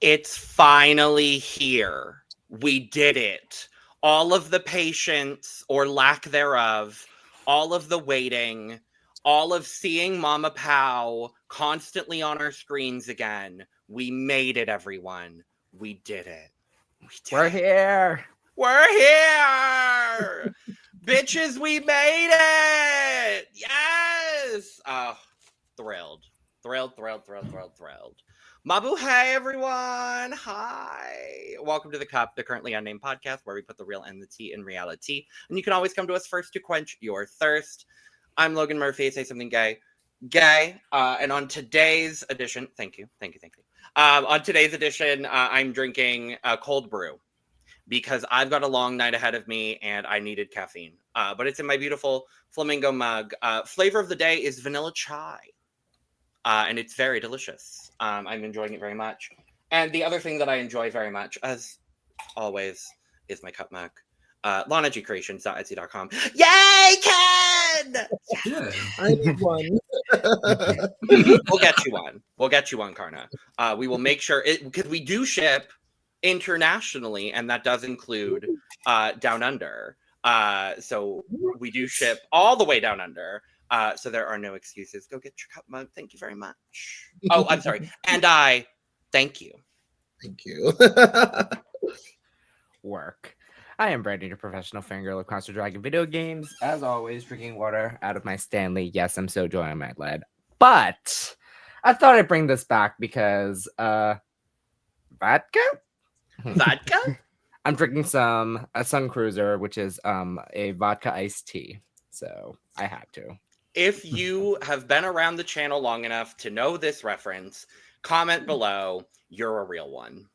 It's finally here. We did it. All of the patience, or lack thereof, all of the waiting, all of seeing Mama Pow constantly on our screens again. We made it, everyone. We did it. We're here. We're here. Bitches, we made it. Yes. Oh, thrilled. Mabuhay, everyone. Hi. Welcome to The Cup, the Currently Unnamed Podcast, where we put the real and the tea in reality. And you can always come to us first to quench your thirst. I'm Logan Murphy. Say something gay. And on today's edition, thank you. On today's edition, I'm drinking a cold brew because I've got a long night ahead of me and I needed caffeine. But it's in my beautiful flamingo mug. Flavor of the day is vanilla chai. And it's very delicious. I'm enjoying it very much. And the other thing that I enjoy very much, as always, is my cup mug. LanaGCreations.etsy.com. Yay, Ken! Yeah. I need one. We'll get you one, Karna. We will make sure, because we do ship internationally, and that does include down under. So we do ship all the way down under. So there are no excuses. Go get your cup mug. Thank you very much. Oh, I'm sorry. And I thank you. Thank you. Werk. I am Brandy, your professional fangirl of console dragon video games. As always, drinking water out of my Stanley. Yes, I'm so enjoying my lead. But I thought I'd bring this back because vodka? Vodka? I'm drinking a Sun Cruiser, which is a vodka iced tea. So I had to. If you have been around the channel long enough to know this reference, comment below. You're a real one.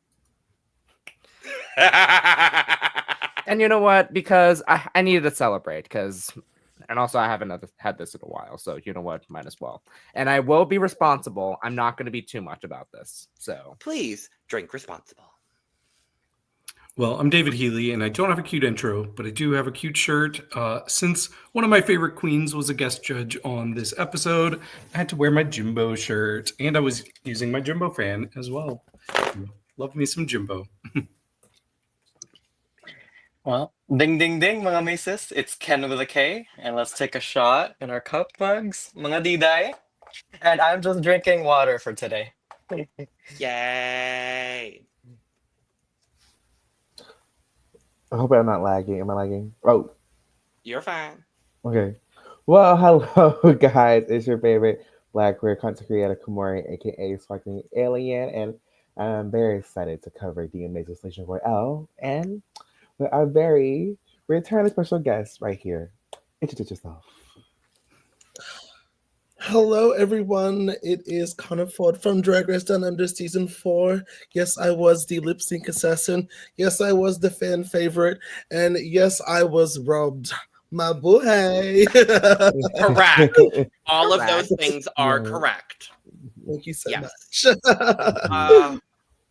And you know what? Because I needed to celebrate. And also I haven't had this in a while. So you know what? Might as well. And I will be responsible. I'm not going to be too much about this. So please drink responsible. Well, I'm David Healy, and I don't have a cute intro, but I do have a cute shirt. Since one of my favorite queens was a guest judge on this episode, I had to wear my Jimbo shirt, and I was using my Jimbo fan as well. Love me some Jimbo. Well, ding, ding, ding, mga misis. It's Ken with a K, and let's take a shot in our cup mugs, mga diday. And I'm just drinking water for today. Yay. I hope I'm not lagging. Am I lagging? Oh. You're fine. Okay. Well, hello, guys. It's your favorite Black queer content creator, KaMorian, aka Sparkling Alien, and I'm very excited to cover the amazing Slaysian Royale and with our very returning special guest right here. Introduce yourself. Hello, everyone. It is Karna Ford from Drag Race Down Under Season 4. Yes, I was the lip-sync assassin. Yes, I was the fan favorite. And yes, I was robbed. Mabuhay. Correct. All of those things are correct. Thank you so much.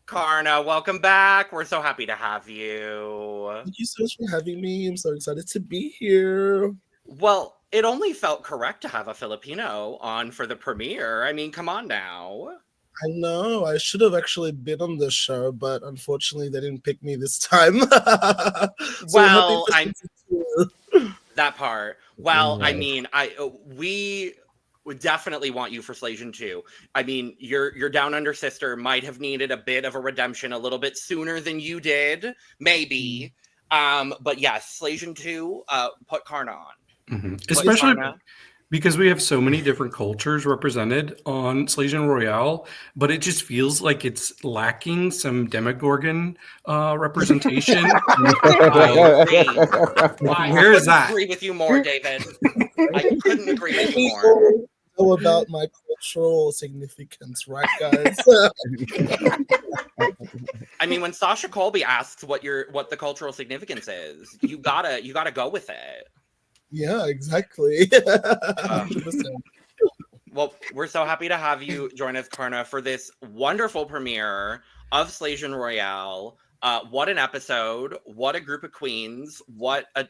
Karna, welcome back. We're so happy to have you. Thank you so much for having me. I'm so excited to be here. Well, it only felt correct to have a Filipino on for the premiere. I mean, come on now. I know. I should have actually been on the show, but unfortunately they didn't pick me this time. Well, that part. Well, I mean, we would definitely want you for Slaysian 2. I mean, your Down Under sister might have needed a bit of a redemption a little bit sooner than you did, maybe. But yes, Slaysian 2, put Karna on. Mm-hmm. Especially because we have so many different cultures represented on Slaysian Royale, but it just feels like it's lacking some Demogorgon representation. Where is that? I agree with you more, David. I couldn't agree with you more. Know about my cultural significance, right, guys? I mean, when Sasha Colby asks what the cultural significance is, you gotta go with it. Yeah, exactly. Well, we're so happy to have you join us, Karna, for this wonderful premiere of Slaysian Royale. What an episode! What a group of queens! What a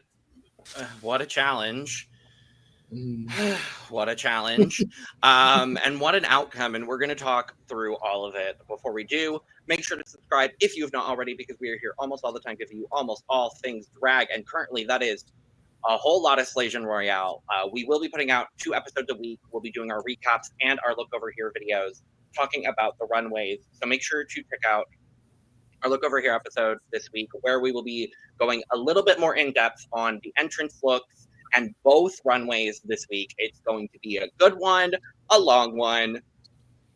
challenge! What a challenge! And what an outcome! And we're going to talk through all of it. Before we do, Make sure to subscribe if you have not already, because we are here almost all the time giving you almost all things drag. And currently that is a whole lot of Slaysian Royale. We will be putting out 2 episodes a week. We'll be doing our recaps and our look over here videos talking about the runways. So make sure to check out our look over here episode this week, where we will be going a little bit more in depth on the entrance looks and both runways this week. It's going to be a good one, a long one,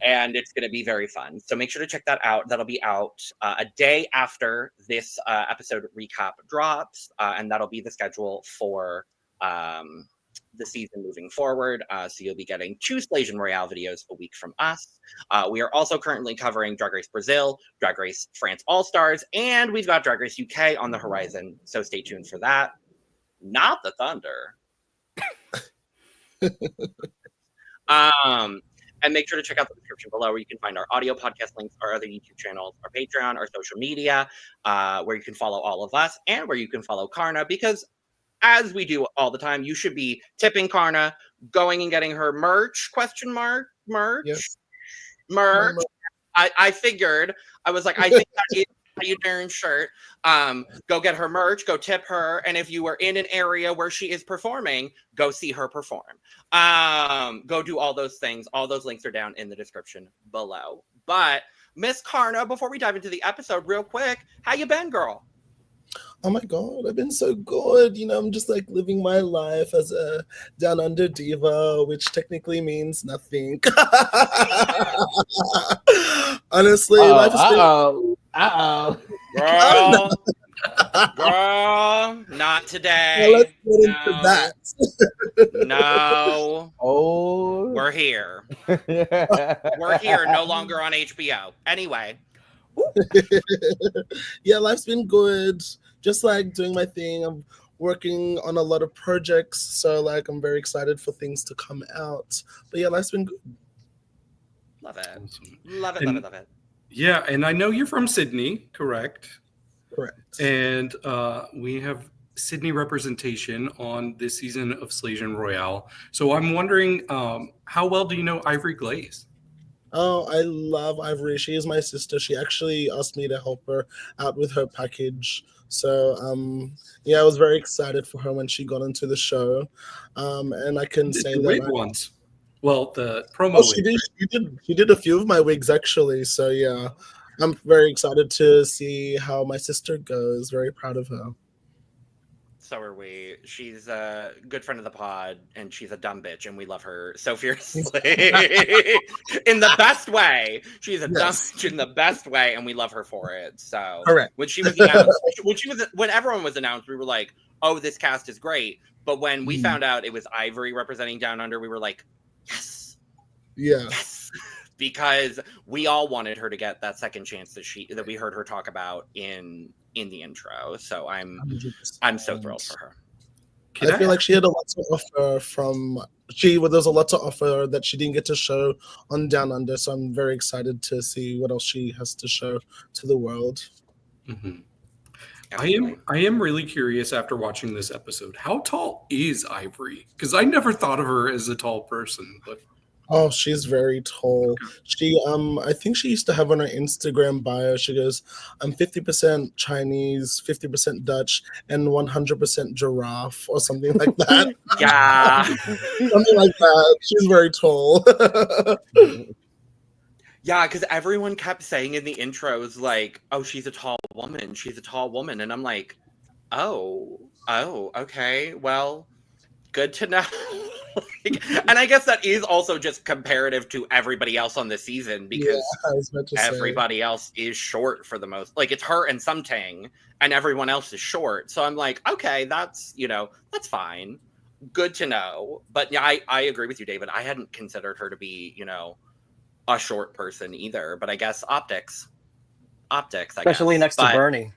and it's going to be very fun. So make sure to check that out. That'll be out a day after this episode recap drops, and that'll be the schedule for the season moving forward. So you'll be getting 2 Slaysian Royale videos a week from us. We are also currently covering Drag Race Brazil, Drag Race France All-Stars, and we've got Drag Race UK on the horizon. So stay tuned for that. Not the Thunder. And make sure to check out the description below, where you can find our audio podcast links, our other YouTube channels, our Patreon, our social media, where you can follow all of us, and where you can follow Karna, because as we do all the time, you should be tipping Karna, going and getting her merch, merch? Yes. Merch. I figured, I was like, I think that is a darn shirt. Go get her merch, go tip her, and if you are in an area where she is performing, go see her perform. Go do all those things. All those links are down in the description below. But Miss Karna, before we dive into the episode real quick, how you been, girl? Oh my God, I've been so good. You know, I'm just like living my life as a down under diva, which technically means nothing. Honestly, life has been... Girl, not today. Well, let's get into that. No. Oh. We're here. We're here, no longer on HBO. Anyway. Yeah, life's been good. Just like doing my thing. I'm working on a lot of projects, so like I'm very excited for things to come out. But yeah, life's been good. Love it. Awesome. Love it, And- love it. Yeah, and I know you're from Sydney, correct? Correct. And we have Sydney representation on this season of Slaysian Royale. So I'm wondering, how well do you know Ivory Glaze? Oh, I love Ivory. She is my sister. She actually asked me to help her out with her package. So, yeah, I was very excited for her when she got into the show. And I can say The that. wig once. Well, the promo. Oh, wig. she did a few of my wigs actually. So yeah, I'm very excited to see how my sister goes. Very proud of her. So are we. She's a good friend of the pod, and she's a dumb bitch, and we love her so fiercely. In the best way. She's a dumb bitch in the best way, and we love her for it. So Correct. when she was announced, when everyone was announced, we were like, oh, this cast is great. But when we found out it was Ivory representing Down Under, we were like, yes. Yeah. Yes. Because we all wanted her to get that second chance that we heard her talk about in the intro. So I'm 100%. so thrilled for her. I feel like she had a lot to offer there's a lot to offer that she didn't get to show on Down Under. So I'm very excited to see what else she has to show to the world. Mhm. Absolutely. I am really curious after watching this episode. How tall is Ivory? Because I never thought of her as a tall person, but Oh, she's very tall. She I think she used to have on her Instagram bio, she goes, I'm 50% Chinese, 50% Dutch, and 100% giraffe or something like that. Yeah. Something like that. She's very tall. Yeah, because everyone kept saying in the intros, like, oh, she's a tall woman. She's a tall woman. And I'm like, oh, okay. Well, good to know. And I guess that is also just comparative to everybody else on the season, because I was about to say. everybody else is short for the most. Like, it's her and Something, and everyone else is short. So I'm like, okay, that's fine. Good to know. But yeah, I agree with you, David. I hadn't considered her to be, a short person either. But I guess optics, Especially next to Bernie.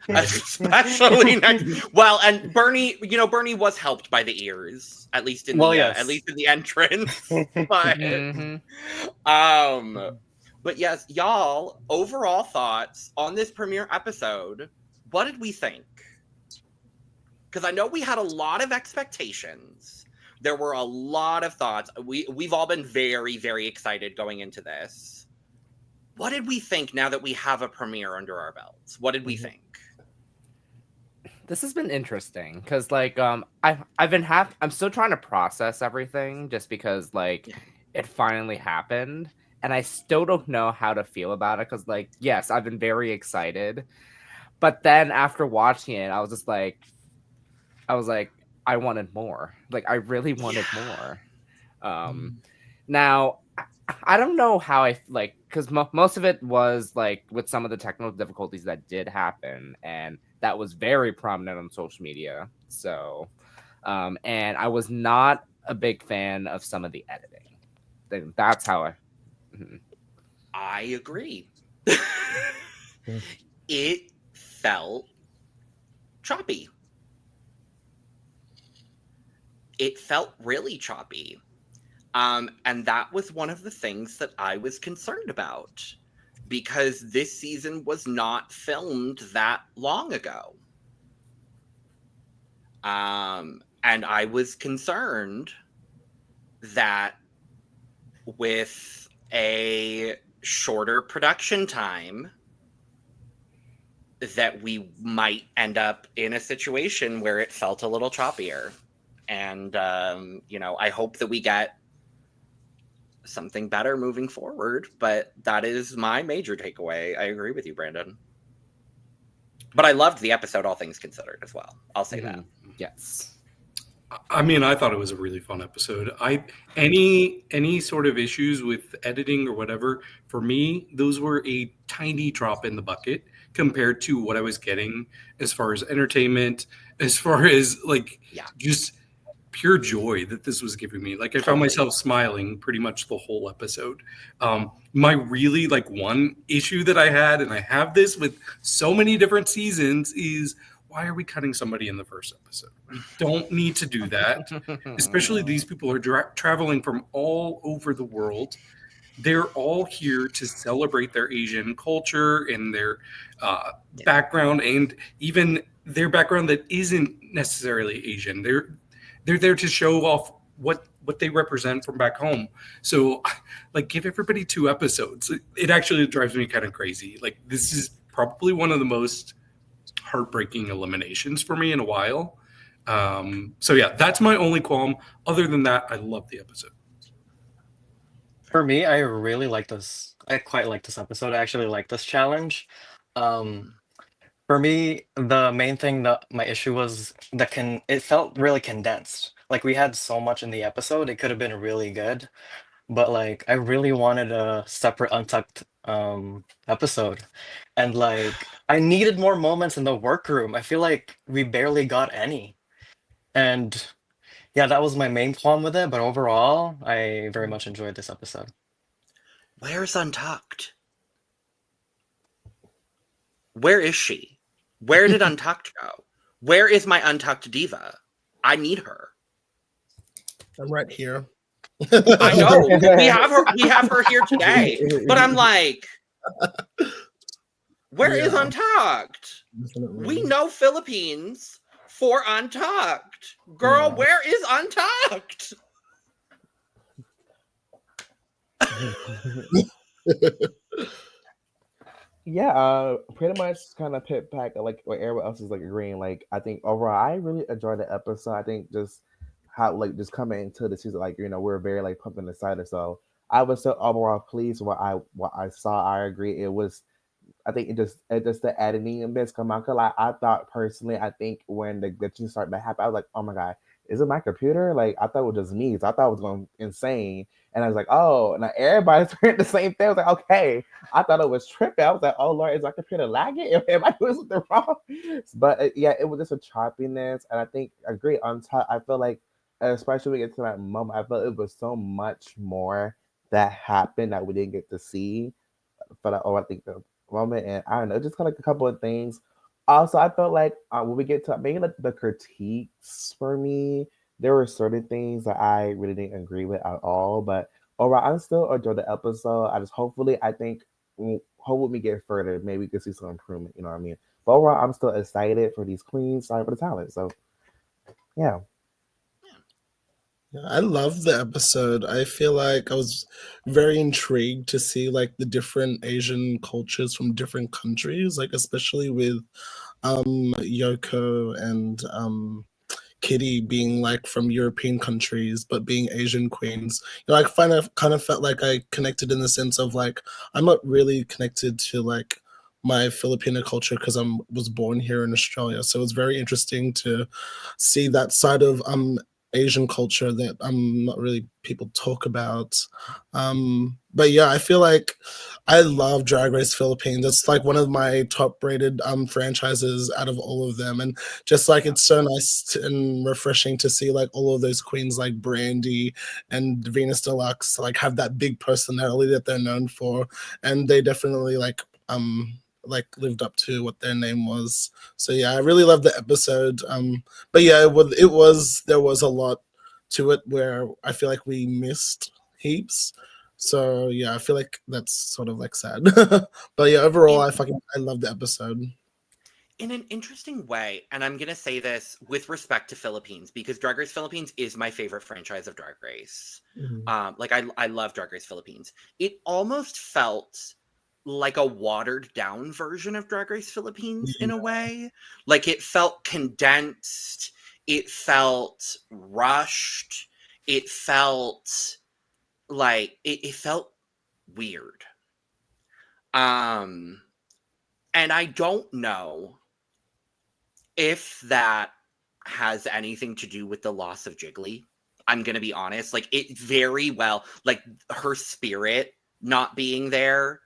Especially next. Well, and Bernie, Bernie was helped by the ears, at least in at least in the entrance. But, but yes, y'all. Overall thoughts on this premiere episode. What did we think? Because I know we had a lot of expectations. There were a lot of thoughts. We've all been very, very excited going into this. what did we think now that we have a premiere under our belts? What did we think? This has been interesting because like I'm still trying to process everything just because like it finally happened and I still don't know how to feel about it because like yes, I've been very excited, but then after watching it I was like I wanted more. Like I really wanted more. Now I don't know how I like because most of it was like with some of the technical difficulties that did happen, and that was very prominent on social media. So, and I was not a big fan of some of the editing. That's how I. I agree. It felt choppy. It felt really choppy. And that was one of the things that I was concerned about because this season was not filmed that long ago. And I was concerned that with a shorter production time, that we might end up in a situation where it felt a little choppier. And, I hope that we get something better moving forward, but that is my major takeaway. I agree with you, Brandon. But I loved the episode, all things considered, as well. I'll say that. Yes. I mean, I thought it was a really fun episode. Any sort of issues with editing or whatever, for me, those were a tiny drop in the bucket compared to what I was getting as far as entertainment, as far as just pure joy that this was giving me. Like I found myself smiling pretty much the whole episode. My really one issue that I had, and I have this with so many different seasons, is why are we cutting somebody in the first episode? We don't need to do that. Especially these people are traveling from all over the world. They're all here to celebrate their Asian culture and their background, and even their background that isn't necessarily Asian. They're there to show off what they represent from back home. So, give everybody 2 episodes. It actually drives me kind of crazy. This is probably one of the most heartbreaking eliminations for me in a while. So yeah, that's my only qualm. Other than that, I love the episode. For me, I really like this. I quite like this episode. I actually like this challenge. For me, the main thing that my issue was it felt really condensed. Like we had so much in the episode, it could have been really good, but I really wanted a separate Untucked episode. And I needed more moments in the workroom. I feel like we barely got any. And yeah, that was my main qualm with it, but overall, I very much enjoyed this episode. Where's Untucked? Where is she? Where did Untucked go? Where is my Untucked diva? I need her. I'm right here. I know. We have her here today. But I'm like, where is Untucked? Definitely. We know Philippines for Untucked. Girl, where is Untucked? Yeah, pretty much kind of pit back what everyone else is agreeing. I think overall, I really enjoyed the episode. I think just how just coming into the season, we're very pumped and excited. So I was so overall pleased with what I saw. I agree. It was, I think it just the editing and bits come out. Cause I thought personally, I think when the glitching started to happen, I was like, oh my god, is it my computer? I thought it was just me. So I thought it was going insane. And I was like, oh, now everybody's hearing the same thing. I was like, okay. I thought it was tripping. I was like, oh Lord, is my computer lagging? Am I doing something wrong? But yeah, it was just a choppiness. And I think I agree on top. I feel like, especially when we get to that moment, I felt it was so much more that happened that we didn't get to see. I think the moment, and I don't know, just a couple of things. Also, I felt like when we get to maybe the critiques for me, there were certain things that I really didn't agree with at all. But overall, I still enjoyed the episode. I think, hopefully we get further, maybe we can see some improvement. You know what I mean? But overall, I'm still excited for these queens, sorry for the talent. So, yeah. Yeah, I love the episode. I feel like I was very intrigued to see like the different Asian cultures from different countries, like especially with Yoko and Kitty being like from European countries but being Asian queens. You know, I kind of felt like I connected in the sense of like I'm not really connected to like my Filipino culture because I was born here in Australia. So it's very interesting to see that side of Asian culture that not really people talk about. But yeah, I feel like I love Drag Race Philippines. It's like one of my top rated franchises out of all of them. And just like it's so nice and refreshing to see like all of those queens like Brandy and Viñas DeLuxe like have that big personality that they're known for. And they definitely like lived up to what their name was. So yeah, I really loved the episode. But yeah, there was a lot to it where I feel like we missed heaps. So yeah, I feel like that's sort of like sad. But yeah, overall I love the episode. In an interesting way, and I'm gonna say this with respect to Philippines, because Drag Race Philippines is my favorite franchise of Drag Race. Like I love Drag Race Philippines. It almost felt like a watered down version of Drag Race Philippines in a way. Like it felt condensed, it felt rushed, it felt like it felt weird. And I don't know if that has anything to do with the loss of Jiggly. I'm gonna be honest. Like it very well, like her spirit not being there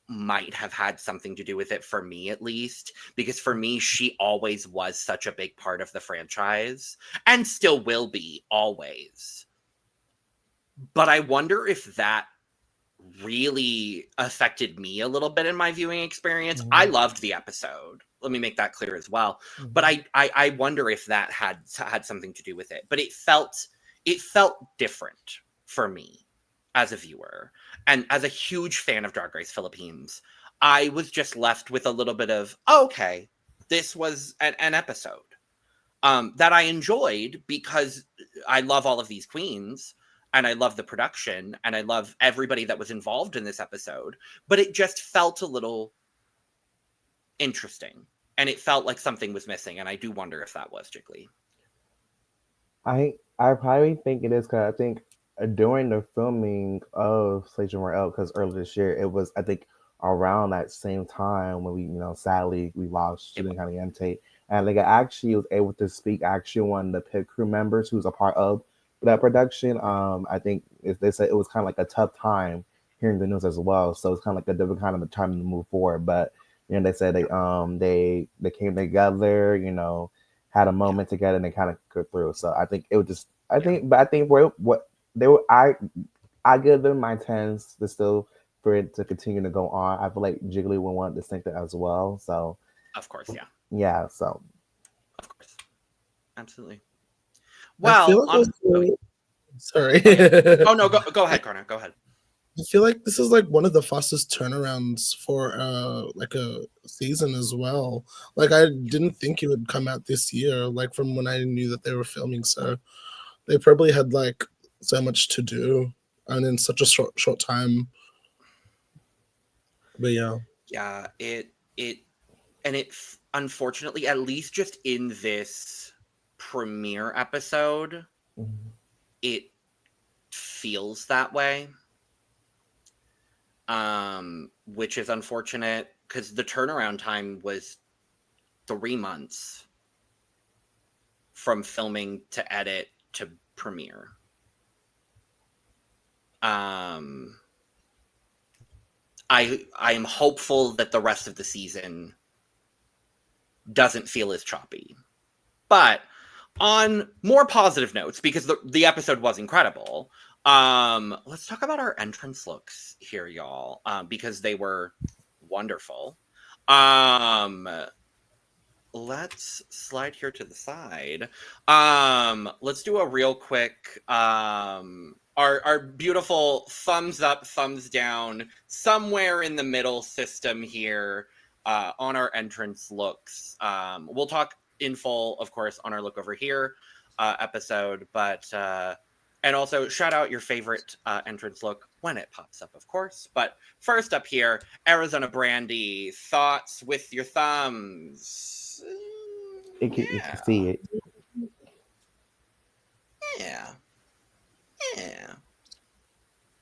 might have had something to do with it, for me at least, because for me she always was such a big part of the franchise and still will be always. But I wonder if that really affected me a little bit in my viewing experience. I loved the episode, let me make that clear as well, but I wonder if that had something to do with it. But it felt different for me as a viewer, and as a huge fan of Drag Race Philippines, I was just left with a little bit of, oh, okay, this was an episode that I enjoyed because I love all of these queens and I love the production and I love everybody that was involved in this episode, but it just felt a little interesting and it felt like something was missing, and I do wonder if that was Jiggly. I probably think it is because I think during the filming of Slaysian Royale, because earlier this year it was, I think, around that same time when we, sadly we lost Shooting Caliente, and like I actually was able to speak actually one of the pit crew members who's a part of that production. I think they said it was kind of like a tough time hearing the news as well, so it's kind of like a different kind of a time to move forward. But they said they came together, had a moment together and they kind of go through. So I think it was just I think what they were I give them my 10s to still for it to continue to go on. I feel like Jiggly would want to think that as well. So Of course, yeah. yeah, so Of course. Absolutely. I feel Well, like sorry. oh no, go ahead, Karna. Go ahead. I feel like this is like one of the fastest turnarounds for like a season as well. Like I didn't think it would come out this year, like from when I knew that they were filming. So they probably had like so much to do and in such a short time. But yeah. Yeah, unfortunately, at least just in this premiere episode, it feels that way. Which is unfortunate because the turnaround time was 3 months from filming to edit to premiere. I am hopeful that the rest of the season doesn't feel as choppy. But on more positive notes, because the episode was incredible, let's talk about our entrance looks here, y'all, because they were wonderful. Let's slide here to the side. Let's do a real quick our beautiful thumbs up, thumbs down, somewhere in the middle system here on our entrance looks. We'll talk in full, of course, on our look over here. episode, but and also shout out your favorite entrance look when it pops up, of course. But first up here, Arizona Brandy, thoughts with your thumbs. You can see it. Yeah.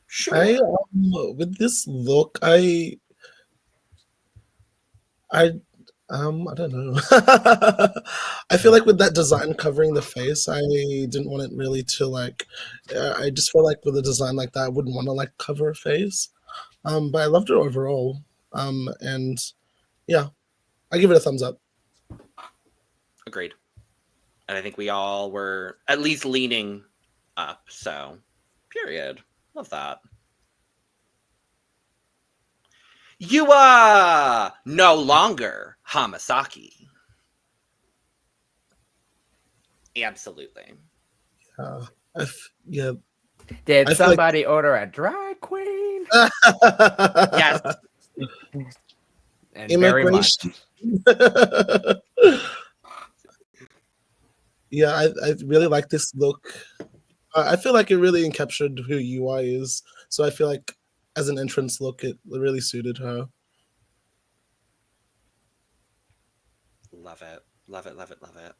Sure. With this look, I don't know. I feel like with that design covering the face, I didn't want it really to like. I just feel like with a design like that, I wouldn't want to like cover a face. But I loved it overall. And yeah, I give it a thumbs up. Agreed. And I think we all were at least leaning up. So, period. Love that. Yuhua! No longer Hamasaki. Absolutely. Yeah. Did I feel somebody order a drag queen? Yes. And very much. Yeah, I really like this look. I feel like it really encaptured who Yuhua is. So I feel like as an entrance look, it really suited her. Love it. Love it, love it, love it.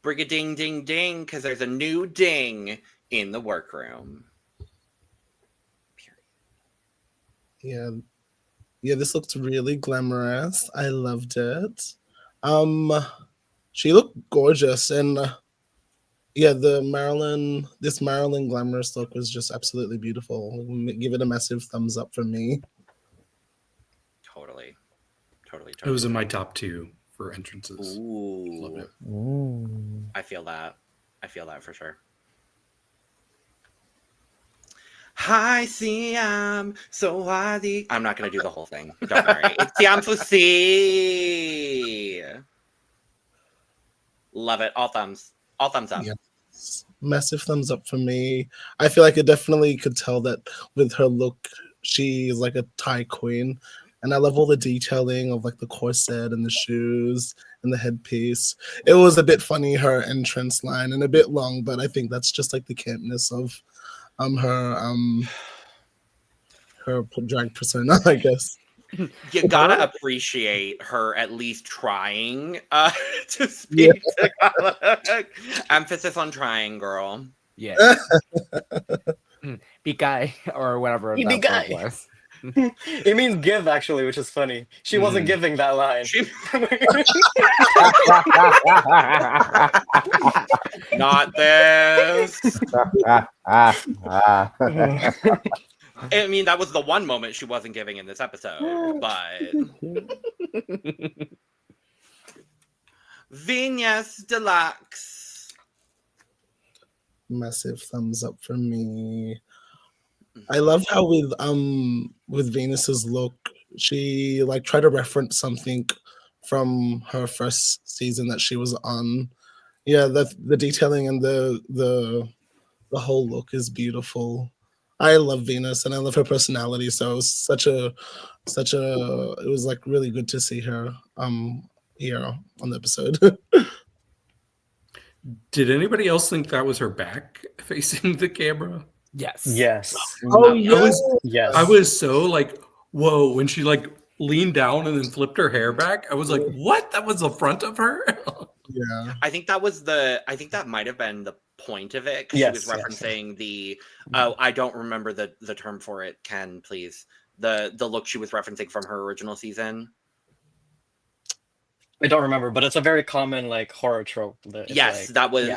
Brigiding ding ding, because there's a new ding in the workroom. Yeah, this looks really glamorous. I loved it. She looked gorgeous, and this Marilyn glamorous look was just absolutely beautiful. Give it a massive thumbs up from me. Totally. It was in my top 2 for entrances. Ooh. Love it. I feel that for sure. Hi, Siam. So why the... I'm not going to do the whole thing. Don't worry. It's Siam PhuSri. Love it. All thumbs up. Yeah. Massive thumbs up for me. I feel like it definitely could tell that with her look, she is like a Thai queen. And I love all the detailing of like the corset and the shoes and the headpiece. It was a bit funny, her entrance line, and a bit long, but I think that's just like the campness of her drag persona, I guess. You gotta appreciate her at least trying to speak Tagalog. Emphasis on trying, girl. Yeah. Bigay or whatever that Bigay. word was. It means give, actually, which is funny. She wasn't giving that line. Not this. I mean, that was the one moment she wasn't giving in this episode, but... Viñas DeLuxe. Massive thumbs up for me. I love how with Venus's look, she like tried to reference something from her first season that she was on. Yeah, the detailing and the whole look is beautiful. I love Venus and I love her personality. So it was it was like really good to see her here on the episode. Did anybody else think that was her back facing the camera? Yes. Oh yes. I was so like, whoa, when she like leaned down and then flipped her hair back. I was like, what? That was the front of her? Yeah. I think that might have been the point of it. Because she was referencing the I don't remember the term for it. Ken, please. The look she was referencing from her original season. I don't remember, but it's a very common like horror trope. Yes, that was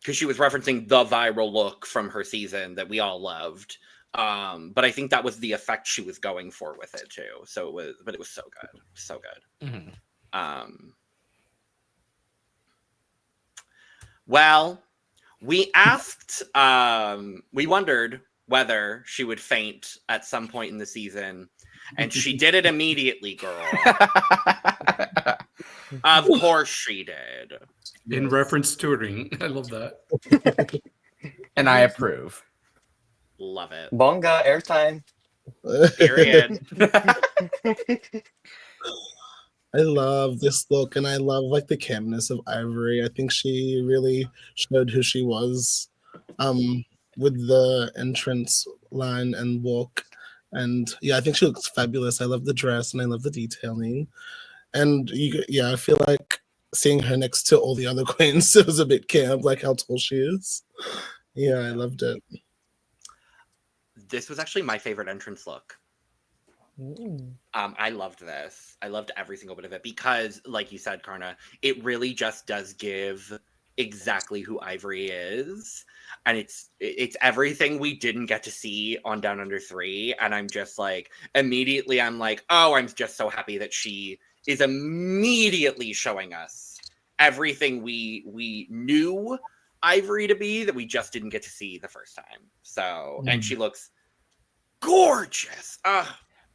because she was referencing the viral look from her season that we all loved. But I think that was the effect she was going for with it too. So it was so good. So good. Mm-hmm. Well, we asked, we wondered whether she would faint at some point in the season, and she did it immediately, girl. Of course she did. In reference to a ring. I love that. And I approve. Love it. Bonga, airtime. Period. I love this look, and I love like the calmness of Ivory. I think she really showed who she was, with the entrance line and walk. And yeah, I think she looks fabulous. I love the dress and I love the detailing. And yeah, I feel like seeing her next to all the other queens, it was a bit camp, like how tall she is. Yeah, I loved it. This was actually my favorite entrance look. Mm. I loved this. I loved every single bit of it because, like you said, Karna, it really just does give exactly who Ivory is, and it's everything we didn't get to see on Down Under 3. And I'm just like, immediately, I'm like, oh, I'm just so happy that she is immediately showing us everything we knew Ivory to be that we just didn't get to see the first time. So, and she looks gorgeous.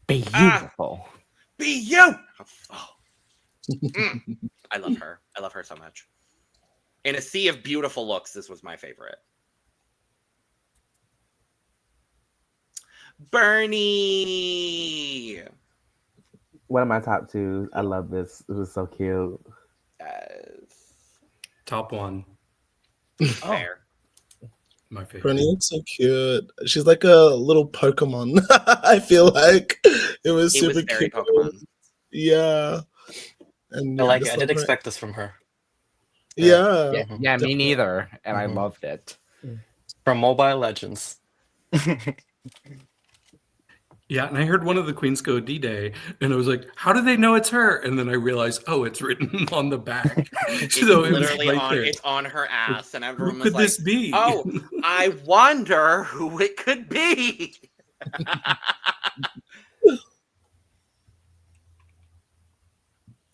Beautiful. Beautiful. I love her. I love her so much. In a sea of beautiful looks, this was my favorite. Bernie. One of my top two. I love this. It was so cute. Yes. Top one. Fair. My favorite. Bernie looks so cute. She's like a little Pokemon. I feel like it was It super was very cute. Pokemon. Yeah. And I like it. just I did love her- expect this from her. Yeah. Yeah, yeah, me definitely. neither. And I Mhm. loved it. From Mobile Legends. Yeah, and I heard one of the queens go D-Day, and I was like, how do they know it's her? And then I realized, oh, it's written on the back. It's So it was literally right on. there. It's on her ass, and everyone Who was could like, this be? "Oh, I wonder who it could be."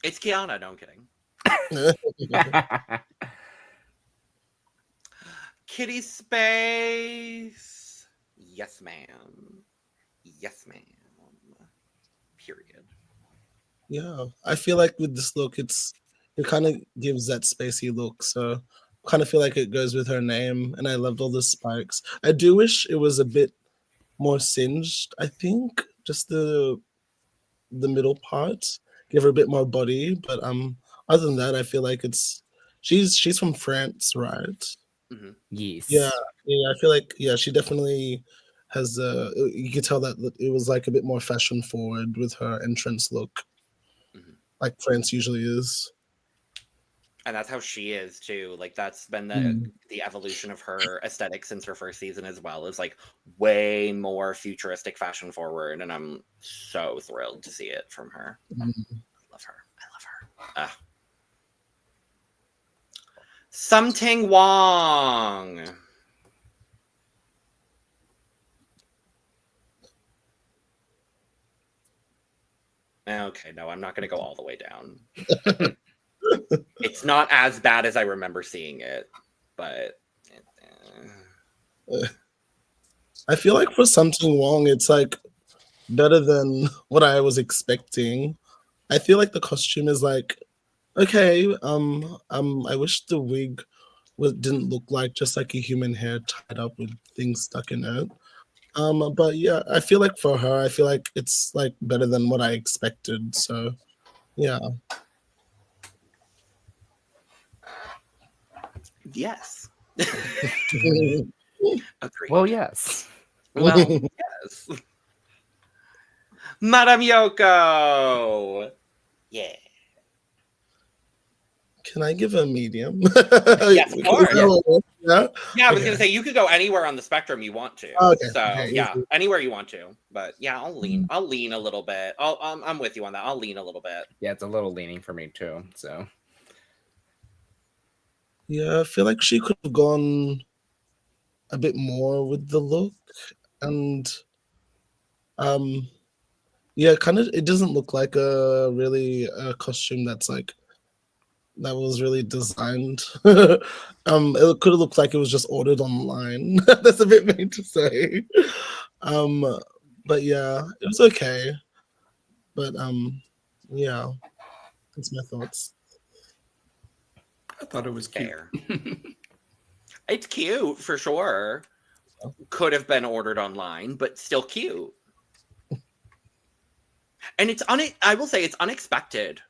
It's Khianna. No, I'm kidding. Kitty Space. Yes, ma'am. Yes, ma'am. Period. Yeah. I feel like with this look, it kind of gives that spacey look. So kind of feel like it goes with her name. And I loved all the spikes. I do wish it was a bit more singed, I think. Just the middle part. Give her a bit more body. But other than that, I feel like she's from France, right? Mhm. Yes. Yeah, I feel like she definitely has. You could tell that it was like a bit more fashion forward with her entrance look, Mhm. like France usually is. And that's how she is too. Like that's been Mm. the evolution of her aesthetic since her first season as well. Is like way more futuristic, fashion forward, and I'm so thrilled to see it from her. Mm. I love her. I love her. Some Ting Wong. Okay, no, I'm not going to go all the way down. It's not as bad as I remember seeing it, but I feel like for something Wong, it's like better than what I was expecting. I feel like the costume is like okay. I wish the wig didn't look like just like a human hair tied up with things stuck in it. But yeah, I feel like for her, I feel like it's like better than what I expected. So yeah. yes. Agreed. Well, yes. Well, yes. Madame Yoko. Yeah. Can I give a medium? Yes, of course. Yeah. Yeah, I was Okay. gonna say you could go anywhere on the spectrum you want to. Okay, So okay, yeah, easy. anywhere you want to. But yeah, I'll lean a little bit. I'm with you on that. I'll lean a little bit. Yeah, it's a little leaning for me too. So Yeah, I feel like she could have gone a bit more with the look, and yeah, kind of. It doesn't look like a really a costume that was really designed. It could have looked like it was just ordered online. That's a bit mean to say. But yeah, it was okay. But yeah, that's my thoughts. I thought it was cute. Fair. It's cute for sure. Could have been ordered online, but still cute. And I will say it's unexpected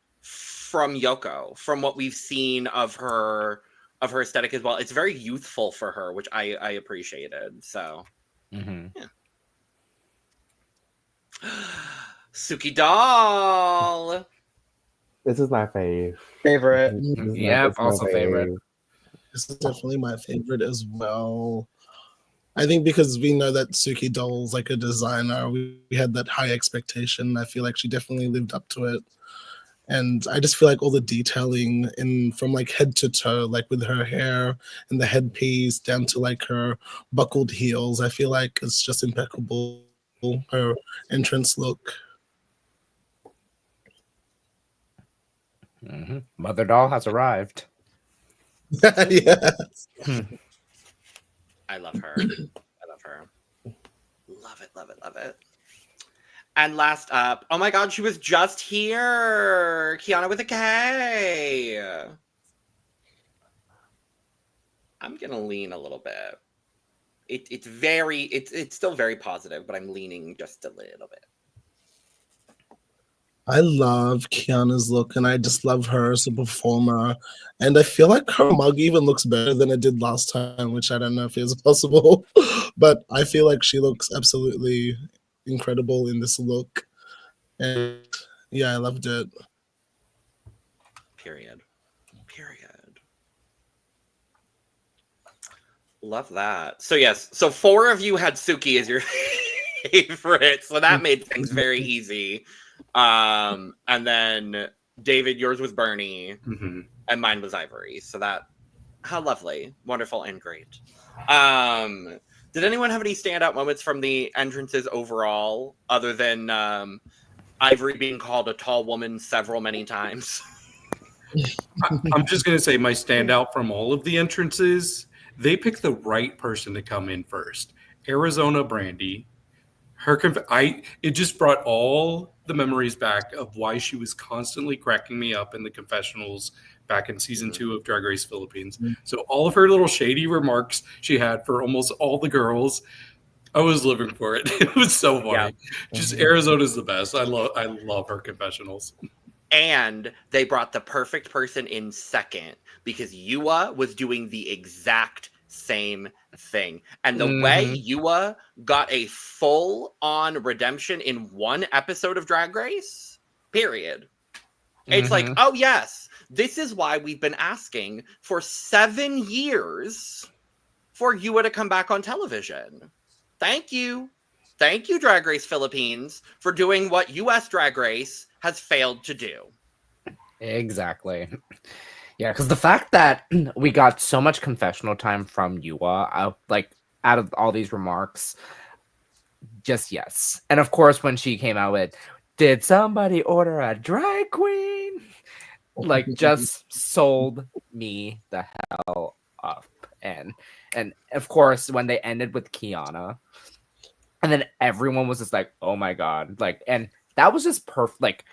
from Yoko, from what we've seen of her aesthetic as well. It's very youthful for her, which I appreciated. So yeah. Suki Doll. This is my fave. Favorite. Yep, also favorite. This is definitely my favorite as well. I think because we know that Suki Doll's like a designer, we had that high expectation. I feel like she definitely lived up to it. And I just feel like all the detailing from like head to toe, like with her hair and the headpiece down to like her buckled heels, I feel like it's just impeccable. Her entrance look. Mother Doll has arrived. Yeah. I love her. Love it, love it, love it. And last up, oh my god, she was just here. Khianna with a K. I'm gonna lean a little bit. It's still very positive, but I'm leaning just a little bit. I love Khianna's look, and I just love her as a performer. And I feel like her mug even looks better than it did last time, which I don't know if is possible. But I feel like she looks absolutely incredible in this look. And yeah, I loved it. Period. Love that. So yes, so 4 of you had Suki as your favorite, so that made things very easy. And then David, yours was Bernie, and mine was Ivory. So how lovely, wonderful, and great. Did anyone have any standout moments from the entrances overall, other than Ivory being called a tall woman many times? I'm just going to say my standout from all of the entrances, they picked the right person to come in first. Arizona Brandy. It just brought all the memories back of why she was constantly cracking me up in the confessionals back in season 2 of Drag Race Philippines. So all of her little shady remarks she had for almost all the girls, I was living for it. It was so funny. Yeah. Just Arizona's the best. I love her confessionals. And they brought the perfect person in second because Yuhua was doing the exact same thing. And the way Yuhua got a full-on redemption in one episode of Drag Race, period. It's like, oh yes, this is why we've been asking for 7 years for Yuhua to come back on television. Thank you. Thank you, Drag Race Philippines, for doing what US Drag Race has failed to do. Exactly. Yeah, because the fact that we got so much confessional time from Yuhua, like out of all these remarks, just yes. And of course, when she came out with, "Did somebody order a drag queen?" Like, just sold me the hell up. And of course, when they ended with Khianna, and then everyone was just like, "Oh my god!" Like, and that was just perfect. Like,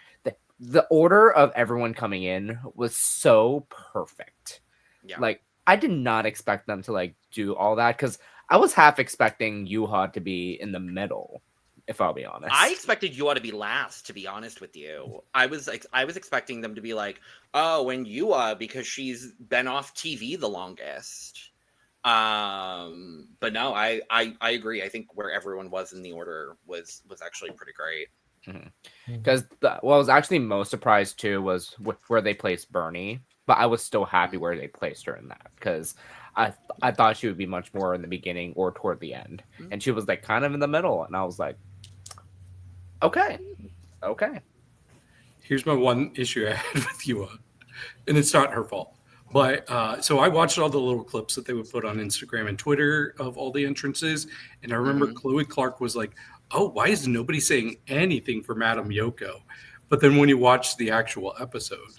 the order of everyone coming in was so perfect. Yeah. Like, I did not expect them to like do all that because I was half expecting Yuhua to be in the middle, if I'll be honest. I expected Yuhua to be last, to be honest with you. I was expecting them to be like, oh, and Yuhua because she's been off TV the longest. But no, I agree. I think where everyone was in the order was actually pretty great. Because what I was actually most surprised too was where they placed Bernie, but I was still happy where they placed her in that because I thought she would be much more in the beginning or toward the end, and she was like kind of in the middle, and I was like, okay. Here's my one issue I had with Yuhua, and it's not her fault. But so I watched all the little clips that they would put on Instagram and Twitter of all the entrances, and I remember Chloe Clark was like, "Oh, why is nobody saying anything for Madame Yoko?" But then when you watch the actual episode,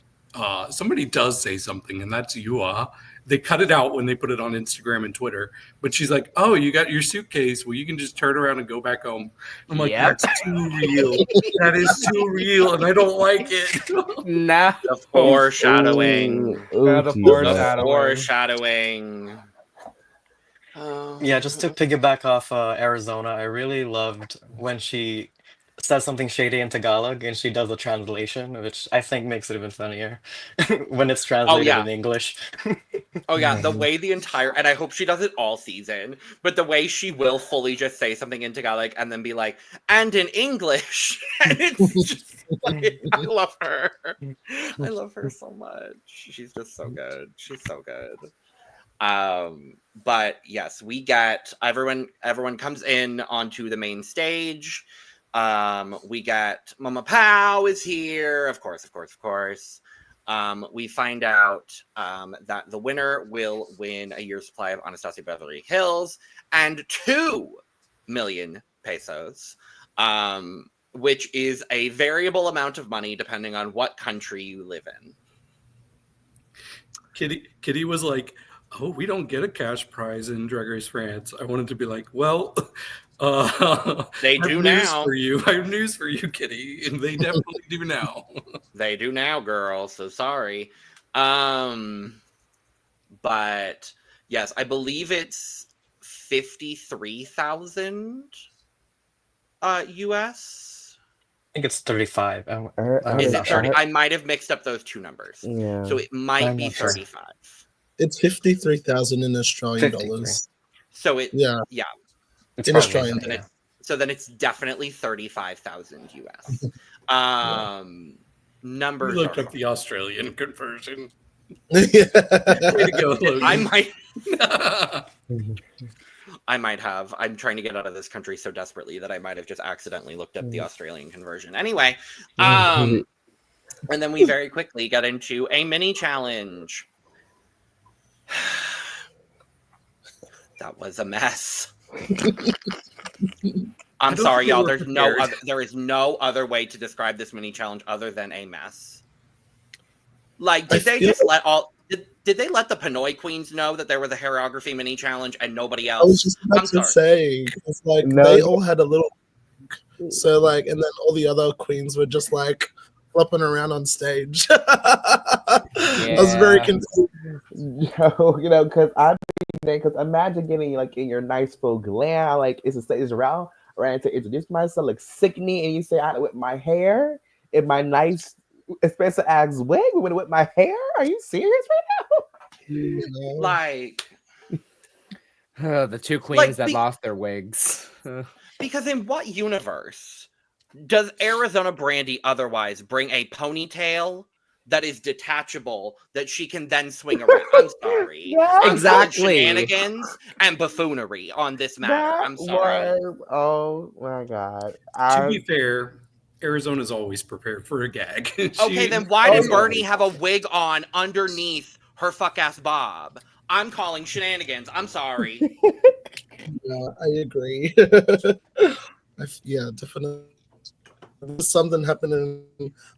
somebody does say something, and that's Yuhua. They cut it out when they put it on Instagram and Twitter. But she's like, "Oh, you got your suitcase. Well, you can just turn around and go back home." I'm like, That's too real. That is too real, and I don't like it. Nah. The foreshadowing. The foreshadowing. Yeah, just to piggyback off Arizona, I really loved when she says something shady in Tagalog and she does a translation, which I think makes it even funnier when it's translated yeah. in English. Oh yeah, the way the entire, and I hope she does it all season, but the way she will fully just say something in Tagalog and then be like, and in English, and it's just like, I love her. I love her so much. She's just so good. She's so good. But yes, we get everyone comes in onto the main stage. We get Mama Pow is here, of course. We find out that the winner will win a year's supply of Anastasia Beverly Hills and 2 million pesos, which is a variable amount of money depending on what country you live in. Kitty was like, "Oh, we don't get a cash prize in Drag Race France." I wanted to be like, "Well, they do now. I have news for you, Kitty, and they definitely do now." They do now, girl. So sorry. But yes, I believe it's 53,000 US. I think it's 35. I'm Is not it sure. 30? I might have mixed up those two numbers. Yeah. So it might I'm be not sure. 35. It's 53,000 in Australian 53. dollars. So it Yeah, It's in probably Australian. something, yeah. so then it's definitely 35,000 US. We Numbers looked are up the Australian conversion. Yeah. Way to go, Logan. I might have. I'm trying to get out of this country so desperately that I might have just accidentally looked up the Australian conversion. Anyway, and then we very quickly got into a mini challenge. That was a mess. I'm sorry, y'all. There is no other way to describe this mini challenge other than a mess. Like, did they they let the Pinoy queens know that there was a choreography mini challenge and nobody else? I was just about to say, it's like they all had a little, so like, and then all the other queens were just like flopping around on stage. I was very confused. Because imagine getting like in your nice full glam, like it's a stage around, right? To introduce myself, look sickening, and you say I with my hair in my nice expensive ass wig with my hair. Are you serious right now? Like the two queens that lost their wigs. Because in what universe does Arizona Brandy otherwise bring a ponytail that is detachable that she can then swing around? I'm sorry. Yeah, exactly. Shenanigans and buffoonery on this matter. I'm sorry. Oh my god. To be fair, Arizona's always prepared for a gag. Okay, then why did Bernie have a wig on underneath her fuck-ass bob? I'm calling shenanigans. I'm sorry. Yeah, I agree. Yeah, definitely. There's something happening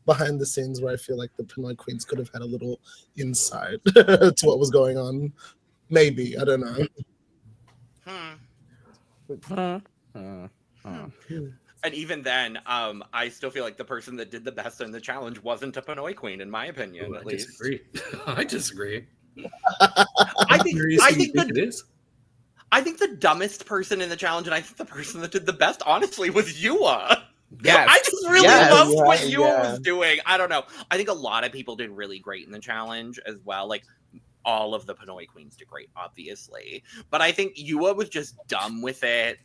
behind the scenes where I feel like the Pinoy queens could have had a little insight to what was going on. Maybe, I don't know. And even then, I still feel like the person that did the best in the challenge wasn't a Pinoy queen, in my opinion, at least. I disagree. I think it is. I think the dumbest person in the challenge, and I think the person that did the best, honestly, was Yuhua. Yes. I just really loved what Yuhua was doing. I don't know. I think a lot of people did really great in the challenge as well. Like, all of the Pinoy queens did great, obviously. But I think Yuhua was just dumb with it.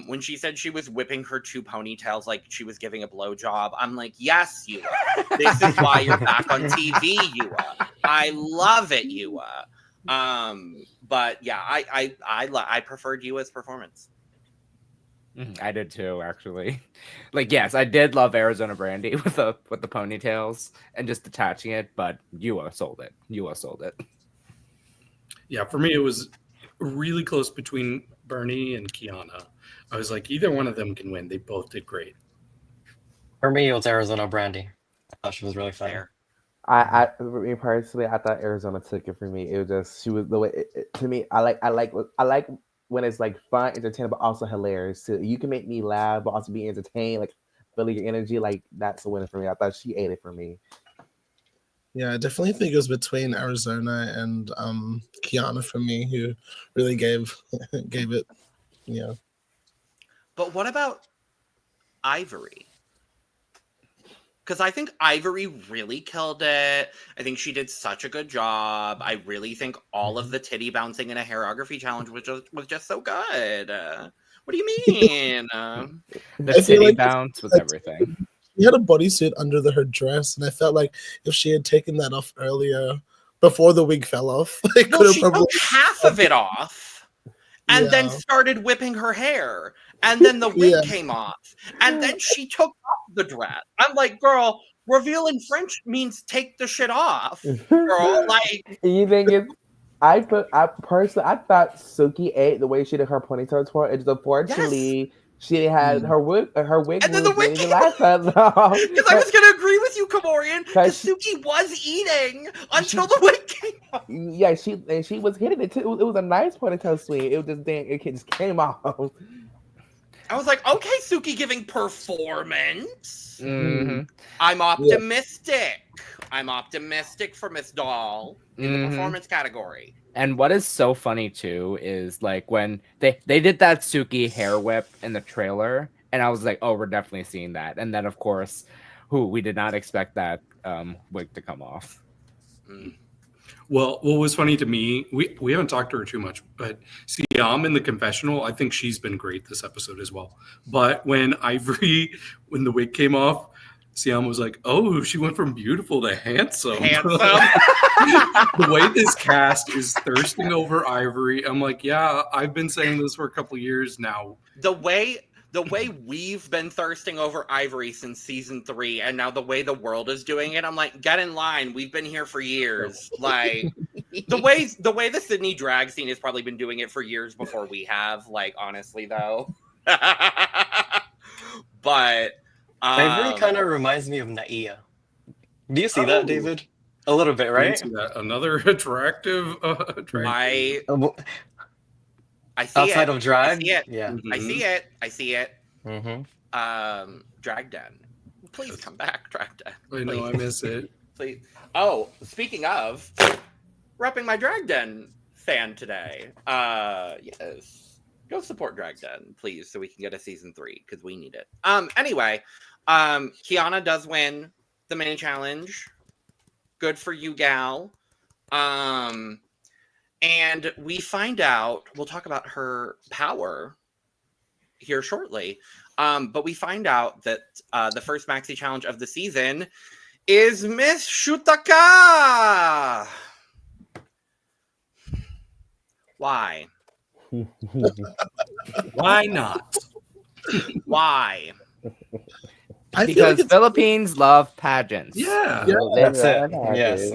When she said she was whipping her 2 ponytails like she was giving a blowjob, I'm like, yes, Yuhua. This is why you're back on TV, Yuhua. I love it, Yuhua. But yeah, I preferred Yuhua's performance. I did too, actually. Like, yes, I did love Arizona Brandy with the ponytails and just detaching it, but Yuhua sold it. Yeah, for me, it was really close between Bernie and Khianna. I was like, either one of them can win. They both did great. For me, it was Arizona Brandy. I thought she was really funny. I personally, I thought Arizona took it for me. It was just she was the way to me. I like when it's like fun, entertaining, but also hilarious. So you can make me laugh, but also be entertained. Like feeling your energy, like that's a winner for me. I thought she ate it for me. Yeah, I definitely think it was between Arizona and Khianna for me, who really gave it. Yeah. But what about Ivory. Because I think Ivory really killed it. I think she did such a good job. I really think all of the titty bouncing in a hairography challenge was just so good. What do you mean? The I feel titty like bounce was everything. She had a bodysuit under her dress, and I felt like if she had taken that off earlier, before the wig fell off, it could Well, have she probably. took half of it off and then Yeah. started whipping her hair. And then the wig Yeah. came off. And then she took off the dress. I'm like, girl, reveal in French means take the shit off. Girl, like, You think it's I personally I thought Suki ate the way she did her ponytail tour. It's unfortunately she had her wig and then the wig didn't came last off. that long. Because I was going to agree with you, KaMorian, because Cause Suki was eating until the wig came off. Yeah, she was hitting it too. It was a nice ponytail swing. It was it just came off. I was like, okay, Suki giving performance. Mm-hmm. I'm optimistic. I'm optimistic for Miss Doll in the performance category. And what is so funny too is like when they did that Suki hair whip in the trailer, and I was like, oh, we're definitely seeing that. And then of course, we did not expect that wig to come off. Well, what was funny to me, we haven't talked to her too much, but Siam in the confessional, I think she's been great this episode as well. But when the wig came off, Siam was like, oh, she went from beautiful to handsome. The way this cast is thirsting over Ivory, I'm like, yeah, I've been saying this for a couple years now. The way we've been thirsting over Ivory since season 3, and now the way the world is doing it, I'm like, get in line. We've been here for years. Like the way the Sydney drag scene has probably been doing it for years before we have. Like, honestly, though. But Ivory kind of reminds me of Naia. Do you see that, David? A little bit, right? See that? Another attractive. I see outside it. of drag. I see it. Yeah. I see it. Mm-hmm. Drag Den. Please come back, Drag Den. I know, I miss it. Please. Oh, speaking of, repping my Drag Den fan today. Yes. Go support Drag Den, please, so we can get a season 3, because we need it. Anyway, Khianna does win the mini challenge. Good for you, gal. And we find out, we'll talk about her power here shortly. But we find out that the first Maxi challenge of the season is Miss Shutacca. Why? Why not? Why? I feel Because like it's, Philippines love pageants. Yeah. That's it. Pageant. Yes.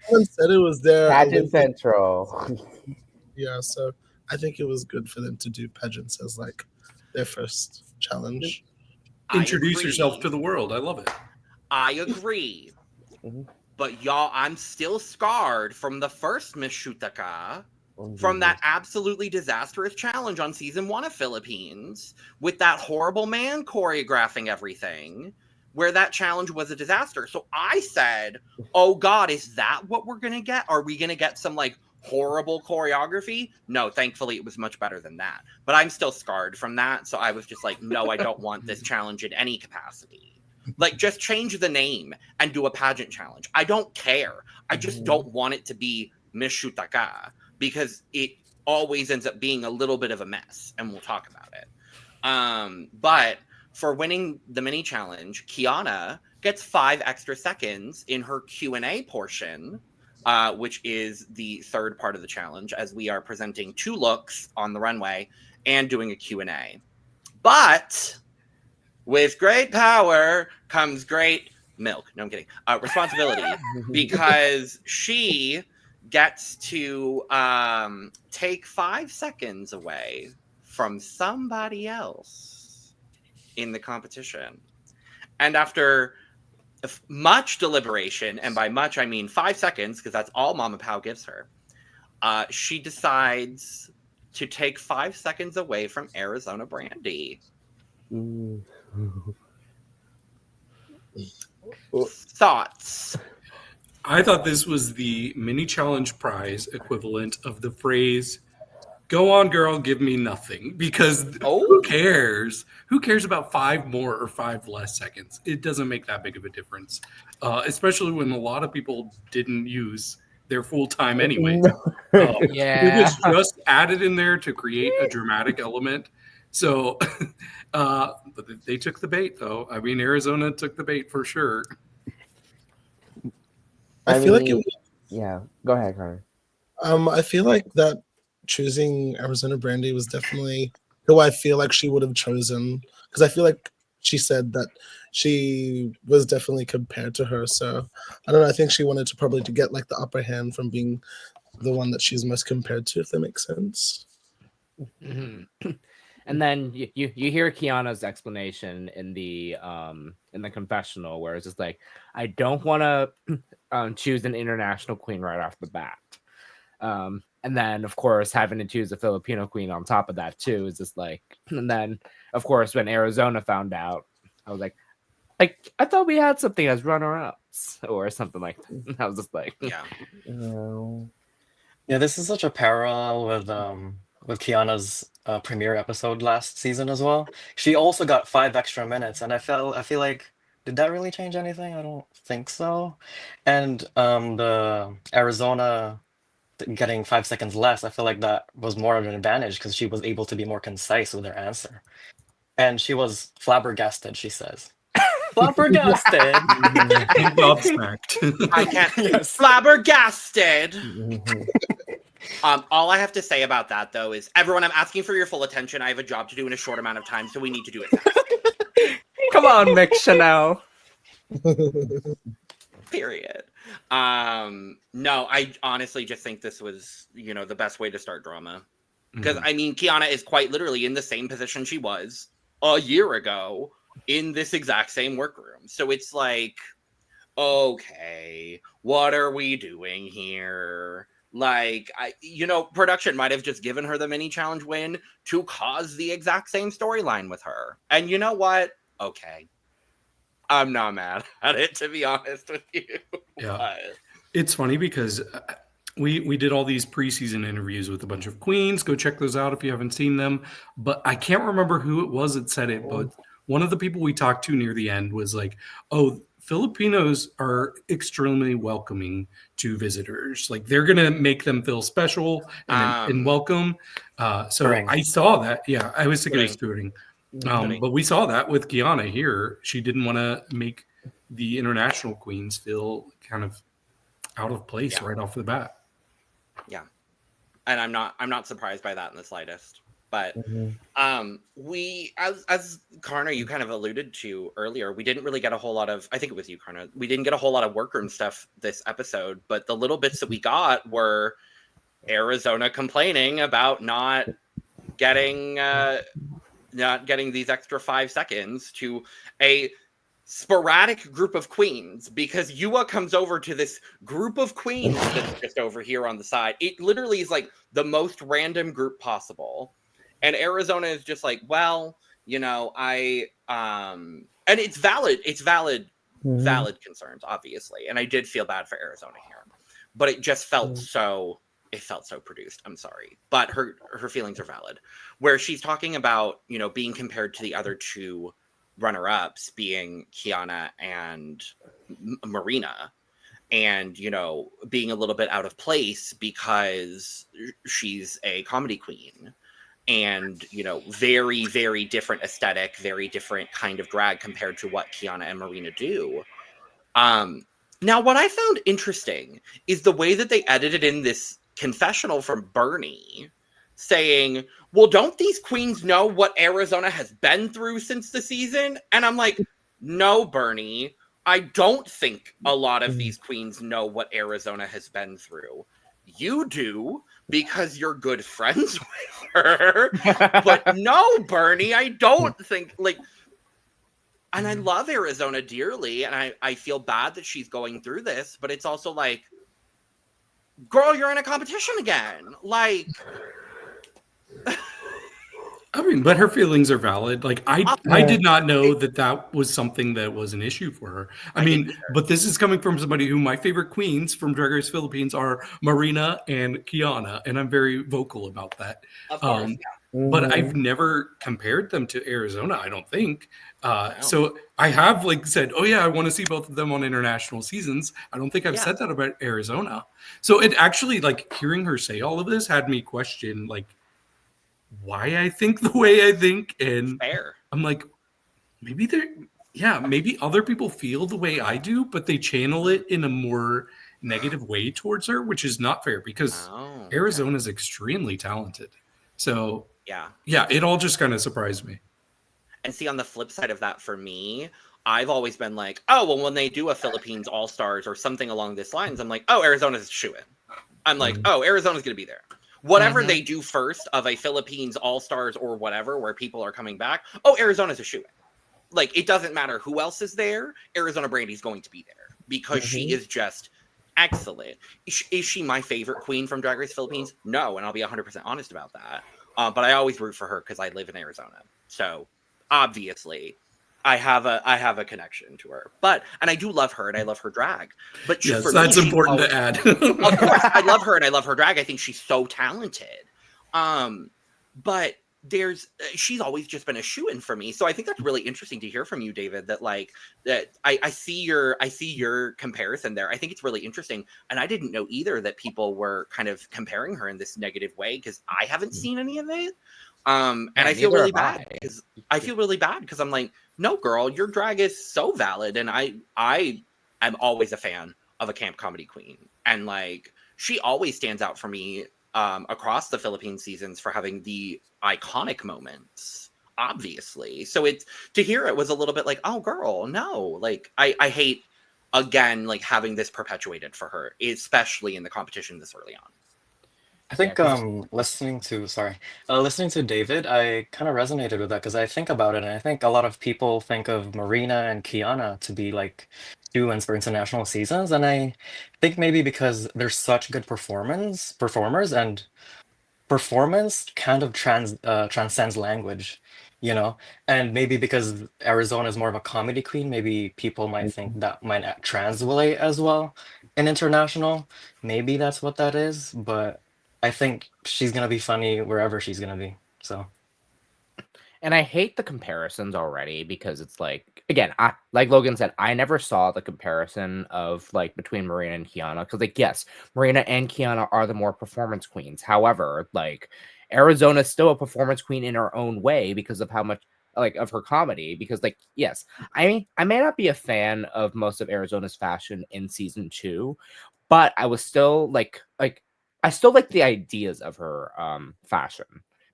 someone said it was their Pageant Olympic- Central. Yeah, so I think it was good for them to do pageants as like their first challenge. Introduce agree. yourself to the world. I love it. I agree. But y'all, I'm still scarred from the first Miss Shutacca, from that absolutely disastrous challenge on season 1 of Philippines, with that horrible man choreographing everything, where that challenge was a disaster. So I said, oh God, is that what we're going to get? Are we going to get some like horrible choreography? No, thankfully it was much better than that. But I'm still scarred from that. So I was just like, no, I don't want this challenge in any capacity. Like, just change the name and do a pageant challenge. I don't care. I just don't want it to be Miss Shutacca, because it always ends up being a little bit of a mess, and we'll talk about it. But for winning the mini challenge, Khianna gets 5 extra seconds in her Q&A portion, which is the third part of the challenge, as we are presenting 2 looks on the runway and doing a Q&A. But with great power comes great milk. No, I'm kidding. Responsibility, because she gets to take 5 seconds away from somebody else in the competition. And after much deliberation, and by much I mean 5 seconds, because that's all Mama Pow gives her, she decides to take 5 seconds away from Arizona Brandy. Thoughts? I thought this was the mini challenge prize equivalent of the phrase, Go on, girl, give me nothing. Because who cares? Who cares about 5 more or 5 less seconds? It doesn't make that big of a difference. Especially when a lot of people didn't use their full time anyway. It was just added in there to create a dramatic element. So but they took the bait, though. I mean, Arizona took the bait for sure. I feel like it was, yeah. Go ahead, Connor. I feel like that choosing Arizona Brandy was definitely who I feel like she would have chosen, because I feel like she said that she was definitely compared to her. So I don't know. I think she wanted to probably to get like the upper hand from being the one that she's most compared to, if that makes sense. Mm-hmm. And then you hear Khianna's explanation in the confessional, where it's just like, I don't want to choose an international queen right off the bat. And then, of course, having to choose a Filipino queen on top of that too is just like. And then, of course, when Arizona found out, I was like, I thought we had something as runner-ups or something like that. I was just like, yeah. Yeah, this is such a parallel with Kiana's premiere episode last season as well. She also got 5 extra minutes, and I feel like, did that really change anything? I don't think so. And the Arizona getting 5 seconds less, I feel like that was more of an advantage because she was able to be more concise with her answer. And she was flabbergasted, she says. Flabbergasted. Gobsmacked. I can't. Yes. Flabbergasted. All I have to say about that, though, is everyone, I'm asking for your full attention. I have a job to do in a short amount of time, so we need to do it fast. Come on, Miss Chanel. Period. No, I honestly just think this was, the best way to start drama. Because, I mean, Khianna is quite literally in the same position she was a year ago in this exact same workroom. So it's like, okay, what are we doing here? Like, production might have just given her the mini challenge win to cause the exact same storyline with her. And you know what? Okay. I'm not mad at it, to be honest with you. Yeah. But it's funny because we did all these preseason interviews with a bunch of queens. Go check those out if you haven't seen them. But I can't remember who it was that said it, but one of the people we talked to near the end was like, oh, Filipinos are extremely welcoming to visitors. Like, they're going to make them feel special and welcome. So I saw that. Yeah, I was thinking of stewarding. But we saw that with Khianna here. She didn't want to make the international queens feel kind of out of place right off the bat. Yeah. And I'm not surprised by that in the slightest. But we, as Karna, you kind of alluded to earlier, we didn't really get a whole lot of, I think it was you, Karna, we didn't get a whole lot of workroom stuff this episode, but the little bits that we got were Arizona complaining about not getting these extra 5 seconds to a sporadic group of queens, because Yuhua comes over to this group of queens that's just over here on the side. It literally is like the most random group possible. And Arizona is just like, well, and it's valid. It's valid concerns, obviously. And I did feel bad for Arizona here, but it just felt so produced. I'm sorry, but her feelings are valid. Where she's talking about, being compared to the other 2 runner-ups, being Khianna and Marina, and being a little bit out of place because she's a comedy queen, and very, very different aesthetic, very different kind of drag compared to what Khianna and Marina do. Now, what I found interesting is the way that they edited in this confessional from Bernie, saying, well, don't these queens know what Arizona has been through since the season? And I'm like, no, Bernie, I don't think a lot of these queens know what Arizona has been through. You do, because you're good friends with her. But no, Bernie, I don't think, and I love Arizona dearly, and I feel bad that she's going through this, but it's also like, girl, you're in a competition again. Like, I mean, but her feelings are valid. Like I did not know that was something that was an issue for her. I mean, but this is coming from somebody who my favorite queens from Drag Race Philippines are Marina and Khianna, and I'm very vocal about that. Of course, But I've never compared them to Arizona, I don't think. No. So I have like said, oh yeah, I want to see both of them on international seasons. I don't think I've said that about Arizona. So it actually, like, hearing her say all of this had me question like why I think the way I think. And fair. I'm like, maybe maybe other people feel the way I do, but they channel it in a more negative way towards her, which is not fair because Arizona is extremely talented. So yeah, it all just kind of surprised me. And see, on the flip side of that, for me, I've always been like, oh, well, when they do a Philippines All-Stars or something along this lines, I'm like, oh, Arizona's shoo-in. I'm like, oh, Arizona's going to be there. Whatever they do first of a Philippines All-Stars or whatever, where people are coming back, oh, Arizona's a shoo-in. Like, it doesn't matter who else is there, Arizona Brandy's going to be there because she is just excellent. Is she my favorite queen from Drag Race Philippines? No, and I'll be 100% honest about that. But I always root for her because I live in Arizona. So, obviously, I have a connection to her. And I do love her, and I love her drag. But yes, that's important to add. Of course, I love her, and I love her drag. I think she's so talented. But she's always just been a shoo-in for me. So I think that's really interesting to hear from you, David, that I see your comparison there. I think it's really interesting. And I didn't know either that people were kind of comparing her in this negative way because I haven't seen any of it. And I feel really bad because I'm like, no, girl, your drag is so valid. And I am always a fan of a camp comedy queen. And like, she always stands out for me across the Philippine seasons for having the iconic moments, obviously. So to hear it was a little bit like, oh girl, no, like I hate again, like having this perpetuated for her, especially in the competition this early on. I think listening to David, I kind of resonated with that because I think about it and I think a lot of people think of Marina and Khianna to be like shoo-ins for international seasons, and I think maybe because they're such good performers and performance kind of transcends language, and maybe because Arizona is more of a comedy queen, maybe people might think that might not translate as well in international. Maybe that's what that is, but I think she's gonna be funny wherever she's gonna be. So, and I hate the comparisons already because it's like, again, like Logan said, I never saw the comparison of like between Marina and Khianna because, like, yes, Marina and Khianna are the more performance queens. However, like Arizona's still a performance queen in her own way because of how much like of her comedy. Because, like, yes, I mean, I may not be a fan of most of Arizona's fashion in season 2, but I was still like I still like the ideas of her fashion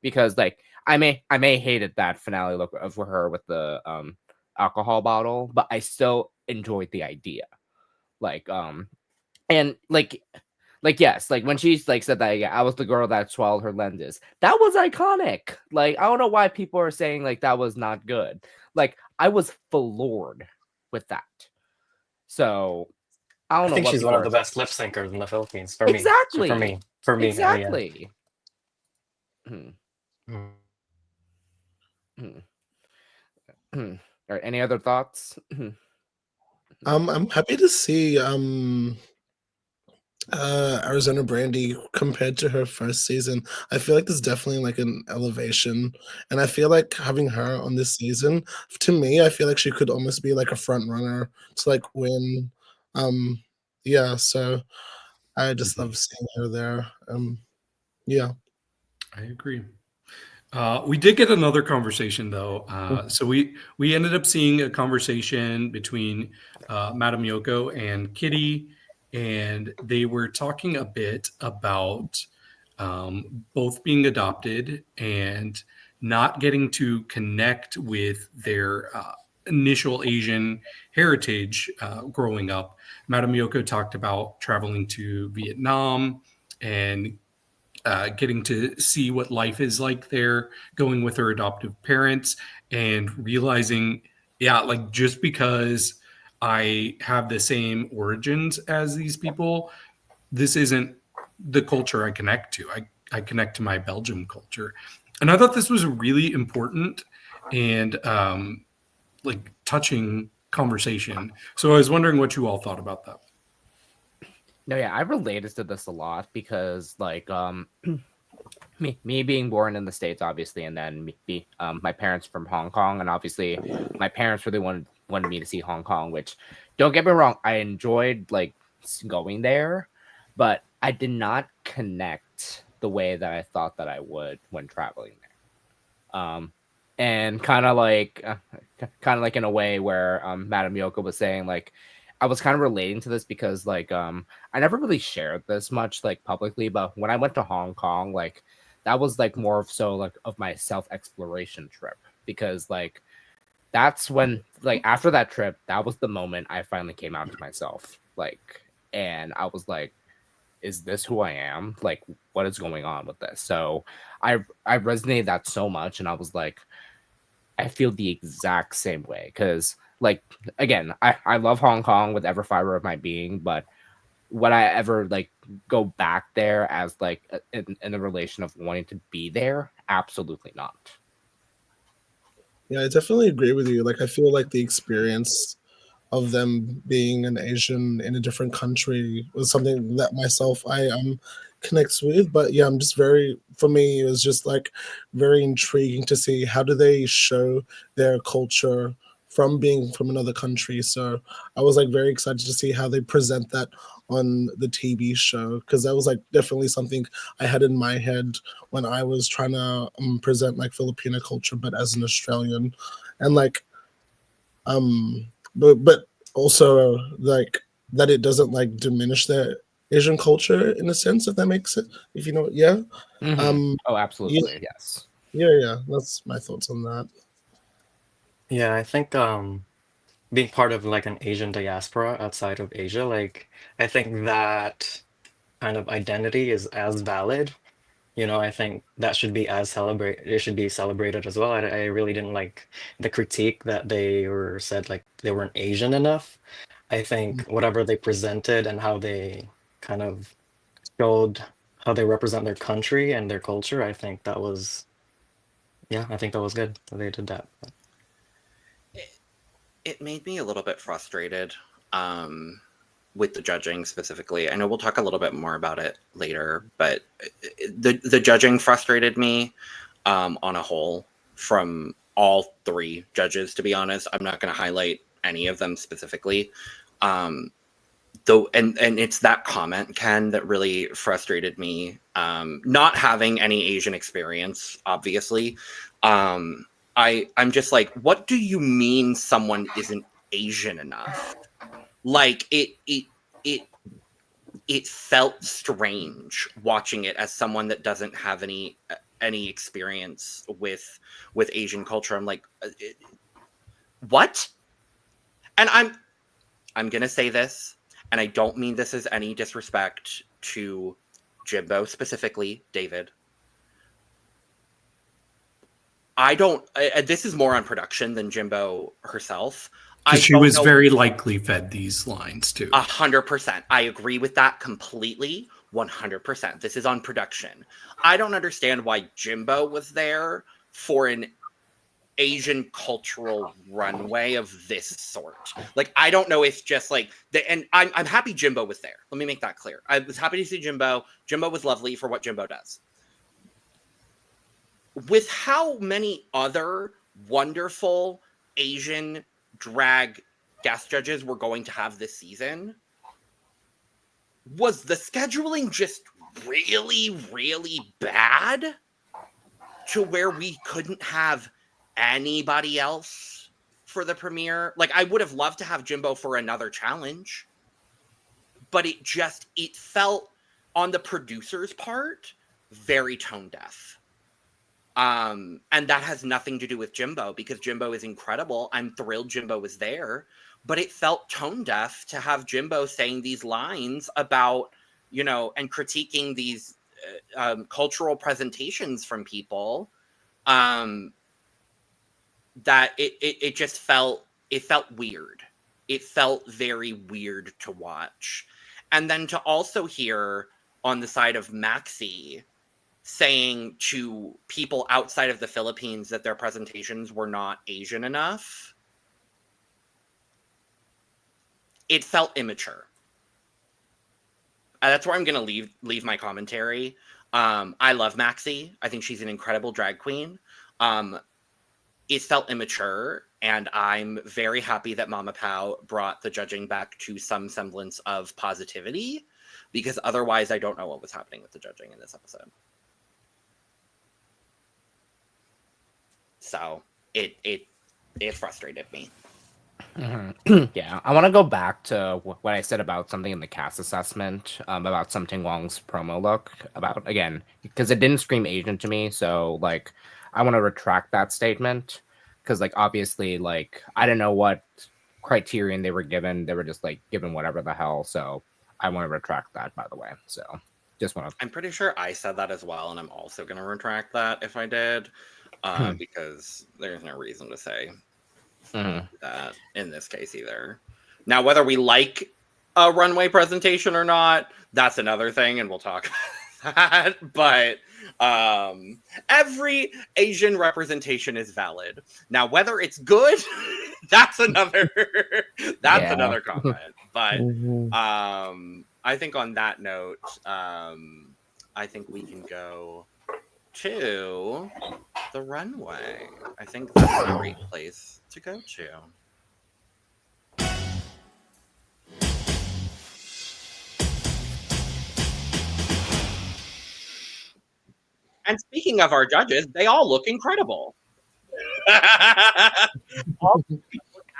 because, like, I may hated that finale look of her with the alcohol bottle, but I still enjoyed the idea. Like and like yes, like when she's like said that, yeah, I was the girl that swallowed her lenses. That was iconic. Like, I don't know why people are saying like that was not good. Like, I was floored with that. So I don't know. I think what she's people one of are the best lip syncers in the Philippines for Exactly. me. For me, Exactly. yeah. All right, any other thoughts? I'm happy to see Arizona Brandy compared to her first season. I feel like there's definitely like an elevation, and I feel like having her on this season, to me, I feel like she could almost be like a front runner to like win. Yeah, so I just love seeing her there. Yeah, I agree. We did get another conversation though. So we ended up seeing a conversation between Madam Yoko and Kitty, and they were talking a bit about both being adopted and not getting to connect with their initial Asian heritage growing up. Madam Yoko talked about traveling to Vietnam and getting to see what life is like there, going with her adoptive parents, and realizing, yeah, like just because I have the same origins as these people, this isn't the culture I connect to. I connect to my Belgium culture. And I thought this was a really important and like touching conversation. So I was wondering what you all thought about that. No, yeah, I related to this a lot because like me being born in the States, obviously, and then my parents from Hong Kong, and obviously my parents really wanted me to see Hong Kong, which don't get me wrong, I enjoyed like going there, but I did not connect the way that I thought that I would when traveling there. And kind of like in a way where Madam Yoko was saying, like I was kind of relating to this because like I never really shared this much like publicly, but when I went to Hong Kong, like that was like more of so like of my self-exploration trip, because like that's when like after that trip, that was the moment I finally came out to myself, like, and I was like, is this who I am? Like, what is going on with this? So I resonated that so much, and I was like, I feel the exact same way, because like again, I love Hong Kong with every fiber of my being, but would I ever like go back there as like in the relation of wanting to be there? Absolutely not. Yeah, I definitely agree with you. Like, I feel like the experience of them being an Asian in a different country was something that myself I connects with. But yeah, I'm just very, for me, it was just like very intriguing to see how do they show their culture from being from another country. So I was like very excited to see how they present that on the TV show, because that was like definitely something I had in my head when I was trying to present like Filipino culture, but as an Australian, and like but also like that it doesn't like diminish their Asian culture in a sense, if that makes it, if you know, yeah. Oh, Yeah, absolutely, yes. yeah, that's my thoughts on that. Yeah, I think being part of like an Asian diaspora outside of Asia, like I think that kind of identity is as valid. I think that should be as it should be celebrated as well. I really didn't like the critique that they were said like they weren't Asian enough. I think whatever they presented and how they kind of showed how they represent their country and their culture, I think that was, yeah, I think that was good that they did that. It made me a little bit frustrated with the judging specifically. I know we'll talk a little bit more about it later, but the judging frustrated me on a whole from all three judges, to be honest. I'm not going to highlight any of them specifically. Though, and it's that comment, Ken, that really frustrated me. Not having any Asian experience, obviously. I'm just like, what do you mean someone isn't Asian enough? Like it felt strange watching it as someone that doesn't have any experience with Asian culture. I'm like, what? And I'm gonna say this, and I don't mean this as any disrespect to Jimbo specifically, David. I don't. This is more on production than Jimbo herself. Because she was very likely fed these lines too. 100%. I agree with that completely. 100%. This is on production. I don't understand why Jimbo was there for an Asian cultural runway of this sort. Like, I don't know if just like and I'm happy Jimbo was there. Let me make that clear. I was happy to see Jimbo. Jimbo was lovely for what Jimbo does. With how many other wonderful Asian drag guest judges we're going to have this season, was the scheduling just really, really bad to where we couldn't have anybody else for the premiere? Like, I would have loved to have Jimbo for another challenge, but it felt on the producer's part very tone deaf. And that has nothing to do with Jimbo, because Jimbo is incredible. I'm thrilled Jimbo was there, but it felt tone deaf to have Jimbo saying these lines about, and critiquing these cultural presentations from people. That it just felt weird. It felt very weird to watch. And then to also hear on the side of Maxi saying to people outside of the Philippines that their presentations were not Asian enough, it felt immature. That's where I'm going to leave my commentary. I love Maxi. I think she's an incredible drag queen. It felt immature, and I'm very happy that Mama Pao brought the judging back to some semblance of positivity, because otherwise I don't know what was happening with the judging in this episode. So it frustrated me. Yeah, I want to go back to what I said about something in the cast assessment about some Ting Wong's promo look, about, again, because it didn't scream Asian to me, so like I want to retract that statement, because like obviously like I don't know what criterion they were given. They were just like given whatever the hell, so I want to retract that, by the way. So just want to. I'm pretty sure I said that as well, and I'm also going to retract that if I did, because there's no reason to say that in this case either. Now, whether we like a runway presentation or not, that's another thing, and we'll talk about that. But every Asian representation is valid. Now, whether it's good, that's another another comment. But I think on that note, I think we can go to the runway. I think that's a great place to go to. And speaking of our judges, they all look incredible. All look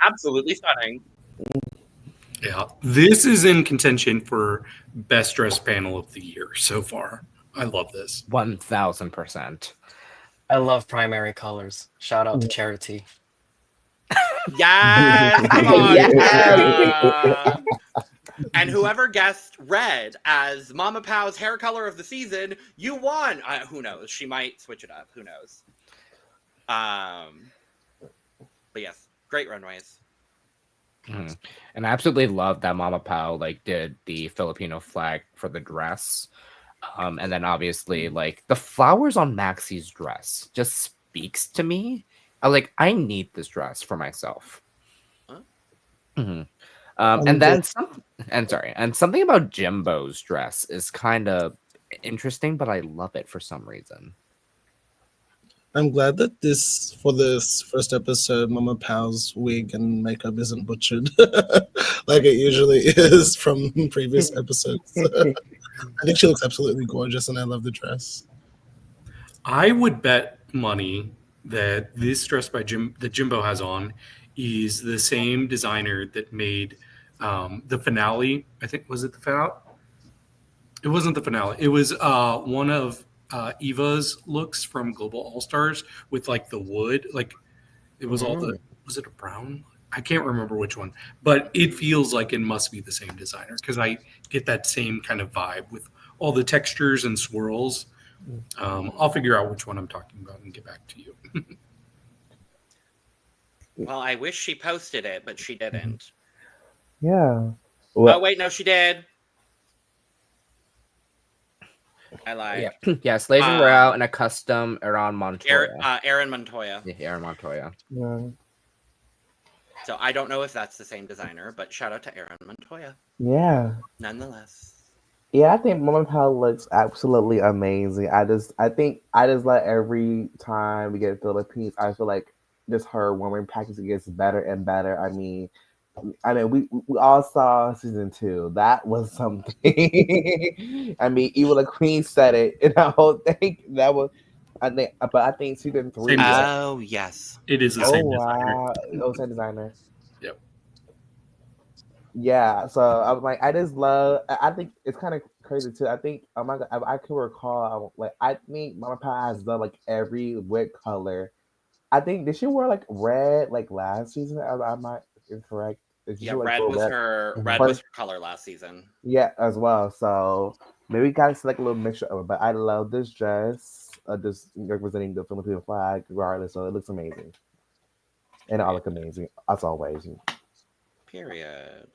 absolutely stunning. Yeah, this is in contention for best dressed panel of the year so far. I love this. 1000%. I love primary colors. Shout out to Charity. Yes! Come on, Yes! And whoever guessed red as Mama Pao's hair color of the season, you won. Who knows? She might switch it up. Who knows? But yes, great runways. And I absolutely love that Mama Pao like did the Filipino flag for the dress. And then obviously like the flowers on Maxi's dress just speaks to me. I need this dress for myself. Huh? And something about Jimbo's dress is kind of interesting, but I love it for some reason. I'm glad that for this first episode, Mama Pao's wig and makeup isn't butchered like it usually is from previous episodes. I think she looks absolutely gorgeous, and I love the dress. I would bet money that this dress that Jimbo has on is the same designer that made the finale. I think, was it the finale? It wasn't the finale. It was one of Eva's looks from Global All Stars with like the wood. Like it was was it a brown? I can't remember which one, but it feels like it must be the same designer because I get that same kind of vibe with all the textures and swirls. I'll figure out which one I'm talking about and get back to you. Well, I wish she posted it, but she didn't. Yeah. Well, oh, wait, no, she did. I lied. Yeah, Slaysian Royale and a custom Aaron Montoya. Aaron Montoya. Yeah, Aaron Montoya. Yeah. So I don't know if that's the same designer, but shout out to Aaron Montoya. Yeah. Nonetheless. Yeah, I think Mama Pao looks absolutely amazing. I think like every time we get Philippines, I feel like just her woman practice gets better and better. I mean, we all saw season 2. That was something. I mean, even the Queen said it in the whole thing. That was, I think season 3. Oh yes, it is the same designer. Wow, oh, same designer. Yep. Yeah, so I was like, I just love. I think it's kind of crazy too. I think, oh my god, I can recall. I think Mama Pao has done like every wig color. I think did she wear like red like last season? I might incorrect. Yeah, red was her color last season. Yeah, as well. So maybe we gotta select a little mixture of it. But I love this dress, just representing the Filipino flag, regardless. So it looks amazing, and it all look amazing as always. Period.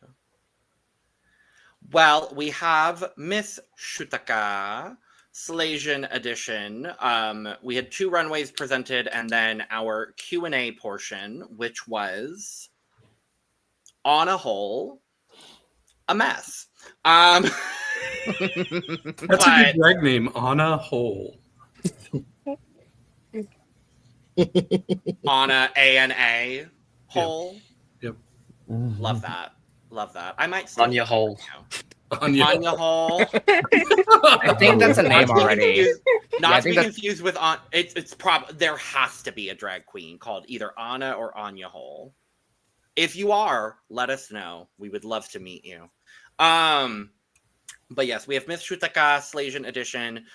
Well, we have Miss Shutacca Slaysian edition. We had 2 runways presented, and then our Q&A portion, which was on a whole a mess. That's a good drag name, On a Whole. On a hole. Yep. Love that. Love that. I might still On your hole. On your hole. I think that's a name already. Not to be confused with on. It's there has to be a drag queen called either Anna or Anya Hole. If you are, let us know. We would love to meet you. But yes, we have Miss Shutacca Slaysian edition,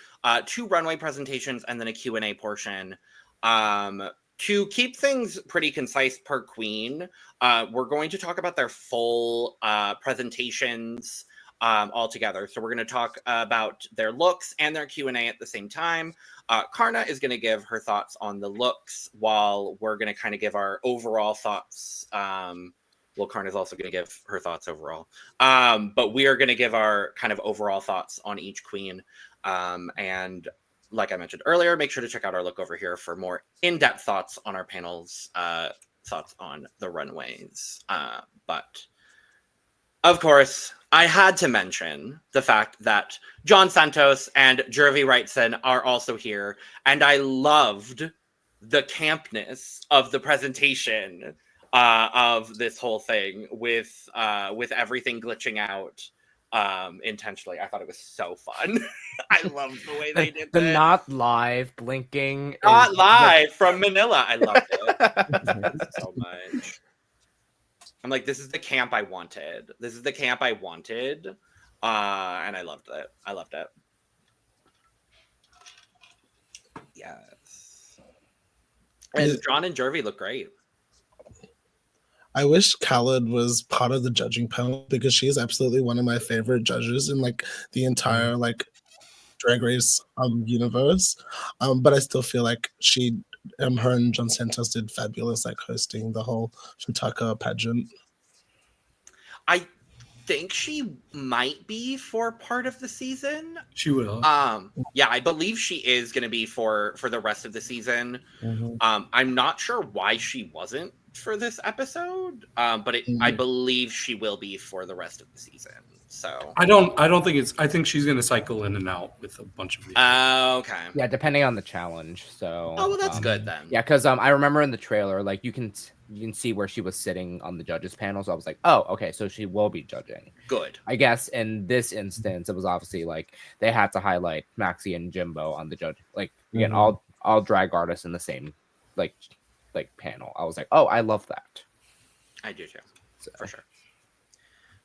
2 runway presentations, and then a Q&A portion. To keep things pretty concise per queen, we're going to talk about their full presentations all together. So we're going to talk about their looks and their Q&A at the same time. Karna is going to give her thoughts on the looks, while we're going to kind of give our overall thoughts. Well, Karna's also going to give her thoughts overall. But we are going to give our kind of overall thoughts on each queen. And like I mentioned earlier, make sure to check out our look over here for more in-depth thoughts on our panels, thoughts on the runways. But of course, I had to mention the fact that John Santos and Jervy Wrightson are also here, and I loved the campness of the presentation of this whole thing with everything glitching out intentionally. I thought it was so fun. I loved the way they did the that. not live blinking. Not live from Manila. I loved it so much. I'm like, this is the camp I wanted. This is the camp I wanted. And I loved it. I loved it. Yes. And John and Jervy look great. I wish Khaled was part of the judging panel, because she is absolutely one of my favorite judges in like the entire like Drag Race universe. But I still feel like her and John Santos did fabulous, like hosting the whole Shutacca pageant. I think she might be for part of the season. She will. Yeah, I believe she is going to be for the rest of the season. Mhm. I'm not sure why she wasn't for this episode, but I believe she will be for the rest of the season. So I don't think I think she's gonna cycle in and out with a bunch of these. Okay. Yeah, depending on the challenge. So. Oh well, that's good then. Yeah, because I remember in the trailer, like you can see where she was sitting on the judges panel. So I was like, oh, okay, so she will be judging. Good. I guess in this instance, it was obviously like they had to highlight Maxi and Jimbo on the judge. Like again, all drag artists in the same like panel. I was like, oh, I love that. I do too. So. For sure.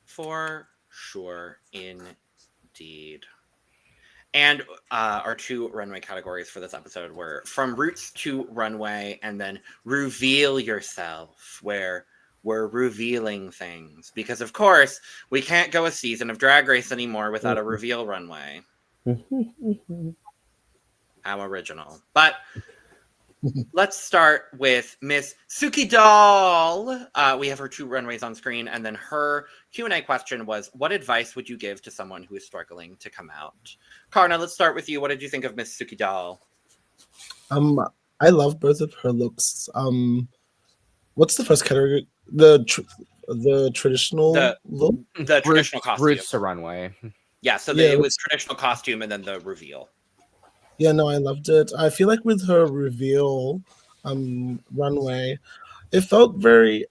For sure, indeed. And our 2 runway categories for this episode were From Roots to Runway, and then Reveal Yourself, where we're revealing things. Because, of course, we can't go a season of Drag Race anymore without a reveal runway. How original. But let's start with Miss Suki Doll. We have her 2 runways on screen, and then her Q&A question was, what advice would you give to someone who is struggling to come out? Karna, let's start with you. What did you think of Miss Suki Doll? I love both of her looks. What's the first category? The traditional look? The traditional costume. Roots to runway. Yeah, so it was traditional costume and then the reveal. Yeah, no, I loved it. I feel like with her reveal runway, it felt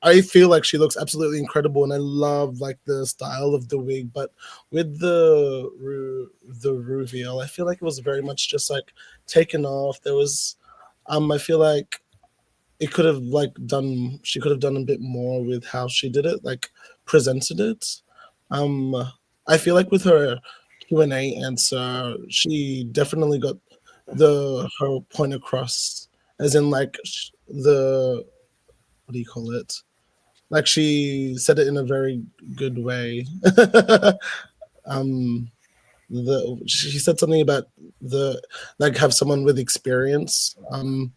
I feel like she looks absolutely incredible, and I love like the style of the wig. But with the reveal, I feel like it was very much just like taken off. There was, I feel like it could have she could have done a bit more with how she did it, like presented it. I feel like with her Q&A answer, she definitely got her point across, as in like what do you call it? Like she said it in a very good way. She said something about have someone with experience. And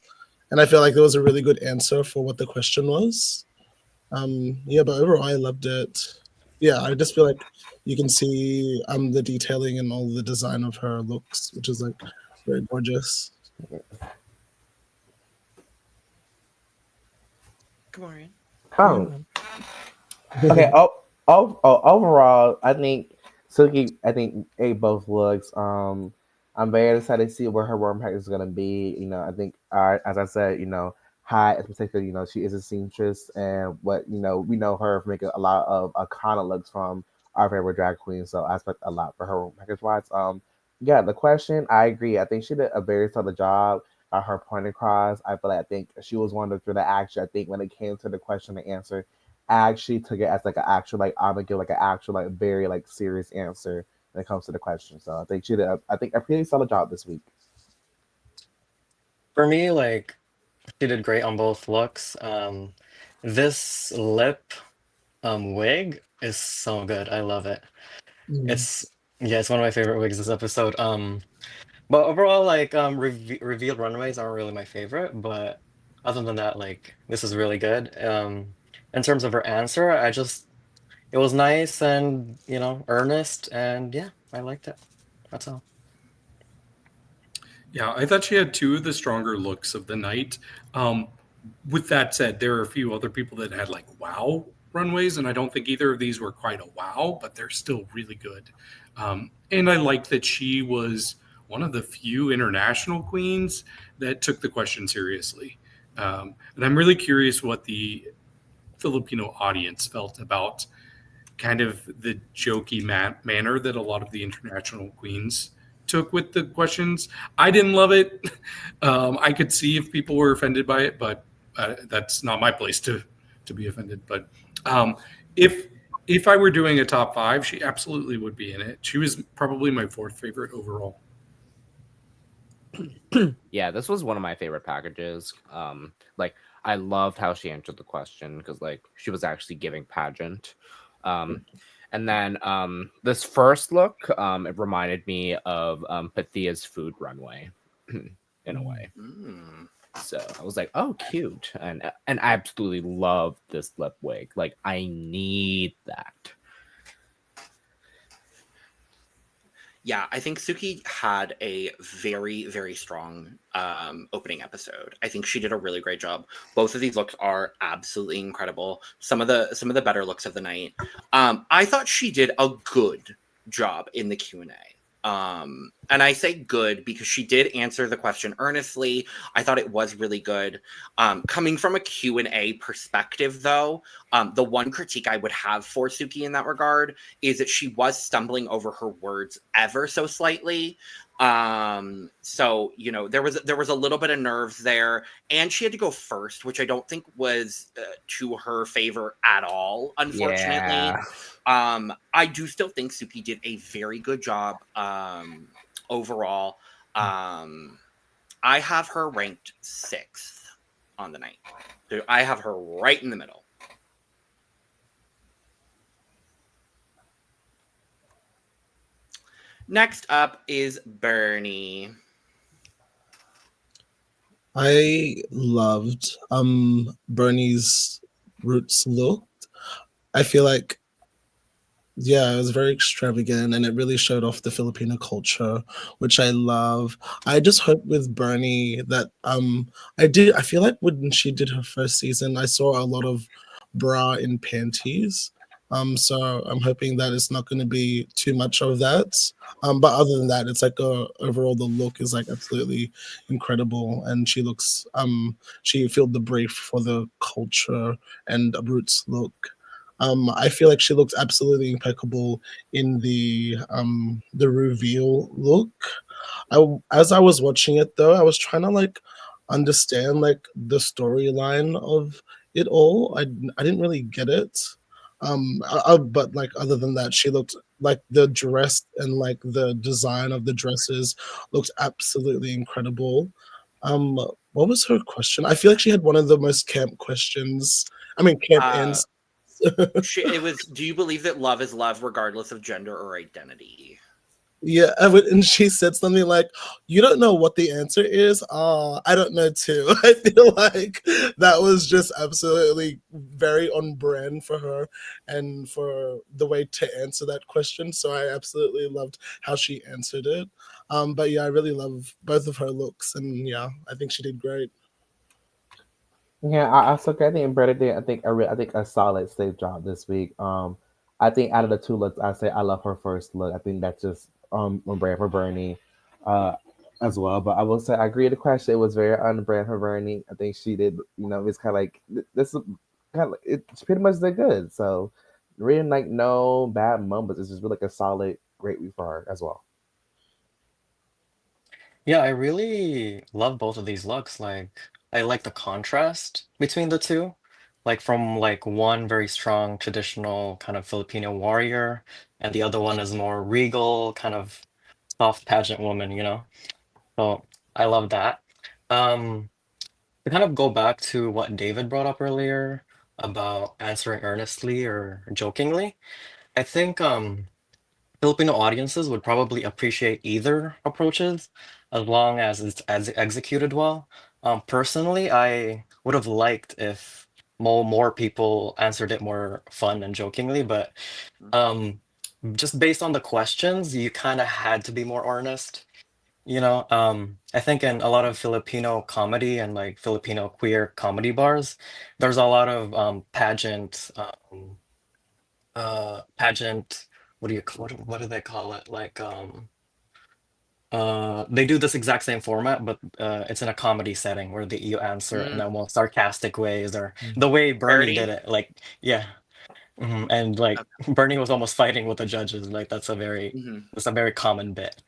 I feel like there was a really good answer for what the question was. But overall I loved it. yeah, I just feel like you can see the detailing and all the design of her looks, which is like very gorgeous. KaMorian. Oh, okay. Overall, I think Suki. I think ate both looks. I'm very excited to see where her warm pack is gonna be. I think, as I said, high expectation. She is a seamstress, and we know her for making a lot of iconic looks from our favorite drag queen. So I expect a lot for her warm package wise. Yeah, the question, I agree. I think she did a very solid job. Her point across. I think she was one of the that actually. I think when it came to the question and answer, actually took it as like an actual like I'm gonna give like an actual like very like serious answer when it comes to the question. So I think she did I think a pretty solid job this week. For me, like she did great on both looks. This lip wig is so good. I love it. Mm. It's yeah, it's one of my favorite wigs this episode. But overall, like revealed runways aren't really my favorite, but other than that, like this is really good. In terms of her answer, it was nice and earnest, and yeah, I liked it. That's all. Yeah, I thought she had two of the stronger looks of the night. With that said, there are a few other people that had like wow runways, and I don't think either of these were quite a wow, but they're still really good. And I like that she was one of the few international queens that took the question seriously. And I'm really curious what the Filipino audience felt about kind of the jokey manner that a lot of the international queens took with the questions. I didn't love it. I could see if people were offended by it, but that's not my place to be offended. But um, if I were doing a top five, she absolutely would be in it. She was probably my fourth favorite overall. Yeah, this was one of my favorite packages. Like I loved how she answered the question because like she was actually giving pageant. And then this first look, it reminded me of Pathia's food runway in a way. Mm. So I was like, oh, cute. And I absolutely love this lip wig. Like I need that. Yeah, I think Suki had a very, very strong opening episode. I think she did a really great job. Both of these looks are absolutely incredible. Some of the better looks of the night. I thought she did a good job in the Q&A. And I say good because she did answer the question earnestly. I thought it was really good. Coming from a Q&A perspective, though, the one critique I would have for Suki in that regard is that she was stumbling over her words ever so slightly. So there was a little bit of nerves there, and she had to go first, which I don't think was to her favor at all, unfortunately. Yeah. I do still think Suki did a very good job overall. I have her ranked 6th on the night. So I have her right in the middle. Next up is Bernie. I loved Bernie's roots look. I feel like it was very extravagant and it really showed off the Filipino culture, which I love. I just hope with Bernie that I feel like when she did her first season, I saw a lot of bra in panties. So I'm hoping that it's not going to be too much of that. But other than that, it's like overall the look is like absolutely incredible, and she looks she filled the brief for the culture and roots look. I feel like she looks absolutely impeccable in the reveal look. As I was watching it though, I was trying to like understand like the storyline of it all. I didn't really get it. But like other than that, she looked like the dress and like the design of the dresses looked absolutely incredible. What was her question? I feel like she had one of the most camp questions. I mean, camp ends. It was, do you believe that love is love regardless of gender or identity? Yeah, and she said something like, "You don't know what the answer is." I don't know too. I feel like that was just absolutely very on brand for her and for the way to answer that question. So I absolutely loved how she answered it. But yeah, I really love both of her looks, and yeah, I think she did great. Yeah, I also I think Brenda did. I think a solid safe job this week. I think out of the two looks, I say I love her first look. I think that's just on brand for Bernie, uh, as well. But I will say I agree with the question. It was very on brand for Bernie. I think she did. It's kind of like this is kind of it's pretty much did good. So really like no bad moments. It's just really like a solid great week for her as well. Yeah, I really love both of these looks. Like, I like the contrast between the two. Like from like one very strong traditional kind of Filipino warrior, and the other one is more regal, kind of soft pageant woman, you know? So I love that. Um, to kind of go back to what David brought up earlier about answering earnestly or jokingly, I think Filipino audiences would probably appreciate either approaches as long as it's as executed well. Personally, I would have liked if more people answered it more fun and jokingly, but um, just based on the questions, you kind of had to be more earnest. I think in a lot of Filipino comedy and like Filipino queer comedy bars, there's a lot of pageant, what do they call it, like they do this exact same format, but it's in a comedy setting where you answer in Mm. a more sarcastic ways, or the way Bernie did Parody? it, like, yeah. And like Bernie was almost fighting with the judges, like Mhm. that's a very common bit.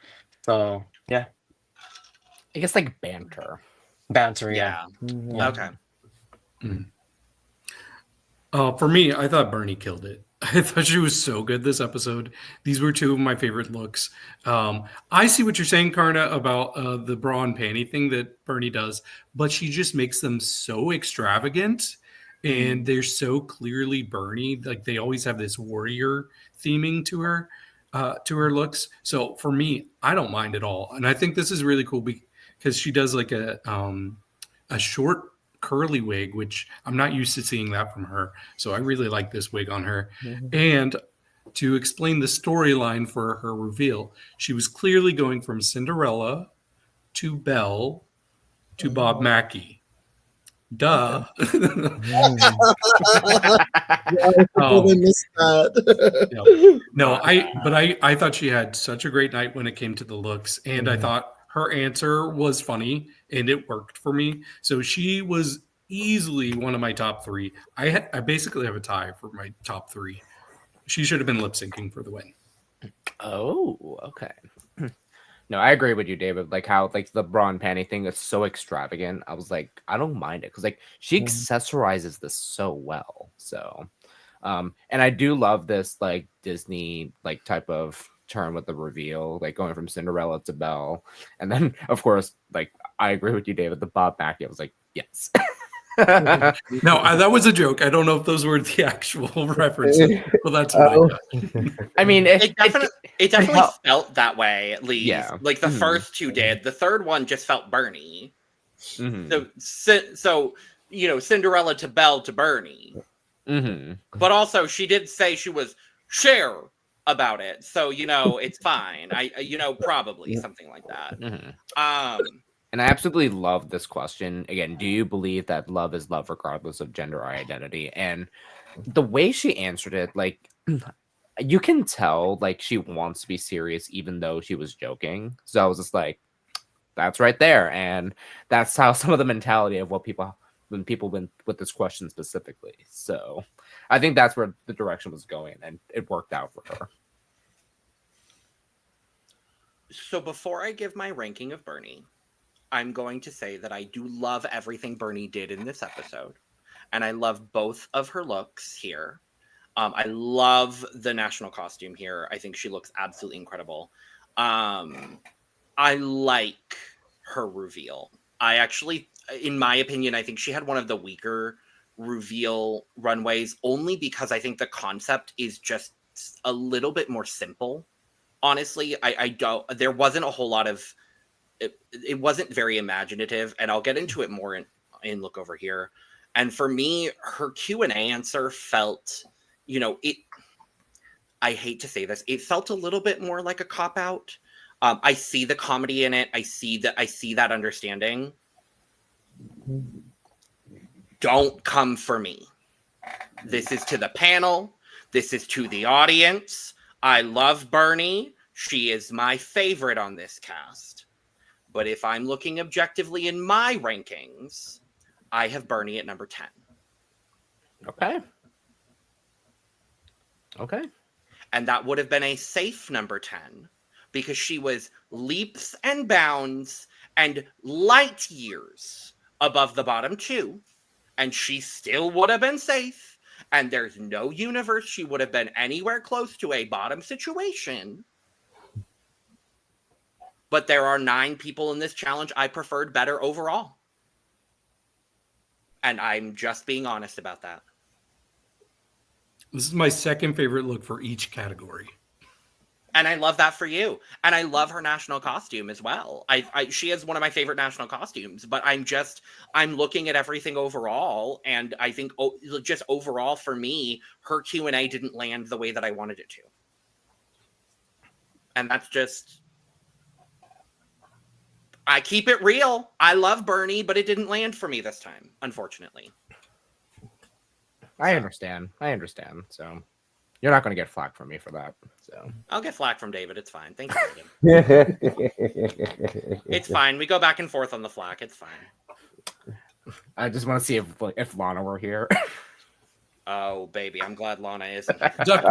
So yeah, I guess like banter. banter, yeah. Yeah. Yeah. Okay. For me, I thought Bernie killed it. I thought she was so good this episode. These were two of my favorite looks. I see what you're saying, Karna, about the bra and panty thing that Bernie does, but she just makes them so extravagant and they're so clearly Bernie. Like they always have this warrior theming to her looks. So for me, I don't mind at all, and I think this is really cool because she does like a short curly wig, which I'm not used to seeing that from her. So I really like this wig on her. And to explain the storyline for her reveal, she was clearly going from Cinderella to Belle to Bob Mackie. Duh. Yeah, I totally missed that. No, I thought she had such a great night when it came to the looks, and I thought her answer was funny and it worked for me. So she was easily one of my top three. I basically have a tie for my top three. She should have been lip syncing for the win. Oh, okay. No, I agree with you, David. Like how like the bra and panty thing is so extravagant. I was like, I don't mind it because like she accessorizes this so well. So, and I do love this like Disney like type of turn with the reveal, like going from Cinderella to Belle, and then of course, like I agree with you, David. The Bob Mackie, I was like, yes. No, that was a joke. I don't know if those were the actual references. Well, that's what I got. I mean, It definitely helped. felt that way, at least. Yeah. Like the first two did. The third one just felt Bernie. Mhm. So Cinderella to Belle to Bernie. Mhm. But also, she did say she was Cher about it, so it's fine. Probably something like that. And I absolutely love this question. Again, do you believe that love is love regardless of gender or identity? And the way she answered it, like you can tell like she wants to be serious even though she was joking. So I was just like, that's right there. And that's how some of the mentality of what people went with this question specifically. So I think that's where the direction was going and it worked out for her. So before I give my ranking of Bernie, I'm going to say that I do love everything Bernie did in this episode. And I love both of her looks here. I love the national costume here. I think she looks absolutely incredible. I like her reveal. I actually, in my opinion, I think she had one of the weaker reveal runways only because I think the concept is just a little bit more simple honestly, I don't. There wasn't a whole lot of. It wasn't very imaginative, and I'll get into it more in Look Over Here. And for me, her Q&A answer felt, it. I hate to say this, it felt a little bit more like a cop out. I see the comedy in it. I see that understanding. Don't come for me. This is to the panel. This is to the audience. I love Bernie. She is my favorite on this cast. But if I'm looking objectively in my rankings, I have Bernie at number 10. Okay. And that would have been a safe number 10 because she was leaps and bounds and light years above the bottom 2. And she still would have been safe. And there's no universe she would have been anywhere close to a bottom situation. But there are 9 people in this challenge I preferred better overall. And I'm just being honest about that. This is my second favorite look for each category. And I love that for you. And I love her national costume as well. She is one of my favorite national costumes, but I'm looking at everything overall. And I think just overall for me, her Q&A didn't land the way that I wanted it to. And that's just, I keep it real. I love Bernie, but it didn't land for me this time, unfortunately. I understand. So you're not going to get flack from me for that. So I'll get flack from David. It's fine. Thank you, David. It's fine. We go back and forth on the flack. It's fine. I just want to see if Lana were here. Oh, baby. I'm glad Lana isn't. Duck.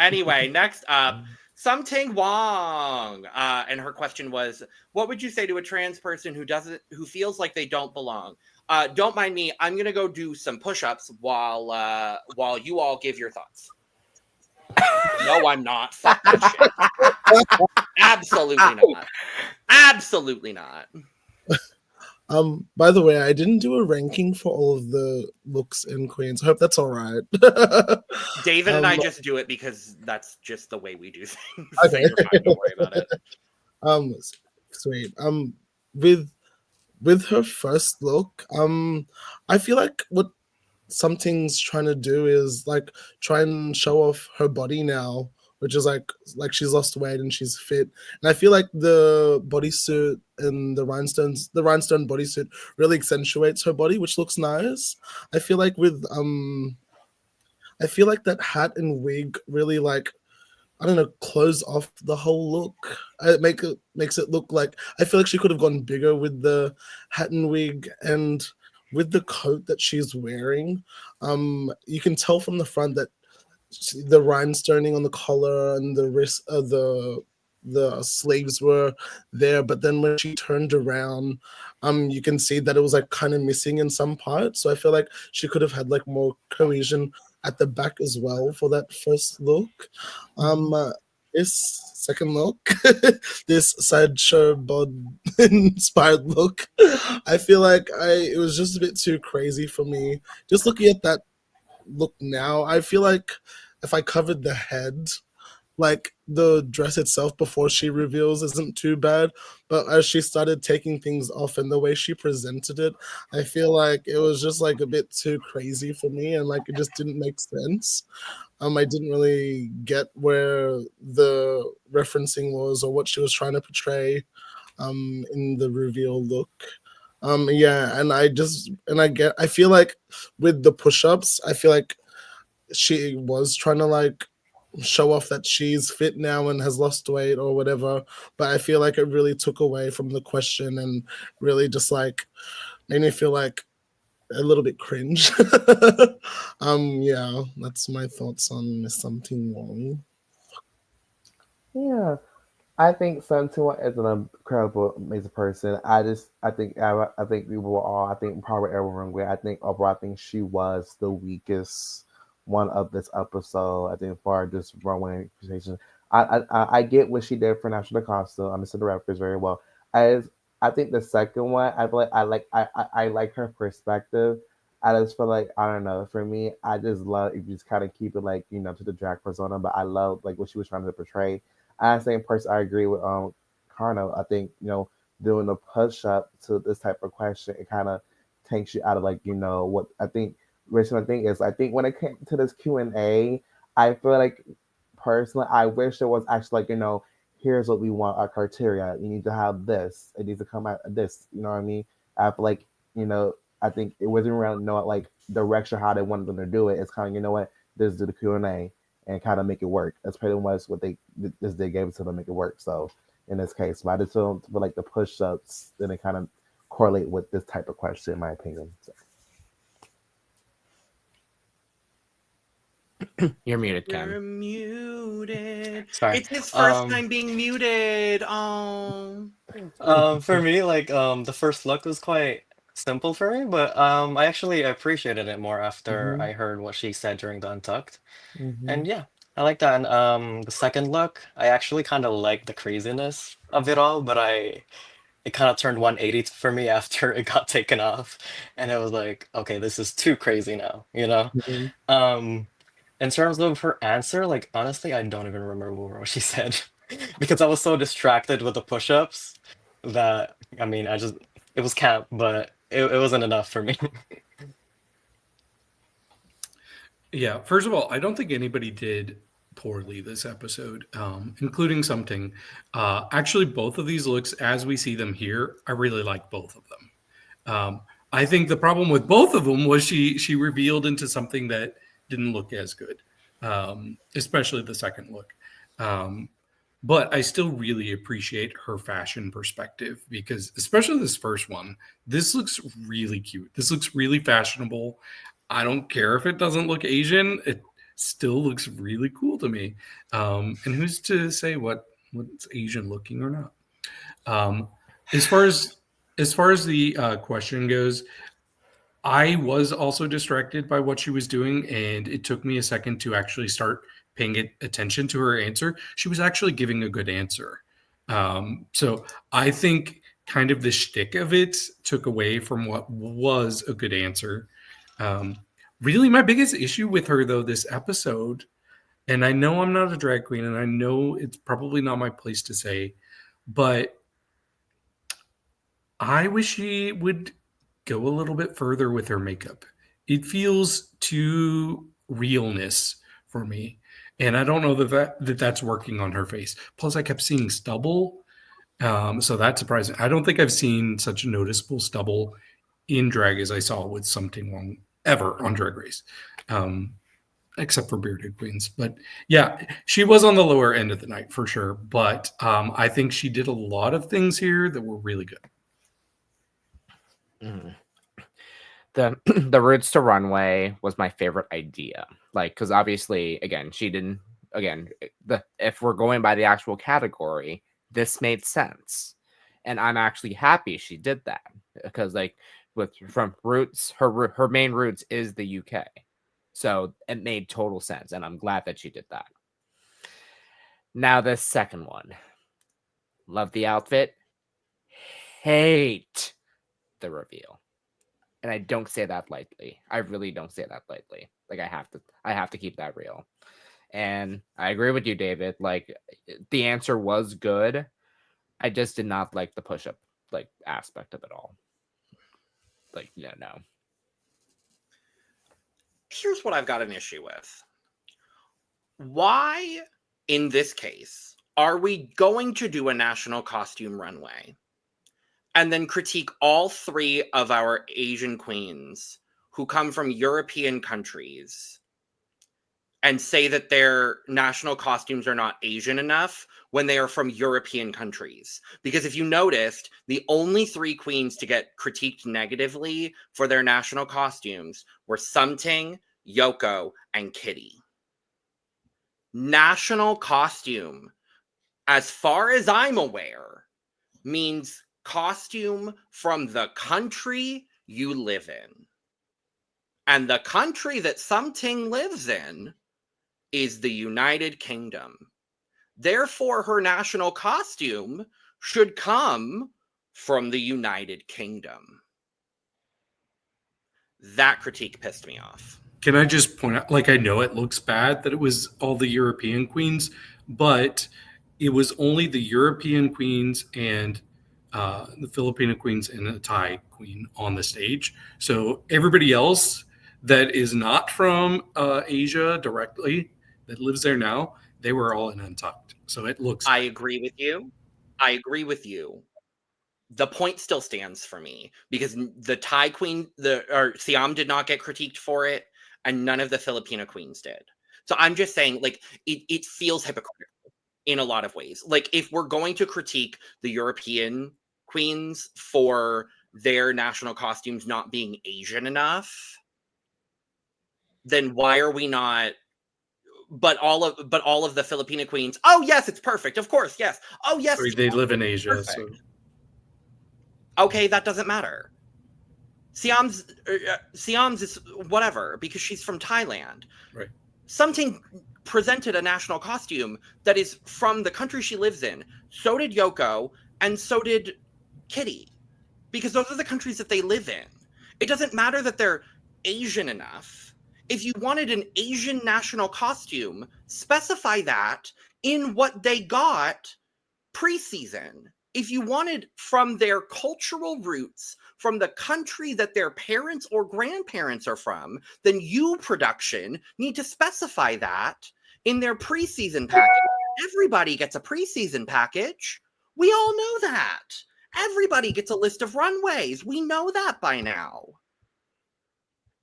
Anyway, next up, Ting Wong. And her question was, what would you say to a trans person who feels like they don't belong? Don't mind me. I'm gonna go do some push-ups while you all give your thoughts. No, I'm not. Fuck that shit. Absolutely not. Absolutely not. By the way, I didn't do a ranking for all of the looks in Queens. I hope that's all right. David and I just do it because that's just the way we do things. Okay. So you're fine. Don't worry about it. Sweet. With her first look, I feel like what Something's trying to do is like try and show off her body now, which is like she's lost weight and she's fit. And I feel like the bodysuit and the rhinestone bodysuit really accentuates her body, which looks nice. I feel like that hat and wig really close off the whole look. It makes it look like, I feel like she could have gone bigger with the hat and wig and with the coat that she's wearing. You can tell from the front that the rhinestoning on the collar and the wrist of the sleeves were there, but then when she turned around, you can see that it was like kind of missing in some parts. So I feel like she could have had like more cohesion at the back as well for that first look. This second look, this sideshow bod inspired look, I feel like it was just a bit too crazy for me. Just looking at that look now, I feel like if I covered the head, like the dress itself before she reveals isn't too bad, but as she started taking things off and the way she presented it, I feel like it was just like a bit too crazy for me, and like it just didn't make sense. I didn't really get where the referencing was or what she was trying to portray in the reveal look. And I feel like with the push-ups, I feel like she was trying to like show off that she's fit now and has lost weight or whatever, but I feel like it really took away from the question and really just like made me feel like a little bit cringe. That's my thoughts on Miss Ting Wong. Yeah, I think Ting Wong is an incredible, amazing person. I think we were all, I think probably everyone agree. I think overall, I think she was the weakest one of this episode. I think for this runway presentation, I get what she did for national costume. I understood the reference very well. I think the second one, I like her perspective. I just feel like I don't know. For me, I just love if you just kind of keep it like to the drag persona. But I love like what she was trying to portray. I same person. I agree with Karna. I think doing the push up to this type of question, it kind of takes you out of like what I think. Original thing is I think when it came to this Q&A, I feel like personally I wish there was actually like here's what we want our criteria. You need to have this. It needs to come out of this. You know what I mean? I feel like I think it wasn't around like direction how they wanted them to do it. It's kind of just do the Q&A and kind of make it work. That's pretty much what they gave it to them to make it work. So in this case, but I just feel like the push ups then it kind of correlate with this type of question in my opinion. So. You're muted, You're Ken. muted. Sorry. It's his first time being muted. Oh. For me, like the first look was quite simple for me, but I actually appreciated it more after Mhm. I heard what she said during the Untucked. And Mhm. yeah, I like that. And the second look, I actually kind of like the craziness of it all, but it kind of turned 180 for me after it got taken off, and it was like, okay, this is too crazy now, you know? Mhm. Um, in terms of her answer, like honestly, I don't even remember what she said because I was so distracted with the push-ups that I mean, it was camp, but it wasn't enough for me. Yeah, first of all, I don't think anybody did poorly this episode, including something. Actually, both of these looks, as we see them here, I really like both of them. I think the problem with both of them was she revealed into something that didn't look as good, especially the second look. Um, but I still really appreciate her fashion perspective because, especially this first one, this looks really cute. This looks really fashionable. I don't care if it doesn't look Asian; it still looks really cool to me. And who's to say what's Asian looking or not? Um, as far as the question goes, I was also distracted by what she was doing, and it took me a second to actually start paying attention to her answer. She was actually giving a good answer. So I think kind of the shtick of it took away from what was a good answer. Um, really, my biggest issue with her, though, this episode, and I know I'm not a drag queen, and I know it's probably not my place to say, but I wish she would go a little bit further with her makeup. It feels too realness for me. And I don't know that's working on her face. Plus, I kept seeing stubble. So that's surprising. I don't think I've seen such noticeable stubble in drag as I saw with some Ting Wong ever on Drag Race, except for bearded queens. But yeah, she was on the lower end of the night for sure. But I think she did a lot of things here that were really good. Mhm. The routes to runway was my favorite idea. Like, because obviously, again, she didn't. Again, if we're going by the actual category, this made sense, and I'm actually happy she did that because, like, from roots, her main roots is the UK, so it made total sense, and I'm glad that she did that. Now, this second one, love the outfit, hate the reveal. And I don't say that lightly. I really don't say that lightly. Like I have to keep that real. And I agree with you, David. Like the answer was good. I just did not like the push-up like aspect of it all. Like, yeah, no. Here's what I've got an issue with. Why, in this case, are we going to do a national costume runway and then critique all three of our Asian queens who come from European countries and say that their national costumes are not Asian enough when they are from European countries? Because if you noticed, the only three queens to get critiqued negatively for their national costumes were Something, Yoko, and Kitty. National costume, as far as I'm aware, means costume from the country you live in. And the country that Something lives in is the United Kingdom. Therefore, her national costume should come from the United Kingdom. That critique pissed me off. Can I just point out, like, I know it looks bad that it was all the European queens, but it was only the European queens and the Filipino queens and a Thai queen on the stage. So everybody else that is not from Asia directly, that lives there now, they were all in Untucked. So it looks... I agree with you. The point still stands for me because the Thai queen, Siam did not get critiqued for it, and none of the Filipino queens did. So I'm just saying, like, it feels hypocritical in a lot of ways. Like, if we're going to critique the European queens for their national costumes not being Asian enough, then why are we not? But all of the Filipino queens, oh yes, it's perfect. Of course, yes. Oh yes, they live in Asia, so... Okay, that doesn't matter. Siam's is whatever because she's from Thailand. Right. Something presented a national costume that is from the country she lives in. So did Yoko, and so did Kitty, because those are the countries that they live in. It doesn't matter that they're Asian enough. If you wanted an Asian national costume, specify that in what they got preseason. If you wanted from their cultural roots, from the country that their parents or grandparents are from, then you, production, need to specify that in their preseason package. Everybody gets a preseason package. We all know that. Everybody gets a list of runways. We know that by now.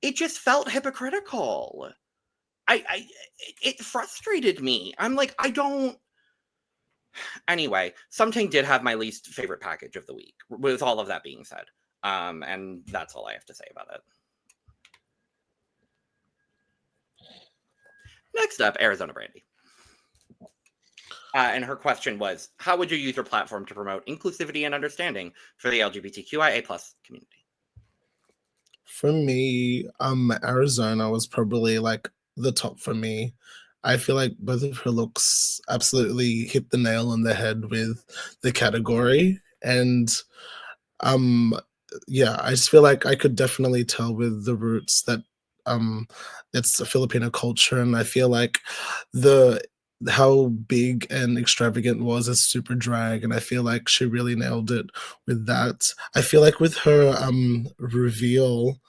It just felt hypocritical. It frustrated me. I'm like, I don't... Anyway, Something did have my least favorite package of the week, with all of that being said. And that's all I have to say about it. Next up, Arizona Brandy. And her question was, how would you use your platform to promote inclusivity and understanding for the LGBTQIA+ community? For me, Arizona was probably like the top for me. I feel like both of her looks absolutely hit the nail on the head with the category. And yeah, I just feel like I could definitely tell with the roots that it's a Filipino culture. And I feel like how big and extravagant was as super drag, and I feel like she really nailed it with that. I feel like with her reveal,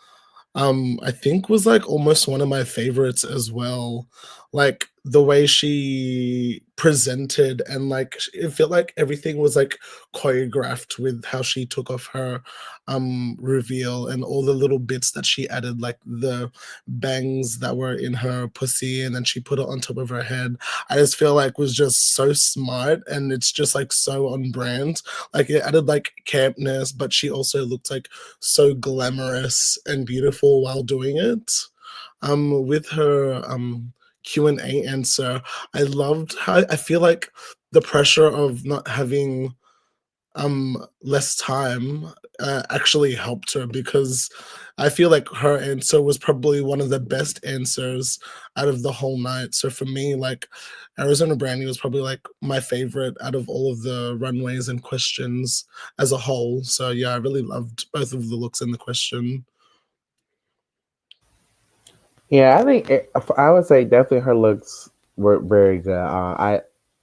I think was like almost one of my favorites as well. Like the way she presented, and like it felt like everything was like choreographed with how she took off her reveal, and all the little bits that she added, like the bangs that were in her pussy and then she put it on top of her head. I just feel like was just so smart, and it's just like so on brand. Like it added like campness, but she also looked like so glamorous and beautiful while doing it. With her Q&A answer, I loved how I feel like the pressure of not having less time actually helped her, because I feel like her answer was probably one of the best answers out of the whole night. So for me, like Arizona Brandy was probably like my favorite out of all of the runways and questions as a whole. So yeah, I really loved both of the looks in the question. Yeah, I think I would say definitely her looks were very good.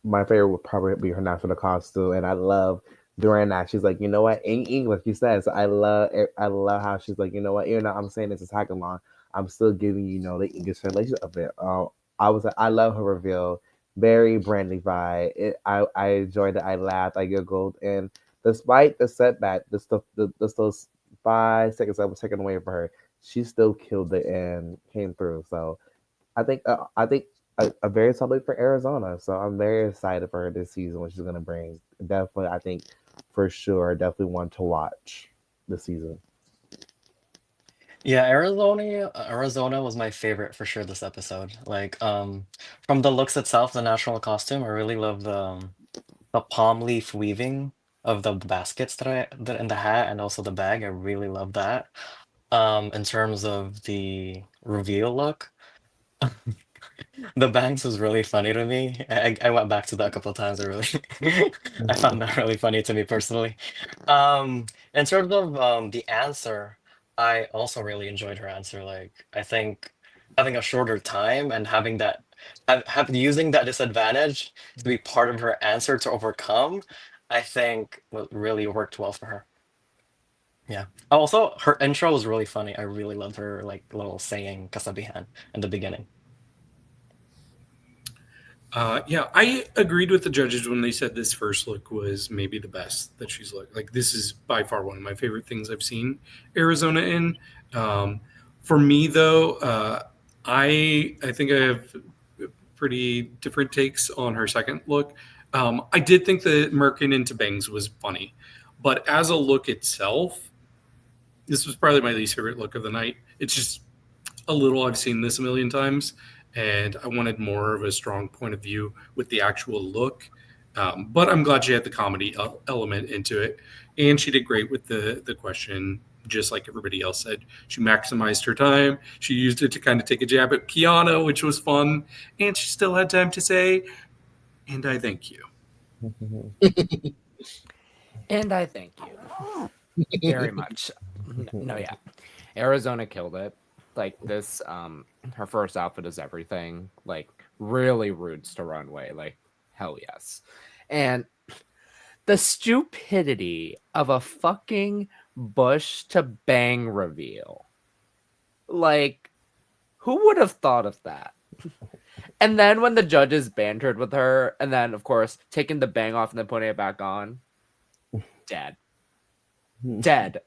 My favorite would probably be her national costume, and I love during that she's like, you know what, in English she says, I love how she's like, you know what, even though I'm saying this is Hackamon, I'm still giving you know the English translation of it. I love her reveal, very Brandy vibe. I enjoyed it. I laughed, I giggled, and despite the setback, those 5 seconds that was taken away from her, she still killed it and came through. So I think a very solid for Arizona. So I'm very excited for her this season, what she's gonna bring. Definitely, I think for sure, definitely one to watch this season. Yeah, Arizona was my favorite for sure this episode. Like, from the looks itself, the national costume, I really love the palm leaf weaving of the baskets that in the hat and also the bag. I really love that. In terms of the reveal look, the bangs was really funny to me. I went back to that a couple of times. I really I found that really funny to me personally. In terms of the answer. I also really enjoyed her answer. Like, I think having a shorter time and having that, using that disadvantage to be part of her answer to overcome, I think really worked well for her. Yeah. Also, her intro was really funny. I really loved her like little saying "kasabihan" in the beginning. Yeah, I agreed with the judges when they said this first look was maybe the best that she's looked. Like, this is by far one of my favorite things I've seen Arizona in. For me, though, I think I have pretty different takes on her second look. I did think the Merkin into bangs was funny, but as a look itself, this was probably my least favorite look of the night. It's just a little, I've seen this a million times, and I wanted more of a strong point of view with the actual look. But I'm glad she had the comedy element into it, and she did great with the question. Just like everybody else said, she maximized her time. She used it to kind of take a jab at Khianna, which was fun, and she still had time to say, "And I thank you." And I thank you very much. No, yeah. Arizona killed it. Like this, her first outfit is everything. Like really roots to runway. Like hell yes. And the stupidity of a fucking bush to bang reveal. Like, who would have thought of that? And then when the judges bantered with her, and then of course taking the bang off and then putting it back on, dead. Dead.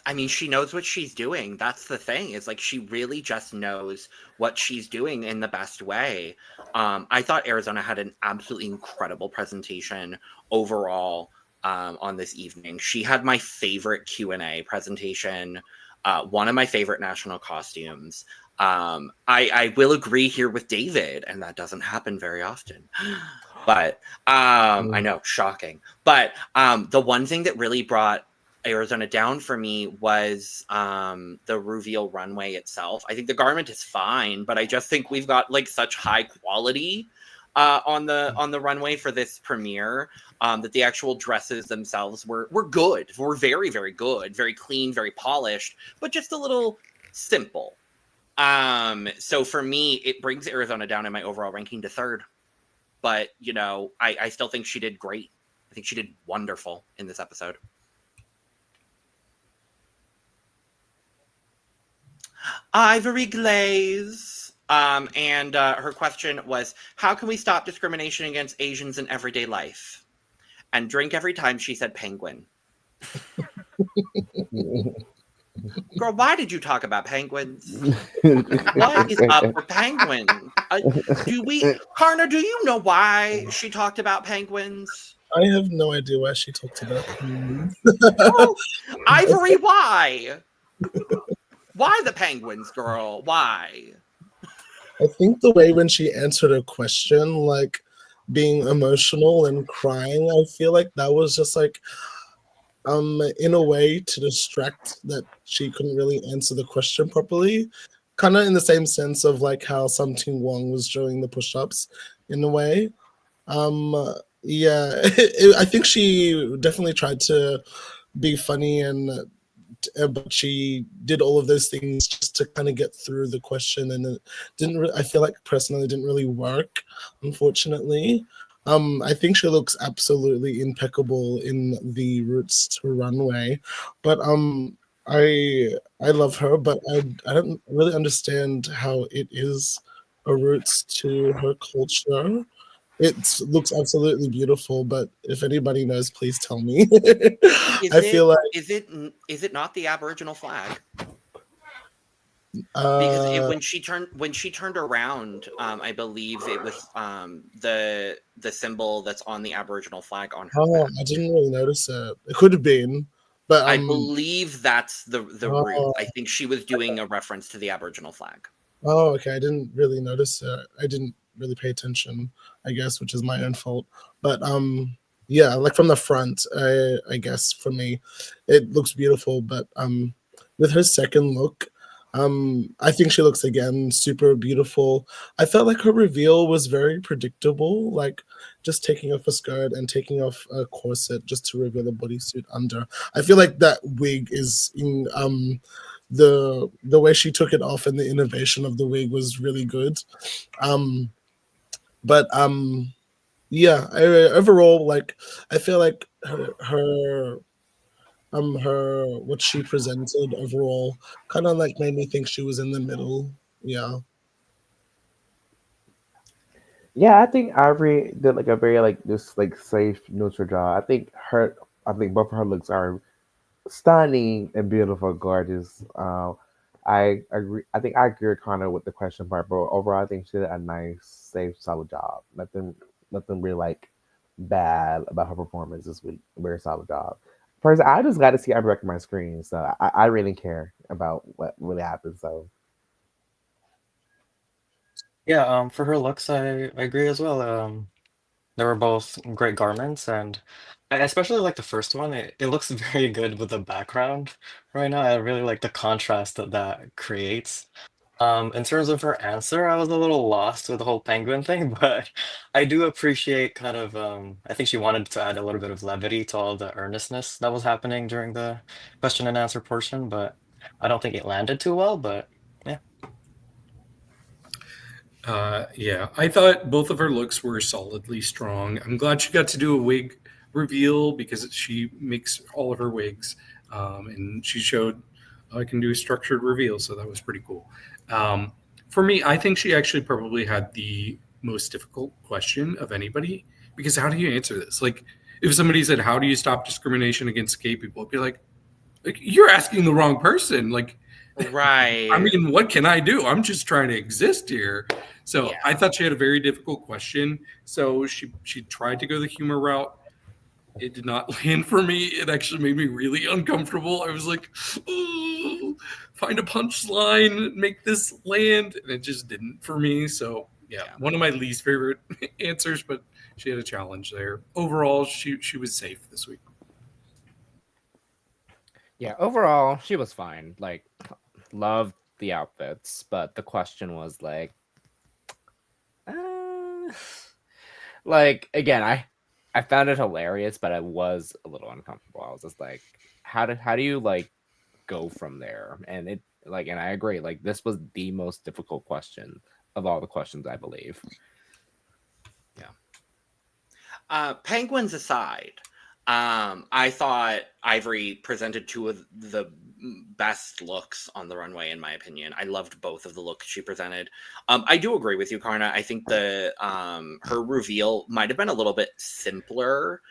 I mean, she knows what she's doing. That's the thing. Is like she really just knows what she's doing in the best way. I thought Arizona had an absolutely incredible presentation overall on this evening. She had my favorite Q&A presentation, one of my favorite national costumes. I will agree here with David, and that doesn't happen very often. But I know, shocking. But the one thing that really brought Arizona down for me was the reveal runway itself. I think the garment is fine, but I just think we've got like such high quality on the runway for this premiere that the actual dresses themselves were good. Were very, very good, very clean, very polished, but just a little simple. So for me, it brings Arizona down in my overall ranking to third. But you know, I still think she did great. I think she did wonderful in this episode. Ivory Glaze. And her question was, how can we stop discrimination against Asians in everyday life? And drink every time she said penguin. Girl, why did you talk about penguins? What is up with penguins? Karna, do you know why she talked about penguins? I have no idea why she talked about penguins. Oh, Ivory, why? Why the penguins, girl? Why? I think the way when she answered a question, like being emotional and crying, I feel like that was just like in a way to distract that she couldn't really answer the question properly. Kind of in the same sense of like how some Ting Wong was doing the push-ups in a way. Yeah, I think she definitely tried to be funny but she did all of those things just to kind of get through the question, and it didn't. I feel like personally, it didn't really work, unfortunately. I think she looks absolutely impeccable in the Roots to Runway, but I love her, but I don't really understand how it is a Roots to her culture. It looks absolutely beautiful, but if anybody knows, please tell me. Feel like is it not the Aboriginal flag? because Because when she turned around, I believe it was the symbol that's on the Aboriginal flag on her back. I didn't really notice it. It could have been, but I believe that's the root. I think she was doing a reference to the Aboriginal flag. Oh, okay. I didn't really notice it. I didn't really pay attention, I guess, which is my own fault. But yeah, like from the front, I guess for me, it looks beautiful. But with her second look, I think she looks again super beautiful. I felt like her reveal was very predictable. Like just taking off a skirt and taking off a corset just to reveal a bodysuit under. I feel like that wig is in the way she took it off and the innovation of the wig was really good. But yeah, overall, like, I feel like her what she presented overall kind of like made me think she was in the middle. Yeah. Yeah, I think Ivory did like a very like just like safe neutral job. I think both of her looks are stunning and beautiful, gorgeous. I agree. I think I agree with Connor with the question part, but overall, I think she did a nice, safe, solid job. Nothing really like bad about her performance this week. Very solid job. First, I just got to see Ivory on my screen, so I really care about what really happened. So Yeah, for her looks, I agree as well. They were both great garments, and I especially like the first one. It looks very good with the background right now. I really like the contrast that that creates. In terms of her answer, I was a little lost with the whole penguin thing, but I do appreciate kind of I think she wanted to add a little bit of levity to all the earnestness that was happening during the question and answer portion, but I don't think it landed too well, but yeah. Yeah, I thought both of her looks were solidly strong. I'm glad she got to do a wig reveal because she makes all of her wigs, and she showed I can do a structured reveal, so that was pretty cool. For me, I think she actually probably had the most difficult question of anybody because how do you answer this? Like, if somebody said, "How do you stop discrimination against gay people?" I'd be like you're asking the wrong person. Like, Right. I mean, what can I do? I'm just trying to exist here. So Yeah. I thought she had a very difficult question. So she tried to go the humor route. It did not land for me. It actually made me really uncomfortable. I was like, "Ooh, find a punchline, make this land," and it just didn't for me. So yeah, Yeah. one of my least favorite answers, but she had a challenge there. Overall, she was safe this week. Yeah, overall, she was fine. Like, loved the outfits, but the question was like, uh, like again, I found it hilarious, but I was a little uncomfortable. I was just like, how do you like go from there? And it like, and I agree. Like, this was the most difficult question of all the questions, I believe. Penguins aside, I thought Ivory presented two of the best looks on the runway, in my opinion. I loved both of the looks she presented. I do agree with you, Karna. I think the her reveal might have been a little bit simpler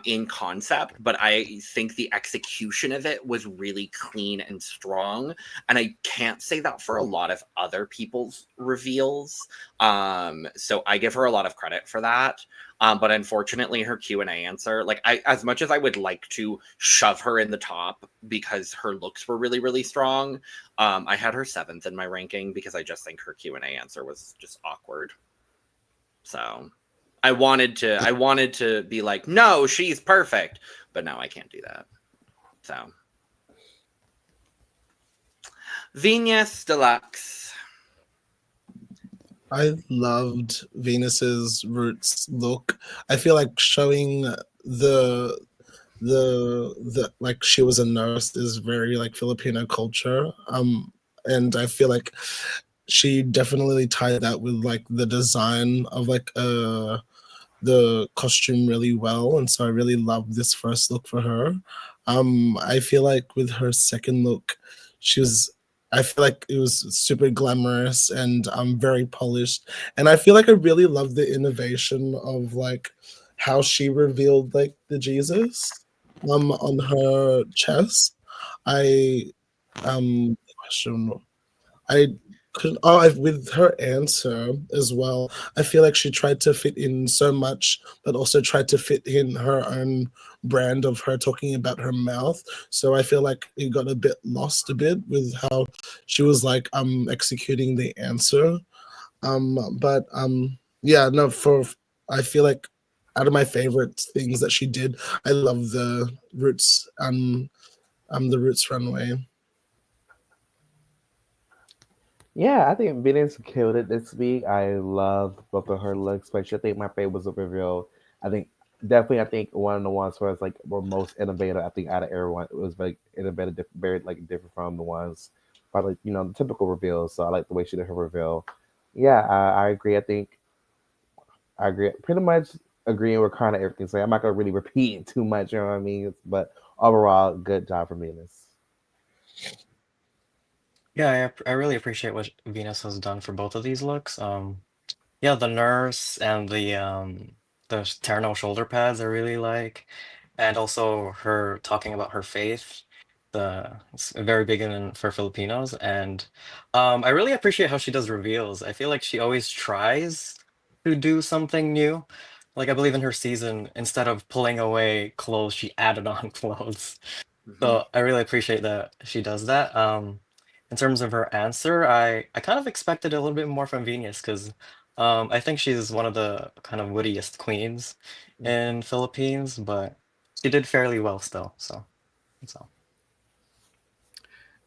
in concept, but I think the execution of it was really clean and strong. And I can't say that for a lot of other people's reveals. So I give her a lot of credit for that. But unfortunately, her Q&A answer, like as much as I would like to shove her in the top because her looks were really, really strong, I had her 7th in my ranking because I just think her Q&A answer was just awkward. So I wanted to be like, no, she's perfect, but now I can't do that. So Viñas DeLuxe. I loved Venus's roots look. I feel like showing the like she was a nurse is very like Filipino culture. And I feel like she definitely tied that with like the design of like the costume really well. And so I really loved this first look for her. I feel like with her second look, she was I feel like it was super glamorous and very polished. And I feel like I really love the innovation of like how she revealed like the Jesus on her chest. I question I could with her answer as well. I feel like she tried to fit in so much, but also tried to fit in her own brand of her talking about her mouth. So I feel like it got a bit lost a bit with how she was like executing the answer. But yeah, no, for I feel like out of my favorite things that she did, I love the Roots runway. Yeah, I think Venus killed it this week. I loved both of her looks, but I think my favorite was the reveal. I think definitely, I think one of the ones where it's like were most innovative. I think out of everyone, it was like innovative, very like different from the ones, probably the typical reveals. So I like the way she did her reveal. Yeah, I agree. I agree. Pretty much agreeing with kind of everything. So I'm not gonna really repeat too much. You know what I mean? But overall, good job for Venus. Yeah, I really appreciate what Venus has done for both of these looks. Yeah, the nurse and the Terno shoulder pads I really like, and also her talking about her faith. It's very big in for Filipinos, and I really appreciate how she does reveals. I feel like she always tries to do something new. Like I believe in her season, instead of pulling away clothes, she added on clothes. Mhm. So I really appreciate that she does that. In terms of her answer, I kind of expected a little bit more from Venus because I think she's one of the kind of wittiest queens in Philippines, but she did fairly well still. So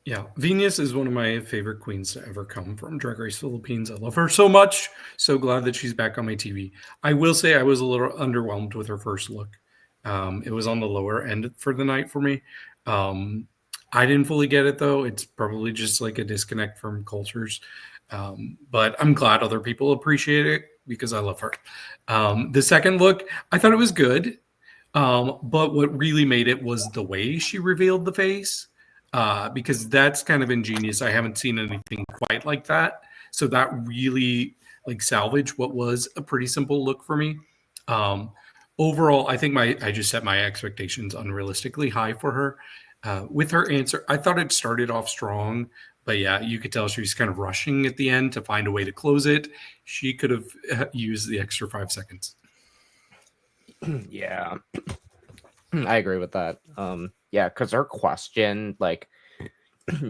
Yeah, Venus is one of my favorite queens to ever come from Drag Race Philippines. I love her so much. So glad that she's back on my TV. I will say I was a little underwhelmed with her first look. It was on the lower end for the night for me. Um, I didn't fully get it though. It's probably just like a disconnect from cultures. But I'm glad other people appreciate it because I love her. The second look, I thought it was good. But what really made it was the way she revealed the face, because that's kind of ingenious. I haven't seen anything quite like that. So that really like salvaged what was a pretty simple look for me. Um, Overall, I think I just set my expectations unrealistically high for her. With her answer, I thought it started off strong, but yeah, you could tell she was kind of rushing at the end to find a way to close it. She could have used the extra 5 seconds. Yeah, I agree with that. Yeah, because her question, like,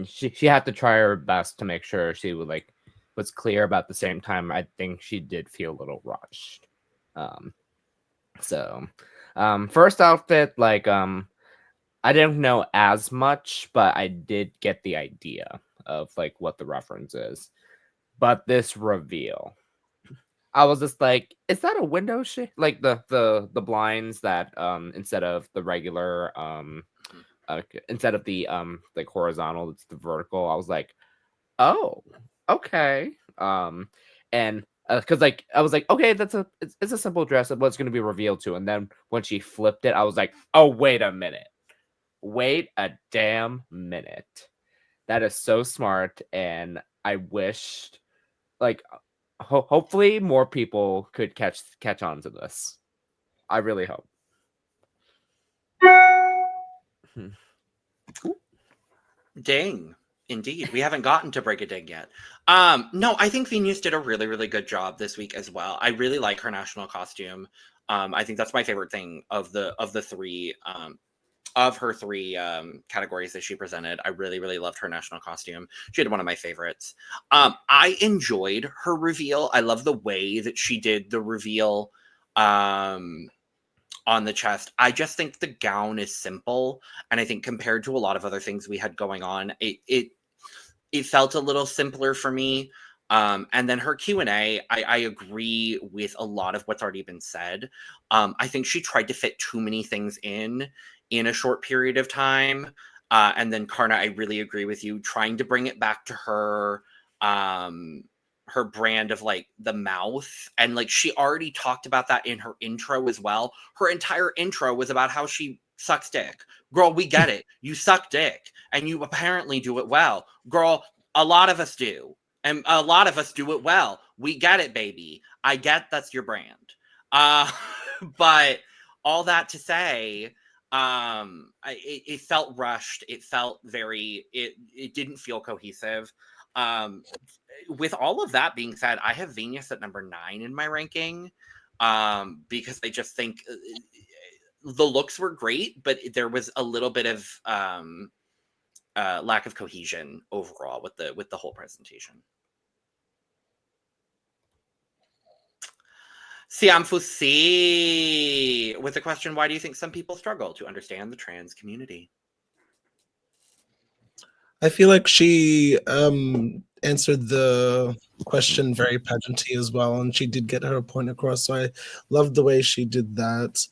she had to try her best to make sure she would like was clear, but at the same time, I think she did feel a little rushed. Um, so, first outfit, like, I didn't know as much, but I did get the idea of like what the reference is. But this reveal, I was just like, is that a window shade? Like the blinds that instead of the regular instead of the like horizontal, it's the vertical. I was like, oh, okay. And because like I was like, okay, it's a simple dress of what's going to be revealed to. And then when she flipped it, I was like, oh, wait a minute. Wait a damn minute. That is so smart, and I wished like hopefully more people could catch on to this. I really hope. Dang. Indeed. We haven't gotten to Brigiding yet. No, I think Venus did a really, really good job this week as well. I really like her national costume. I think that's my favorite thing of the three of her three categories that she presented. I really, really loved her national costume. She had one of my favorites. I enjoyed her reveal. I love the way that she did the reveal on the chest. I just think the gown is simple, and I think compared to a lot of other things we had going on, it felt a little simpler for me. And then her Q&A, I agree with a lot of what's already been said. I think she tried to fit too many things in a short period of time. And then Karna, I really agree with you, trying to bring it back to her brand of like the mouth. And like she already talked about that in her intro as well. Her entire intro was about how she sucks dick. Girl, we get it. You suck dick and you apparently do it well. Girl, a lot of us do. And a lot of us do it well. We get it, baby. I get that's your brand. Uh, but all that to say, it felt rushed. It felt very, it didn't feel cohesive. With all of that being said, I have Venus at number 9 in my ranking, because I just think the looks were great, but there was a little bit of lack of cohesion overall with the whole presentation. Siam PhuSri with the question, why do you think some people struggle to understand the trans community? I feel like she answered the question very pageanty as well, and she did get her point across. So I loved the way she did that.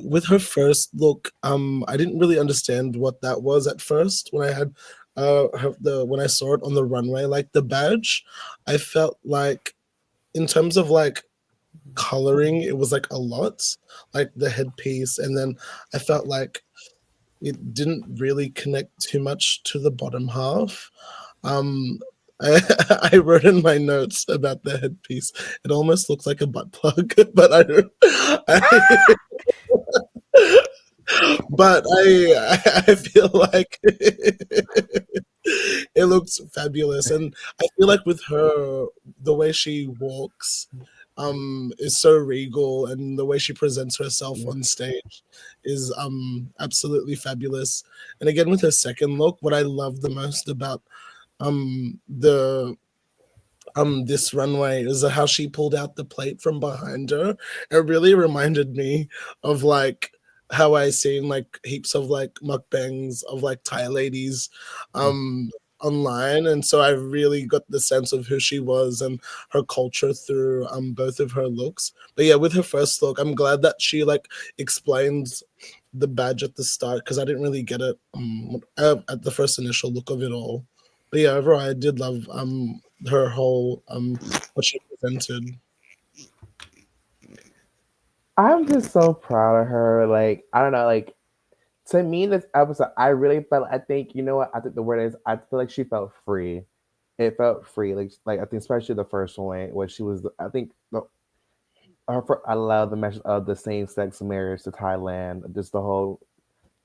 With her first look, I didn't really understand what that was at first when I had when I saw it on the runway, like the badge. I felt like in terms of like coloring, it was like a lot, like the headpiece, and then I felt like it didn't really connect too much to the bottom half. Um, I wrote in my notes about the headpiece. It almost looks like a butt plug, but I don't. But I feel like it looks fabulous, and I feel like with her, the way she walks is so regal, and the way she presents herself on stage is absolutely fabulous. And again, with her second look, what I love the most about the this runway is how she pulled out the plate from behind her. It really reminded me of like how I seen like heaps of like mukbangs of like Thai ladies online, and so I really got the sense of who she was and her culture through both of her looks. But yeah, with her first look, I'm glad that she like explains the badge at the start, because I didn't really get it at the first initial look of it all. But yeah, overall I did love her whole what she presented. I'm just so proud of her. Like, I don't know, like, to me, this episode, I really felt, I think, you know what, I think the word is, I feel like she felt free. It felt free. Like I think, especially the first one, where she was, I think, I love the mention of the same sex marriage to Thailand, just the whole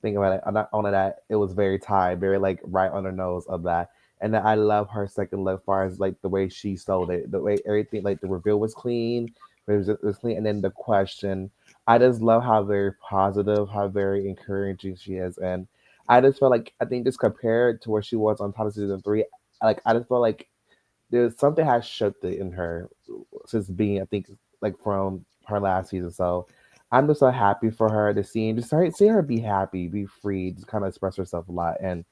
thing about it. Not only that, it was very Thai, very like right on the nose of that. And then I love her second look, as far as like the way she sold it, the way everything, like the reveal was clean, it was clean, and then the question. I just love how very positive, how very encouraging she is, and I just felt like, I think just compared to where she was on top of season 3, like I just felt like there's something has shifted in her since being, I think, like from her last season. So I'm just so happy for her to see her be happy, be free, just kind of express herself a lot. And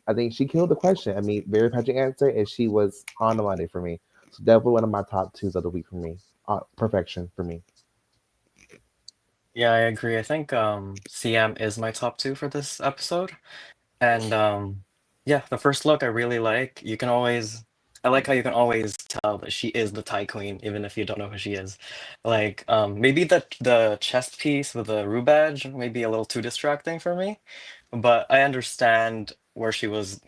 I think she killed the question. I mean, very touching answer, and she was on the money for me. So definitely one of my top twos of the week for me. Perfection for me. Yeah, I agree. I think Siam is my top two for this episode. And yeah, the first look I really like. I like how you can always tell that she is the Thai queen, even if you don't know who she is. Like maybe the chest piece with the Rue badge may be a little too distracting for me, but I understand what she was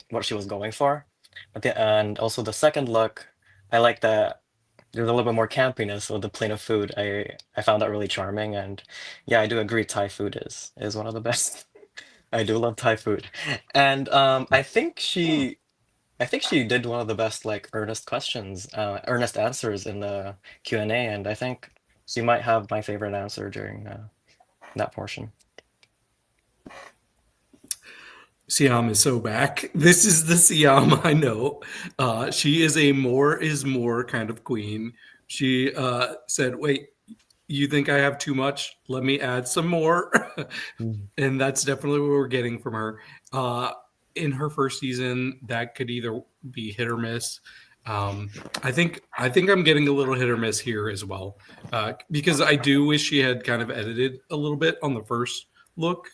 going for. And also the second look, I like that there's a little bit more campiness with the plate of food. I found that really charming, and yeah, I do agree. Thai food is one of the best. I do love Thai food, and I think she did one of the best like earnest answers in the Q&A, and I think she might have my favorite answer during that portion. Siam is so back. This is the Siam I know. She is a more is more kind of queen. She said, "Wait, you think I have too much? Let me add some more." And that's definitely what we're getting from her. In her first season, that could either be hit or miss. I think I'm getting a little hit or miss here as well, because I do wish she had kind of edited a little bit on the first look,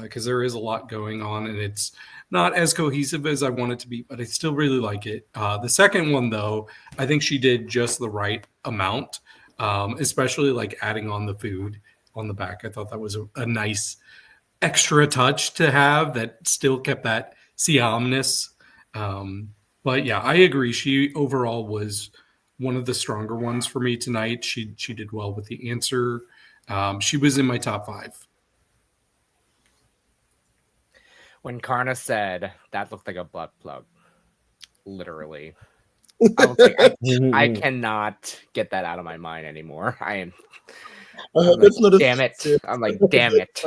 because there is a lot going on and it's not as cohesive as I want it to be, but I still really like it. The second one, though, I think she did just the right amount, especially like adding on the food on the back. I thought that was a nice extra touch to have that still kept that Siamness. But yeah, I agree. She overall was one of the stronger ones for me tonight. She did well with the answer. She was in my top 5. When Karna said that looked like a butt plug, literally, I was like, I cannot get that out of my mind anymore. I'm like, damn it. I'm like, damn it.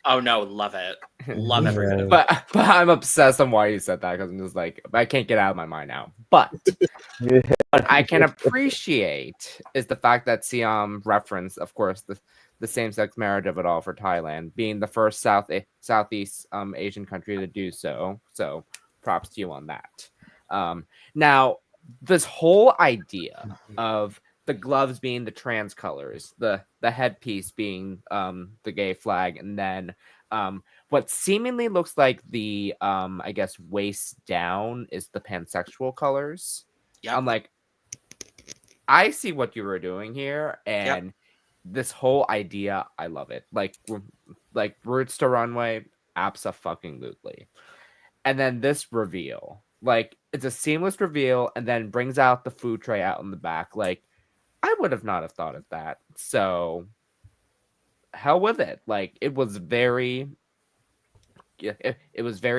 Oh no, love it. Love every bit of it. But I'm obsessed on why you said that, because I'm just like, I can't get it out of my mind now. But what I can appreciate is the fact that Siam referenced, of course, the same-sex marriage of it all for Thailand, being the first Southeast Asian country to do so. So props to you on that. Now, this whole idea of the gloves being the trans colors, the headpiece being the gay flag, and then what seemingly looks like the I guess waist down is the pansexual colors. Yep. I'm like, I see what you were doing here, and this whole idea, I love it. Like roots to runway, abso-fucking-lutely. And then this reveal, like, it's a seamless reveal, and then brings out the food tray out in the back. Like, I would have not have thought of that. So, hell with it. Like, it was very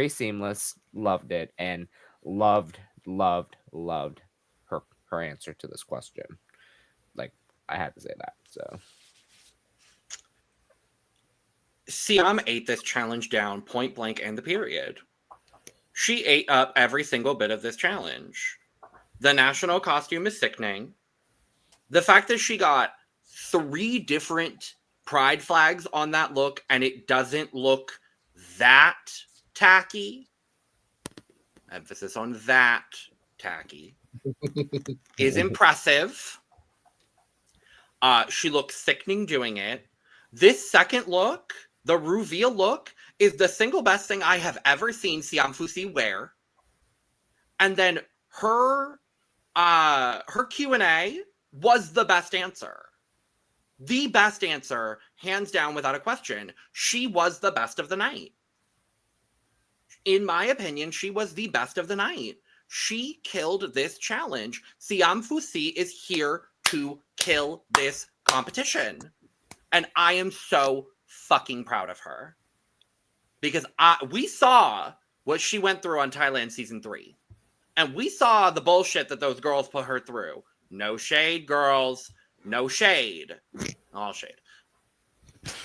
seamless. Loved it, and loved her answer to this question. Like, I had to say that. So Siam ate this challenge down point blank and the period. She ate up every single bit of this challenge. The national costume is sickening. The fact that she got 3 different pride flags on that look and it doesn't look that tacky, emphasis on that tacky, is impressive. She looks sickening doing it. This second look, the reveal look, is the single best thing I have ever seen Siam PhuSri wear. And then her Q&A was the best answer. The best answer, hands down, without a question. She was the best of the night. In my opinion, she was the best of the night. She killed this challenge. Siam PhuSri is here to kill this competition. And I am so fucking proud of her. Because we saw what she went through on Thailand season 3. And we saw the bullshit that those girls put her through. No shade, girls. No shade. All shade.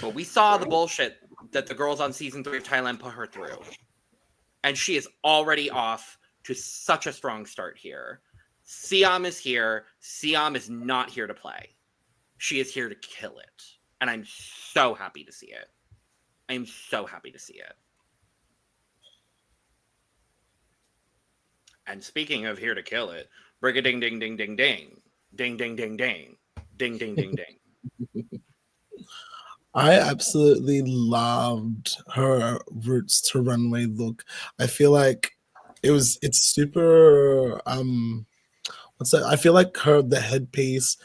But we saw the bullshit that the girls on season 3 of Thailand put her through. And she is already off to such a strong start here. Siam is here. Siam is not here to play. She is here to kill it. And I'm so happy to see it. I'm so happy to see it. And speaking of here to kill it, Brigiding ding ding ding ding. Ding ding ding ding. Ding ding ding ding. I absolutely loved her roots to runway look. I feel like it's super what's that? I feel like the headpiece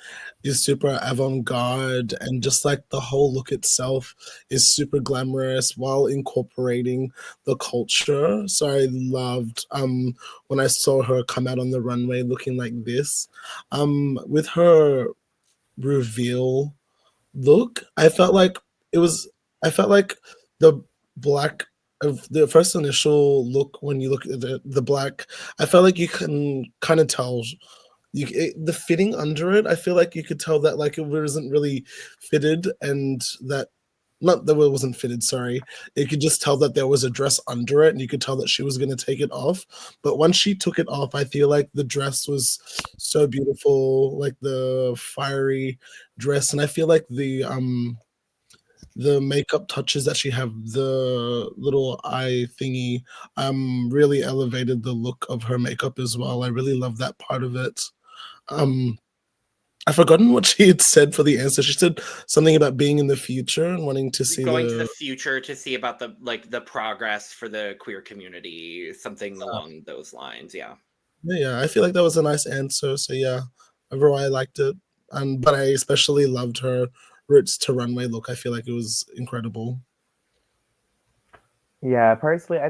is super avant-garde, and just like the whole look itself is super glamorous while incorporating the culture. So I loved when I saw her come out on the runway looking like this. With her reveal look, I felt like the black of the first initial look, when you look at the black, I felt like you can kind of tell the fitting under it. I feel like you could tell that like it wasn't really fitted, and that not that it wasn't fitted, sorry. You could just tell that there was a dress under it, and you could tell that she was going to take it off. But once she took it off, I feel like the dress was so beautiful, like the fiery dress. And I feel like the makeup touches that she have, the little eye thingy, really elevated the look of her makeup as well. I really love that part of it. I've forgotten what she had said for the answer. She said something about being in the future and wanting to see going to the future to see about the progress for the queer community, something along those lines. Yeah, I feel like that was a nice answer. So yeah, overall I liked it, but I especially loved her roots to runway look. I feel like it was incredible. Yeah, personally,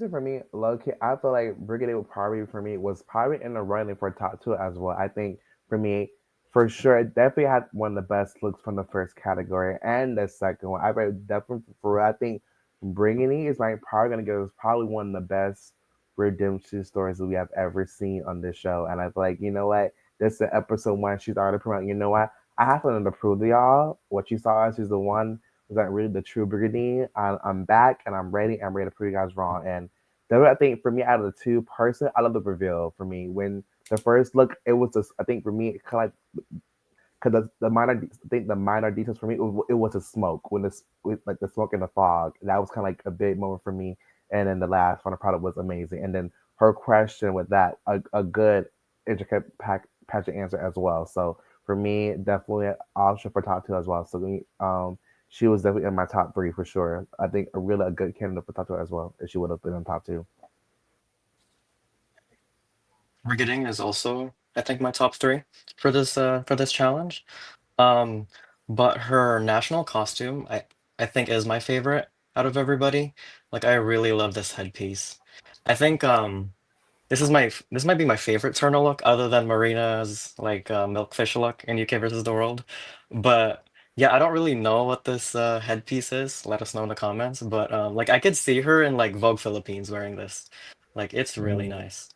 for me, low-key, I feel like Brigiding was probably in the running for top 2 as well. I think for me, for sure, it definitely had one of the best looks from the first category and the second one. I think Brigiding is probably gonna give us probably one of the best redemption stories that we have ever seen on this show. And I feel like, you know what, this is episode 1. She's already promoting. You know what? I have something to prove to y'all. What you saw, she's the one. Was that really the true Brigiding? I'm back and I'm ready. I'm ready to prove you guys wrong. And I think for me, out of the 2, I love the reveal. For me, when the first look, it was just, I think for me, it kind of like, because I think the minor details for me, it was the smoke with like the smoke and the fog. That was kind of like a big moment for me. And then the last final product was amazing. And then her question with that, a good intricate pageant answer as well. So for me, definitely an option for top two as well. So she was definitely in my top three for sure. I think a good candidate for top two as well if she would have been in top two. Brigiding is also, I think, my top three for this challenge. Um, but her national costume, I think, is my favorite out of everybody. Like, I really love this headpiece. I think this might be my favorite Turner look, other than Marina's like milkfish look in UK versus the World. But yeah, I don't really know what this headpiece is. Let us know in the comments. But like, I could see her in like Vogue Philippines wearing this. Like, it's really Mm. nice.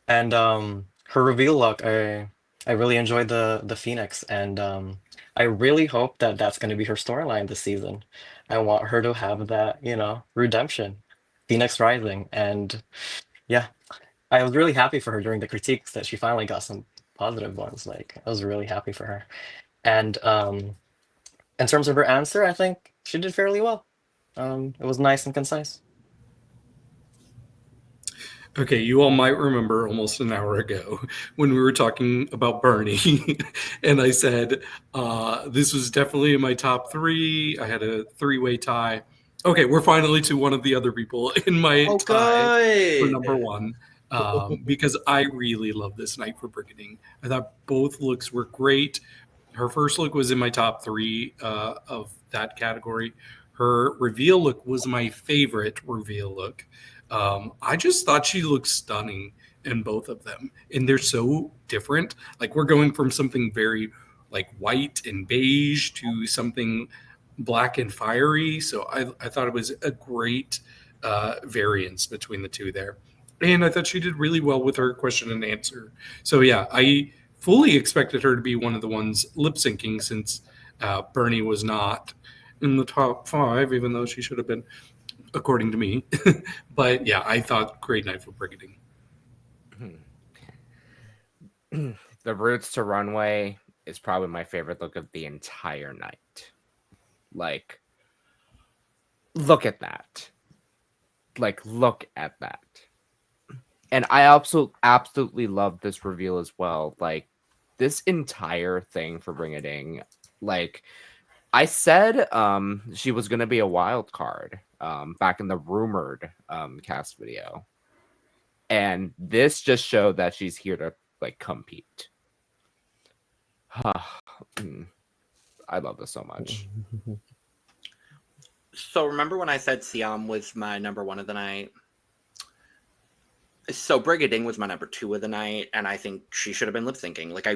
And her reveal look, I really enjoyed the Phoenix, and I really hope that that's going to be her storyline this season. I want her to have that, redemption, Phoenix Rising, and yeah, I was really happy for her during the critiques that she finally got some positive ones. Like, I was really happy for her. And in terms of her answer, I think she did fairly well. It was nice and concise. Okay, you all might remember almost an hour ago when we were talking about Bernie, and I said this was definitely in my top three. I had a three-way tie. Okay, we're finally to one of the other people in my Oh, tie for good. number one, because I really love this night for Brigiding. I thought both looks were great. Her first look was in my top three of that category. Her reveal look was my favorite reveal look. I just thought she looked stunning in both of them, and they're so different. Like, we're going from something very like white and beige to something black and fiery. So I thought it was a great variance between the two there, and I thought she did really well with her question and answer. So yeah, I fully expected her to be one of the ones lip syncing, since Bernie was not in the top five, even though she should have been, according to me. But yeah, I thought great night for Brigiding. The Roots to Runway is probably my favorite look of the entire night. Like, look at that. Like, look at that. And I absolutely love this reveal as well. Like, this entire thing for Brigiding, like, I said she was going to be a wild card back in the rumored cast video. And this just showed that she's here to, like, compete. I love this so much. So remember when I said Siam was my number one of the night? So Brigiding was my number two of the night, and I think she should have been lip syncing. Like, I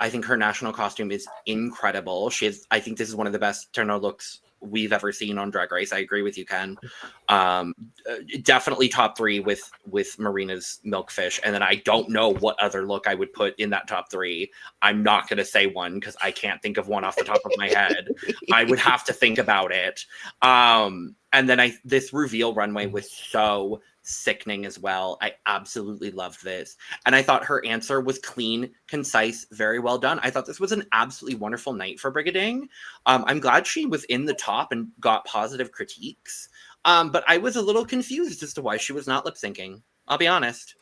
think her national costume is incredible. I think this is one of the best Turner looks we've ever seen on Drag Race. I agree with you, Ken. Definitely top three with Marina's Milkfish, and then I don't know what other look I would put in that top three. I'm not going to say one because I can't think of one off the top of my head. I would have to think about it. And then this reveal runway was so sickening as well. I absolutely loved this. And I thought her answer was clean, concise, very well done. I thought this was an absolutely wonderful night for Brigiding. I'm glad she was in the top and got positive critiques. But I was a little confused as to why she was not lip syncing. I'll be honest.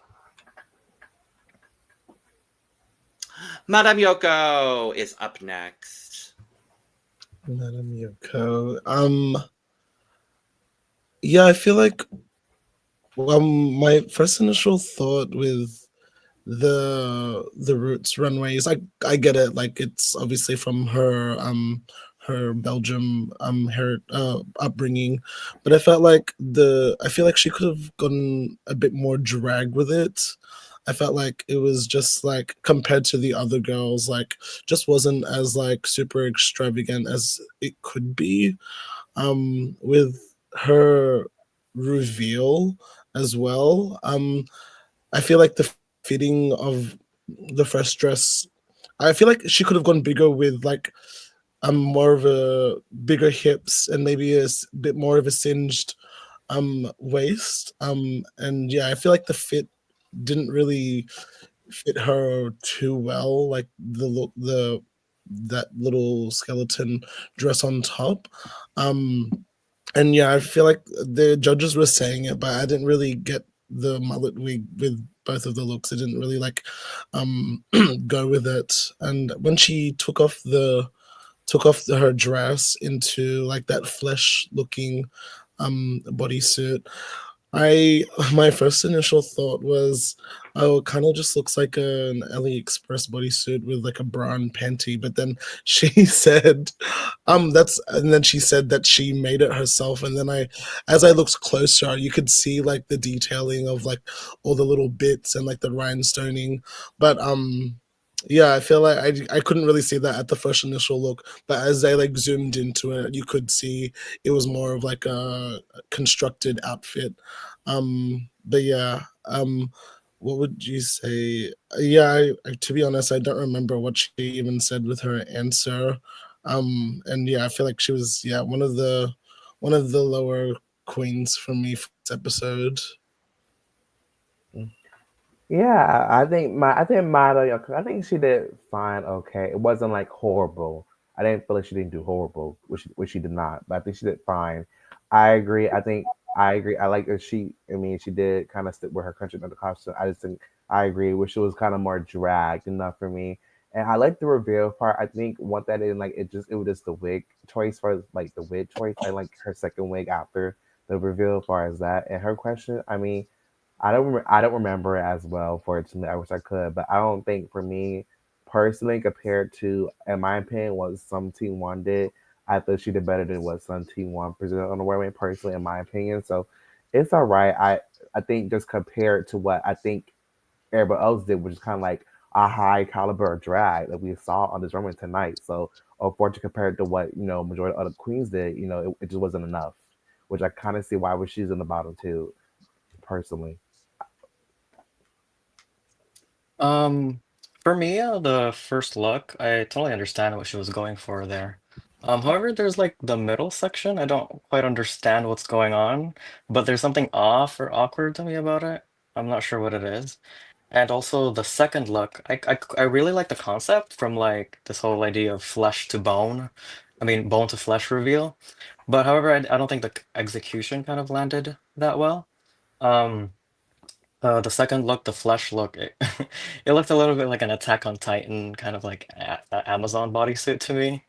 Madame Yoko is up next. Madame Yoko. Yeah, I feel like my first initial thought with the Roots runways, I get it. Like, it's obviously from her Belgium upbringing, but I feel like she could have gotten a bit more drag with it. I felt like it was just like, compared to the other girls, like, just wasn't as like super extravagant as it could be. With her reveal as well, I feel like the fitting of the first dress, I feel like she could have gone bigger with like more of a bigger hips and maybe a bit more of a singed waist. And yeah, I feel like the fit didn't really fit her too well, like the look, that little skeleton dress on top. And yeah, I feel like the judges were saying it, but I didn't really get the mullet wig with both of the looks. I didn't really like go with it. And when she took off her dress into like that flesh looking bodysuit, my first initial thought was, oh, it kind of just looks like an AliExpress bodysuit with like a bra and panty. But then she said, and then she said that she made it herself. And then as I looked closer, you could see like the detailing of like all the little bits and like the rhinestoning. But yeah, I feel like I couldn't really see that at the first initial look, but as I like zoomed into it, you could see it was more of like a constructed outfit. But yeah, what would you say? Yeah, to be honest, I don't remember what she even said with her answer. And yeah, I feel like she was one of the lower queens for me for this episode. Yeah, I think Maya, I think she did fine. Okay, it wasn't like horrible. I didn't feel like she didn't do horrible, which she did not. But I think she did fine. I agree. I agree. I like that she. I mean, she did kind of stick with her country under costume. I just think I agree. Wish it was kind of more dragged enough for me. And I like the reveal part. I think what that is like, it was just the wig choice for like the wig choice. I like her second wig after the reveal as far as that. And her question. I mean. I don't remember it as well. Fortunately, I wish I could, but I don't think for me personally, compared to, in my opinion, what some Team One did, I thought she did better than what some Team One presented on the runway. Personally, in my opinion, so it's all right. I think just compared to what I think everybody else did, which is kind of like a high caliber drag that we saw on this runway tonight. So, unfortunately, compared to what majority of other queens did, it just wasn't enough. Which I kind of see why she's in the bottom too, personally. Um, for me, the first look, I totally understand what she was going for there. However, there's like the middle section. I don't quite understand what's going on, but there's something off or awkward to me about it. I'm not sure what it is. And also the second look, I really like the concept from like this whole idea of flesh to bone. I mean, bone to flesh reveal. But however, I don't think the execution kind of landed that well. Um, the second look, the flesh look, it looked a little bit like an Attack on Titan kind of like Amazon bodysuit to me.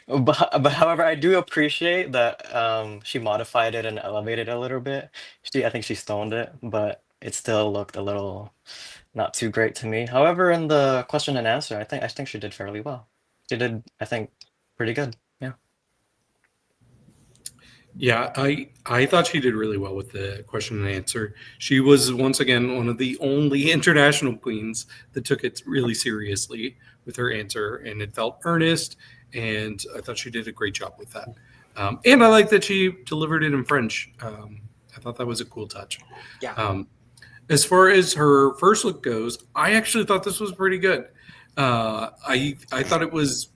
But however, I do appreciate that she modified it and elevated it a little bit. I think she stoned it, but it still looked a little not too great to me. However, in the question and answer, I think she did fairly well. She did, I think, pretty good. Yeah. Yeah, I thought she did really well with the question and answer. She was once again one of the only international queens that took it really seriously with her answer, and it felt earnest. And I thought she did a great job with that. And I like that she delivered it in French. I thought that was a cool touch. Yeah. As far as her first look goes, I actually thought this was pretty good. I thought it was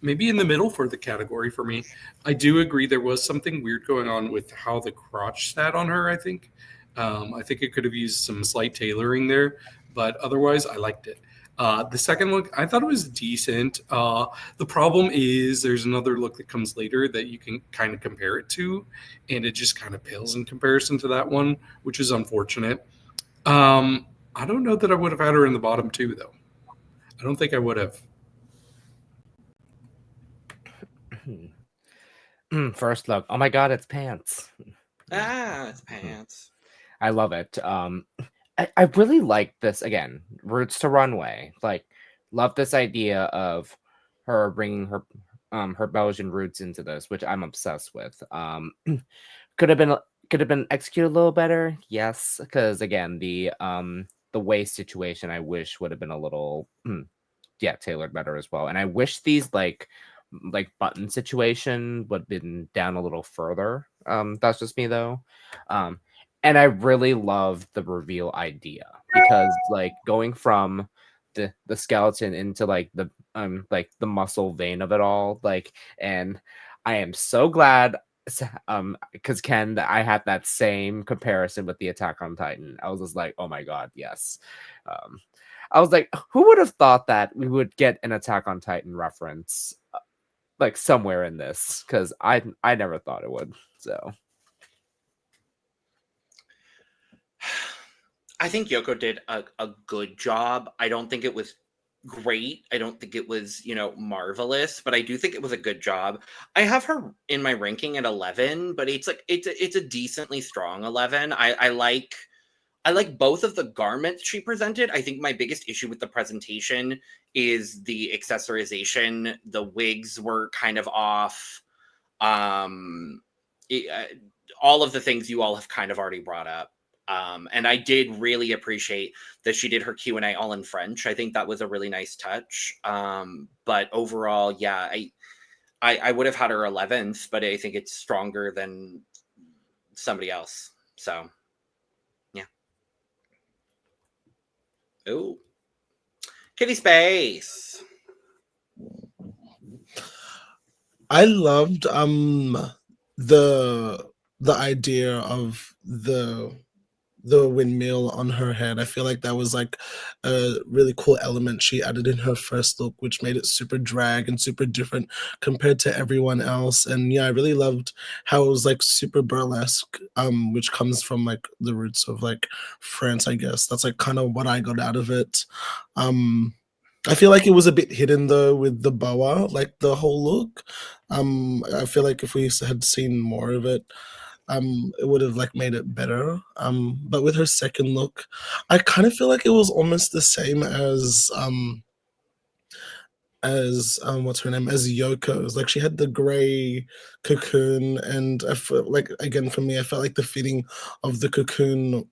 maybe in the middle for the category for me. I do agree there was something weird going on with how the crotch sat on her, I think. I think it could have used some slight tailoring there, but otherwise I liked it. The second look, I thought it was decent. The problem is there's another look that comes later that you can kind of compare it to, and it just kind of pales in comparison to that one, which is unfortunate. I don't know that I would have had her in the bottom two, though. I don't think I would have. First look. Oh my god, it's pants. It's pants. I love it. I really like this again. Roots to runway. Like, love this idea of her bringing her Belgian roots into this, which I'm obsessed with. Could have been executed a little better, yes, because again the waist situation I wish would have been a little tailored better as well. And I wish these like button situation would have been down a little further. That's just me though. And I really love the reveal idea because like going from the skeleton into like the muscle vein of it all, like, and I am so glad because Ken, I had that same comparison with the Attack on Titan. I was just like, oh my god, yes. I was like, who would have thought that we would get an Attack on Titan reference like somewhere in this? Because I never thought it would. So I think Yoko did a good job. I don't think it was great. I don't think it was, marvelous, but I do think it was a good job. I have her in my ranking at 11, but it's like it's a decently strong 11. I like both of the garments she presented. I think my biggest issue with the presentation is the accessorization. The wigs were kind of off. All of the things you all have kind of already brought up. And I did really appreciate that she did her Q&A all in French. I think that was a really nice touch. But overall, yeah, I would have had her 11th, but I think it's stronger than somebody else. So, yeah. Ooh. Kitty Space. I loved the idea of the windmill on her head. I feel like that was like a really cool element she added in her first look, which made it super drag and super different compared to everyone else. And yeah, I really loved how it was like super burlesque, which comes from like the roots of like France, I guess. That's like kind of what I got out of it. I feel like it was a bit hidden though with the boa, like the whole look. I feel like if we had seen more of it, it would have like made it better. But with her second look, I kind of feel like it was almost the same as what's her name, as Yoko's. Like she had the gray cocoon, and I felt like, again, for me, I felt like the fitting of the cocoon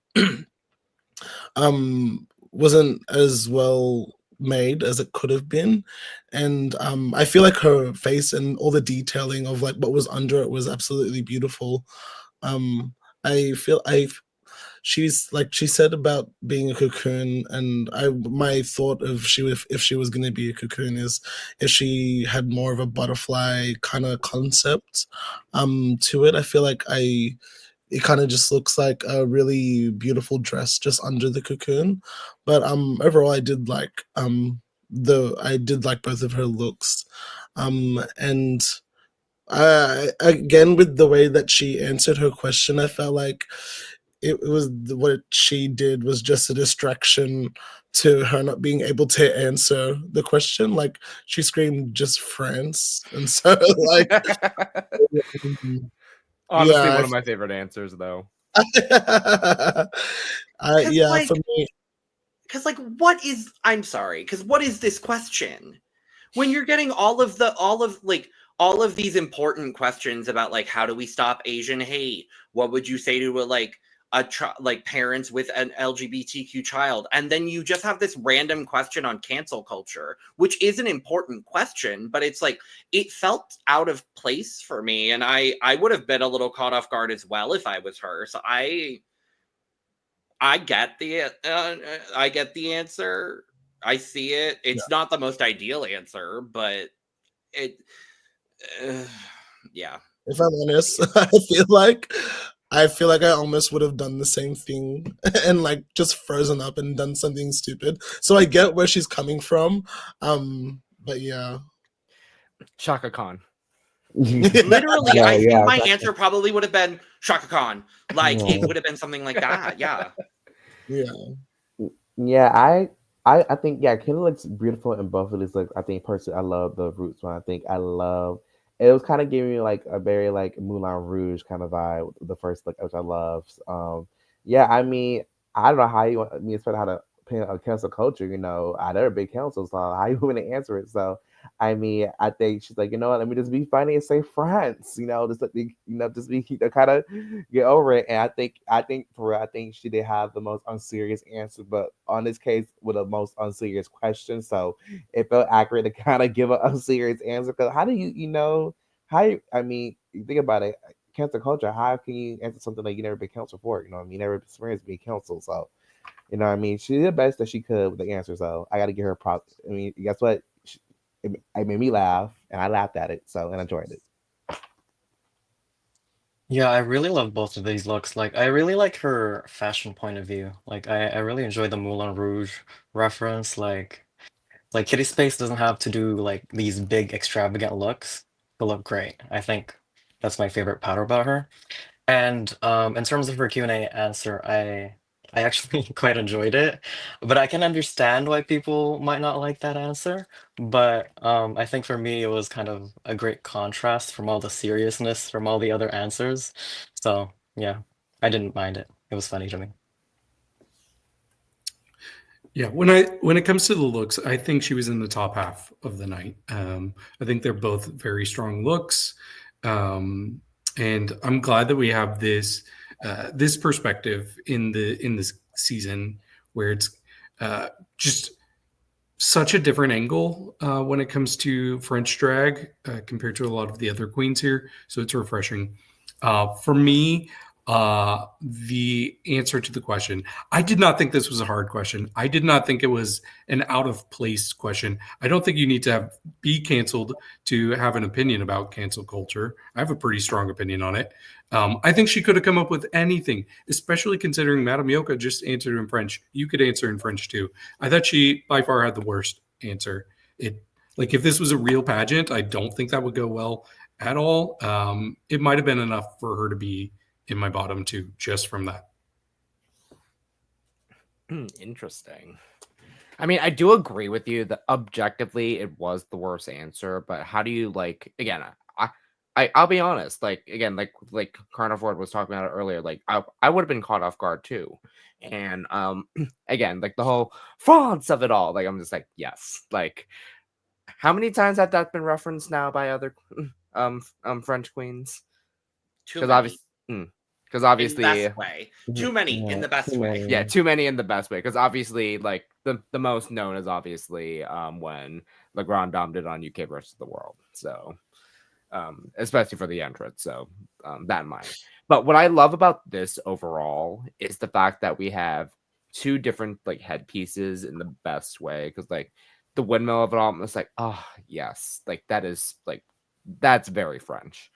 wasn't as well made as it could have been. And I feel like her face and all the detailing of like what was under it was absolutely beautiful. I feel she's like, she said about being a cocoon, and my thought of if she was going to be a cocoon is if she had more of a butterfly kind of concept to it. I feel like it kind of just looks like a really beautiful dress just under the cocoon. But overall I did like both of her looks. And again, with the way that she answered her question, I felt like it was what she did was just a distraction to her not being able to answer the question. Like she screamed just France, and so like honestly, yeah, one of my favorite answers though. yeah, for me. Because what is this question? When you're getting all of these important questions about like how do we stop Asian hate? What would you say to parents with an LGBTQ child? And then you just have this random question on cancel culture, which is an important question, but it's like it felt out of place for me, and I would have been a little caught off guard as well if I was her. So I get the answer. I see it. It's not the most ideal answer, but it. Yeah. If I'm honest, I feel like I almost would have done the same thing and like just frozen up and done something stupid. So I get where she's coming from. But yeah. Shaka Khan. Literally, No, I think yeah, my answer probably would have been Shaka Khan. Like it would have been something like that. Yeah. Yeah, I think Kendall looks beautiful in both of these looks. I think personally I love the roots one. I think I love it was kind of giving me like a very like Moulin Rouge kind of vibe, the first look, which I love. Yeah, I mean, I don't know how you want me to explain how to paint a cancel culture, I never been canceled, so how you want to answer it? So I mean, I think she's like, you know what, let me just be funny and say France, just let me, just be kind of get over it. And I think for real, I think she did have the most unserious answer, but on this case with the most unserious question. So it felt accurate to kind of give an unserious answer. Because how do I mean, you think about it, cancel culture, how can you answer something that you never been counseled for? You never experienced being counseled. So, what I mean? She did the best that she could with the answer. So I got to give her props. I mean, guess what? It made me laugh, and I laughed at it. So, and I enjoyed it. Yeah, I really love both of these looks. Like, I really like her fashion point of view. Like, I really enjoy the Moulin Rouge reference. Like Kitty Space doesn't have to do like these big extravagant looks to look great. I think that's my favorite part about her. And in terms of her Q&A answer, I actually quite enjoyed it, but I can understand why people might not like that answer. But I think for me, it was kind of a great contrast from all the seriousness from all the other answers. So yeah, I didn't mind it. It was funny to me. Yeah, when it comes to the looks, I think she was in the top half of the night. I think they're both very strong looks, and I'm glad that we have this perspective in this season where it's just such a different angle when it comes to French drag compared to a lot of the other queens here. So it's refreshing. For me, the answer to the question, I did not think this was a hard question. I did not think it was an out of place question. I don't think you need to be canceled to have an opinion about cancel culture. I have a pretty strong opinion on it. I think she could have come up with anything, especially considering Madame Yoko just answered in French. You could answer in French too. I thought she by far had the worst answer. It like if this was a real pageant, I don't think that would go well at all. It might have been enough for her to be in my bottom two just from that. Interesting. I mean, I do agree with you that objectively it was the worst answer, but how do you like again? I'll be honest, like again, like Karna Ford was talking about it earlier, like I would have been caught off guard too. And again, like the whole France of it all, like I'm just like, yes. Like how many times have that been referenced now by other French queens? Too Because many. obviously because In obviously the best way. Too many in the best too way. many. yeah, too many in the best way. Because obviously, like the most known is obviously when the Grand Dame did on UK versus the World. So especially for the entrance. So that in mind. But what I love about this overall is the fact that we have two different like headpieces in the best way. Because like the windmill of it all, I'm just like, oh yes, like that is like that's very French.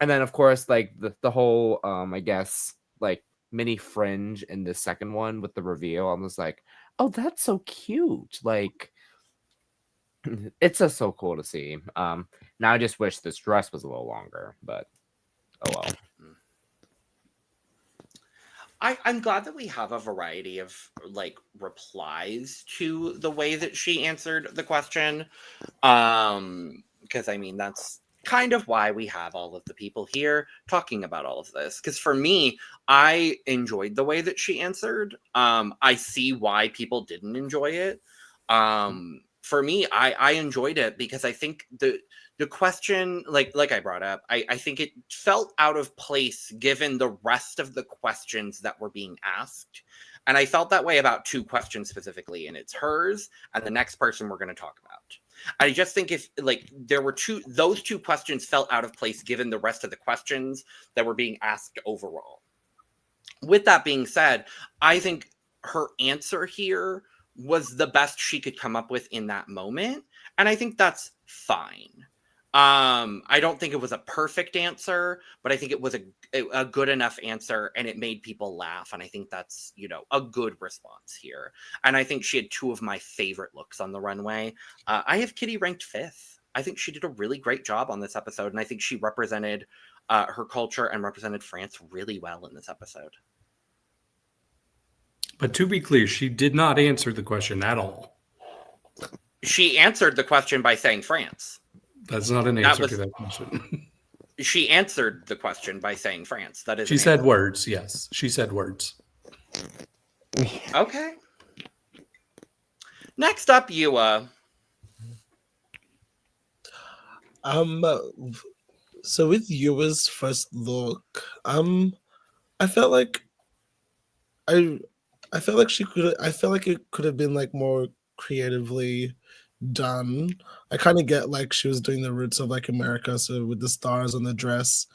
And then of course like the whole I guess like mini fringe in the second one with the reveal. I'm just like, oh, that's so cute. Like it's just so cool to see. Now I just wish this dress was a little longer, but oh well. I'm glad that we have a variety of like replies to the way that she answered the question. Because I mean that's kind of why we have all of the people here talking about all of this. Because for me, I enjoyed the way that she answered. I see why people didn't enjoy it. For me, I enjoyed it because I think the question, like I brought up, I think it felt out of place given the rest of the questions that were being asked. And I felt that way about two questions specifically, and it's hers and the next person we're going to talk about. I just think if like there were those two questions felt out of place given the rest of the questions that were being asked overall. With that being said, I think her answer here was the best she could come up with in that moment. And I think that's fine. I don't think it was a perfect answer, but I think it was a good enough answer and it made people laugh. And I think that's, a good response here. And I think she had two of my favorite looks on the runway. I have Kitty ranked 5th. I think she did a really great job on this episode. And I think she represented her culture and represented France really well in this episode. But to be clear, she did not answer the question at all. She answered the question by saying France. That's not an answer to that question. She answered the question by saying France. That is. She said words. Yes, she said words. Okay. Next up, Yuhua. So with Yuhua's first look, I felt like I felt like it could have been like more creatively done. I kind of get like she was doing the roots of like America, so with the stars on the dress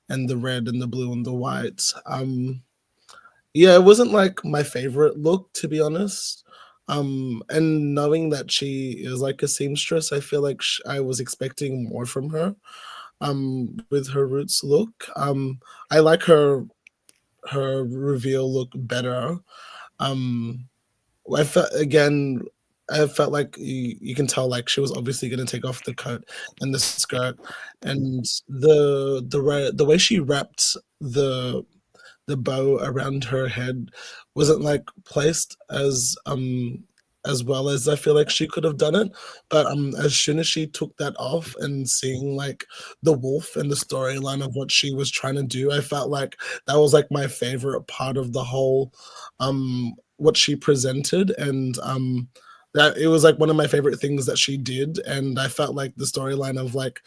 and the red and the blue and the white. Yeah, it wasn't like my favorite look, to be honest. And knowing that she is like a seamstress, I feel like I was expecting more from her. with her roots look. I like her reveal look better. I felt again. I felt like you can tell like she was obviously going to take off the coat and the skirt, and the way she wrapped the bow around her head wasn't like placed as well as I feel like she could have done it. But as soon as she took that off and seeing like the wolf and the storyline of what she was trying to do, I felt like that was like my favorite part of the whole what she presented. And that it was like one of my favorite things that she did. And I felt like the storyline of like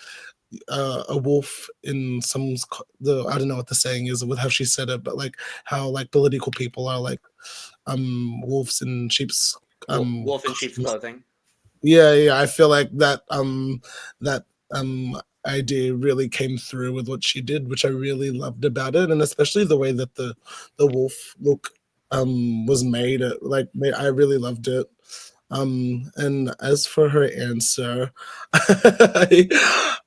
a wolf in the I don't know what the saying is with how she said it, but like how like political people are like wolves in sheep's wolf in sheep's clothing. yeah, I feel like that that idea really came through with what she did, which I really loved about it, and especially the way that the wolf look was made. I really loved it. And as for her answer,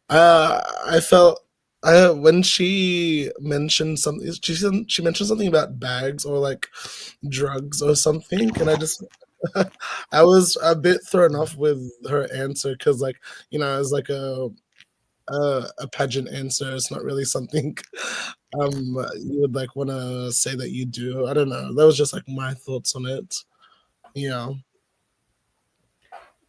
I felt when she mentioned something, she mentioned something about bags or like drugs or something, and I just I was a bit thrown off with her answer because, like, you know, it's like a pageant answer. It's not really something you would like want to say that you do. I don't know. That was just like my thoughts on it. Yeah.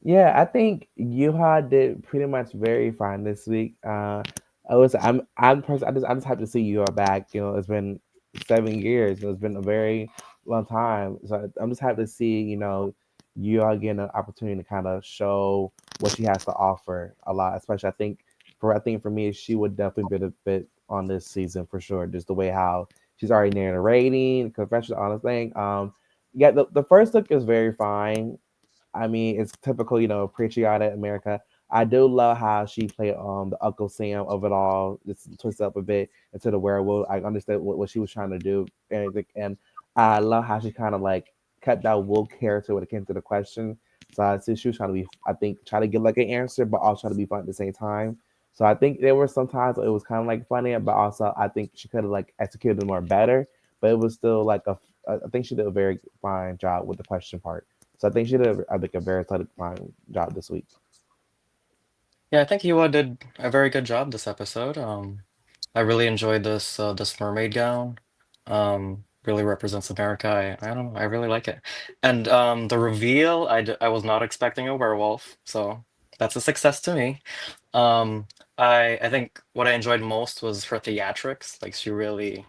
Yeah, I think Yuhua did pretty much very fine this week. I'm just happy to see Yuhua back. You know, it's been 7 years. It's been a very long time. So I'm just happy to see, you know, Yuhua getting an opportunity to kind of show what she has to offer a lot. Especially I think for me, she would definitely benefit on this season for sure. Just the way how she's already near the rating, confession, honest thing. Yeah, the first look is very fine. I mean, it's typical, you know, patriotic America. I do love how she played the Uncle Sam of it all, just twist up a bit into the werewolf. I understand what she was trying to do, and I love how she kind of like kept that wolf character when it came to the question. So I see she was trying to be, I think, trying to give like an answer, but also trying to be fun at the same time. So I think there were some times it was kind of like funny, but also I think she could have like executed more better. But it was still like I think she did a very fine job with the question part. So I think she did, I think, a very fine job this week. Yeah, I think Yuhua did a very good job this episode. I really enjoyed this mermaid gown. Really represents America. I don't know. I really like it. And the reveal, I was not expecting a werewolf, so that's a success to me. Um, I think what I enjoyed most was her theatrics. Like she really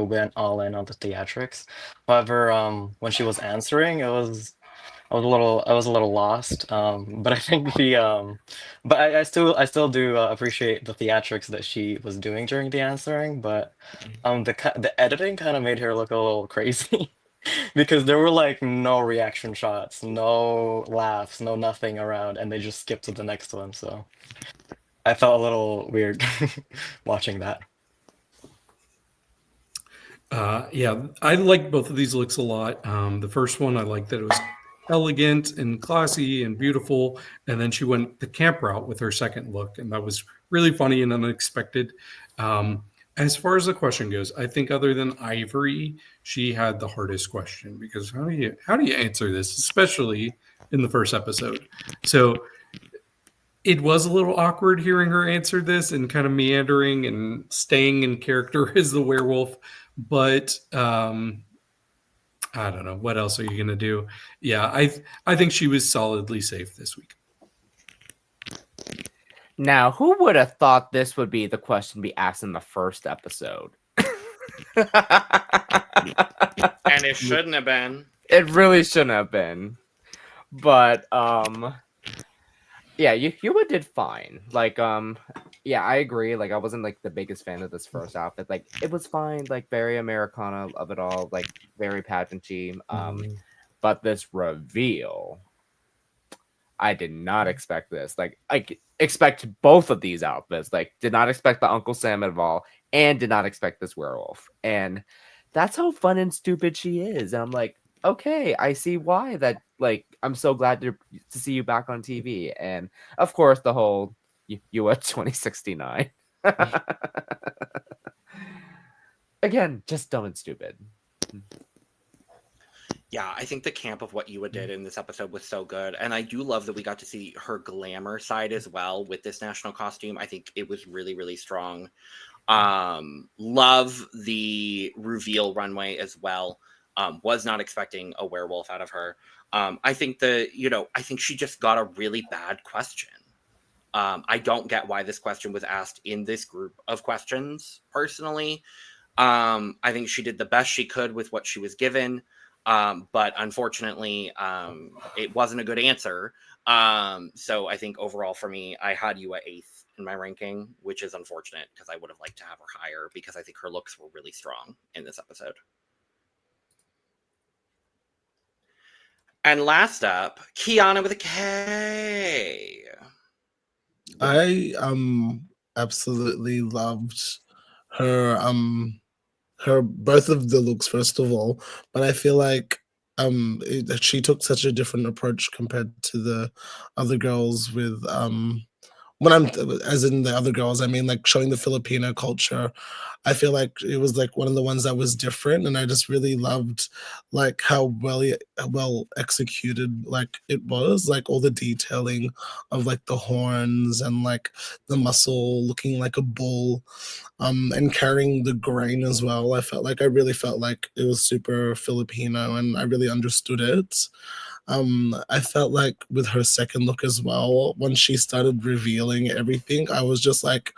went all in on the theatrics. However, when she was answering, I was a little lost. But I think but I still do appreciate the theatrics that she was doing during the answering. But the editing kind of made her look a little crazy because there were like no reaction shots, no laughs, no nothing around, and they just skipped to the next one. So I felt a little weird watching that. Yeah, I like both of these looks a lot. The first one, I liked that it was elegant and classy and beautiful. And then she went the camp route with her second look, and that was really funny and unexpected. As far as the question goes, I think other than Ivory, she had the hardest question because how do you answer this, especially in the first episode? So it was a little awkward hearing her answer this and kind of meandering and staying in character as the werewolf. But I don't know. What else are you going to do? Yeah, I think she was solidly safe this week. Now, who would have thought this would be the question be asked in the first episode? And it shouldn't have been. It really shouldn't have been. But yeah, Yuhua did fine. Like yeah, I agree. Like I wasn't like the biggest fan of this first outfit. Like it was fine, like very Americana of it all, like very pageanty. But this reveal, I did not expect this. Like I expect both of these outfits. Like did not expect the Uncle Sam at all, and did not expect this werewolf. And that's how fun and stupid she is. And I'm like, okay, I see why that. Like I'm so glad to see you back on TV. And of course, the whole you at 2069. Again, just dumb and stupid. Yeah, I think the camp of what Yuhua did in this episode was so good. And I do love that we got to see her glamour side as well with this national costume. I think it was really, really strong. Love the reveal runway as well. Was not expecting a werewolf out of her. I think I think she just got a really bad question. I don't get why this question was asked in this group of questions, personally. I think she did the best she could with what she was given. But unfortunately, it wasn't a good answer. So I think overall for me, I had you at 8th in my ranking, which is unfortunate because I would have liked to have her higher because I think her looks were really strong in this episode. And last up, Khianna with a K. I absolutely loved her her both of the looks, first of all, but I feel like she took such a different approach compared to the other girls with when I'm as in the other girls, I mean like showing the Filipino culture. I feel like it was like one of the ones that was different, and I just really loved like how well executed like it was, like all the detailing of like the horns and like the muscle looking like a bull, and carrying the grain as well. I really felt like it was super Filipino, and I really understood it. I felt like with her second look as well, when she started revealing everything, I was just like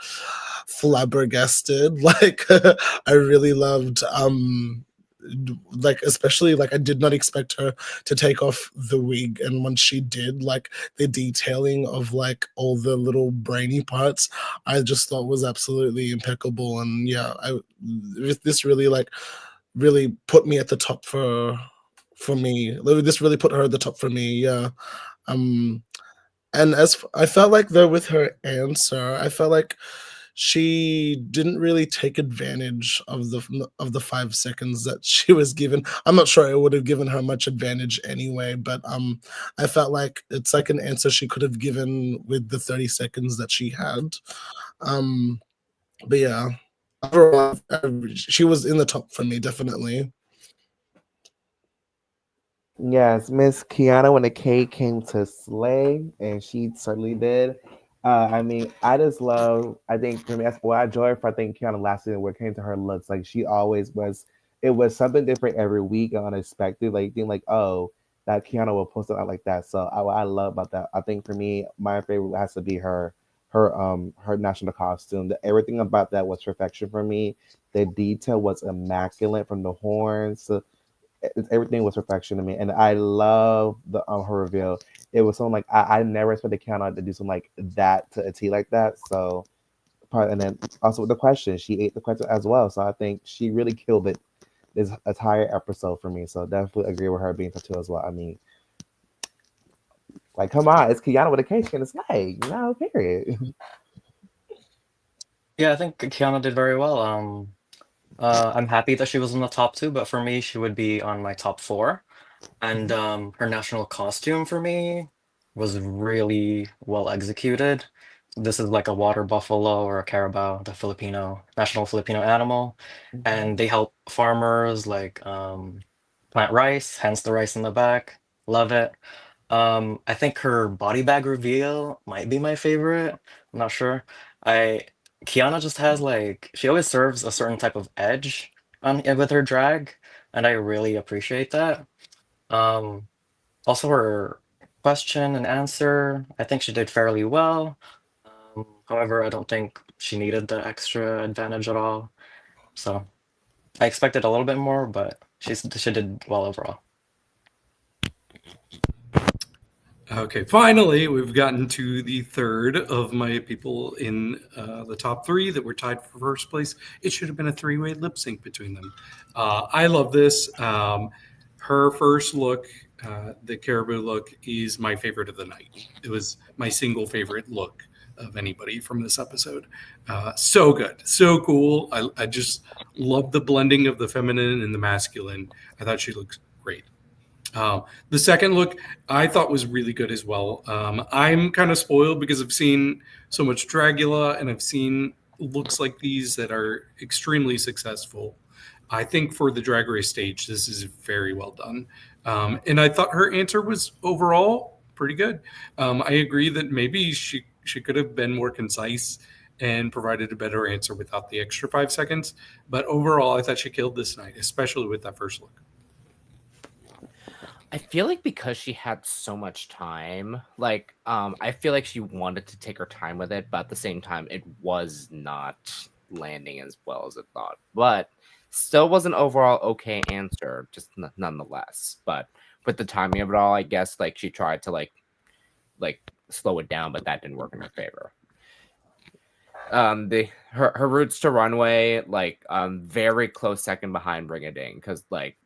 flabbergasted. Like I really loved like especially like I did not expect her to take off the wig, and when she did, like the detailing of like all the little brainy parts, I just thought was absolutely impeccable. And yeah, this really put me at the top for me. This really put her at the top for me. Yeah. And I felt like though with her answer, I felt like she didn't really take advantage of the 5 seconds that she was given. I'm not sure it would have given her much advantage anyway, but I felt like it's like an answer she could have given with the 30 seconds that she had. But yeah, overall, she was in the top for me, definitely. Yes, Miss Khianna when the K came to slay, and she certainly did. I mean, I just love. I think for me, that's what I enjoy for. I think Khianna last season, when it came to her looks, like she always was. It was something different every week, and unexpected. Like you think, like, oh, that Khianna will post it out like that. So I love about that. I think for me, my favorite has to be her national costume. Everything about that was perfection for me. The detail was immaculate from the horns to everything was perfection to me, and I love the her reveal. It was something like I never expected Kiana to do something like that to a T like that. So, and then also with the question, she ate the question as well. So I think she really killed it this entire episode for me. So definitely agree with her being top 2 as well. I mean, like, come on, it's Kiana with a case and it's like, period. Yeah, I think Khianna did very well. I'm happy that she was in the top 2, but for me, she would be on my top 4. And her national costume for me was really well executed. This is like a water buffalo or a carabao, the national Filipino animal, and they help farmers like plant rice, hence the rice in the back. Love it. I think her body bag reveal might be my favorite. I'm not sure. I Khianna just has like she always serves a certain type of edge with her drag, and I really appreciate that. Um, Also her question and answer, I think she did fairly well. However, I don't think she needed the extra advantage at all. So I expected a little bit more, but she did well overall. Okay, finally, we've gotten to the third of my people in the top 3 that were tied for first place. It should have been a 3-way lip sync between them. I love this. Her first look, the caribou look, is my favorite of the night. It was my single favorite look of anybody from this episode. So good, so cool. I just love the blending of the feminine and the masculine. I thought she looked great. The second look I thought was really good as well. I'm kind of spoiled because I've seen so much Dragula and I've seen looks like these that are extremely successful, I think for the Drag Race stage, this is very well done. And I thought her answer was overall pretty good. I agree that maybe she could have been more concise and provided a better answer without the extra 5 seconds. But overall, I thought she killed this night, especially with that first look. I feel like because she had so much time, like, I feel like she wanted to take her time with it, but at the same time, it was not landing as well as it thought. But still was an overall okay answer, just nonetheless. But with the timing of it all, I guess, like, she tried to, like slow it down, but that didn't work in her favor. Her routes to runway, like, very close second behind Brigiding, because, like,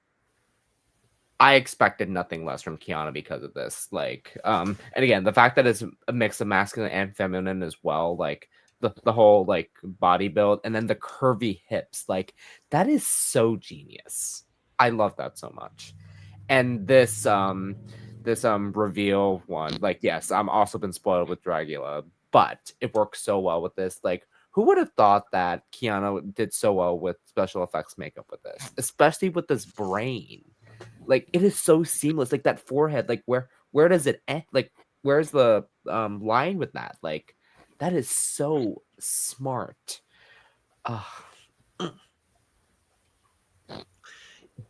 I expected nothing less from Khianna because of this. Like, and again, the fact that it's a mix of masculine and feminine as well, like the whole like body build and then the curvy hips, like that is so genius. I love that so much. And this reveal one, like, yes, I'm also been spoiled with Dragula, but it works so well with this. Like, who would have thought that Khianna did so well with special effects makeup with this, especially with this brain? Like, it is so seamless. Like that forehead, like where does it end? Like, where's the line with that? Like, that is so smart.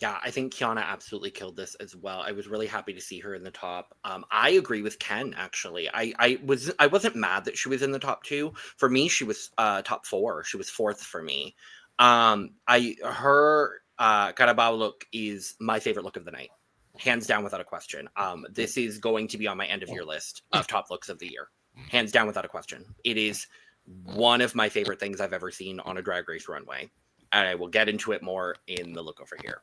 Yeah, I think Khianna absolutely killed this as well. I was really happy to see her in the top. I agree with Ken, actually. I wasn't mad that she was in the top 2. For me, she was top 4. She was 4th for me. Her Carabao look is my favorite look of the night, hands down without a question. This is going to be on my end of year list of top looks of the year, hands down without a question. It is one of my favorite things I've ever seen on a Drag Race runway, and I will get into it more in the look over here.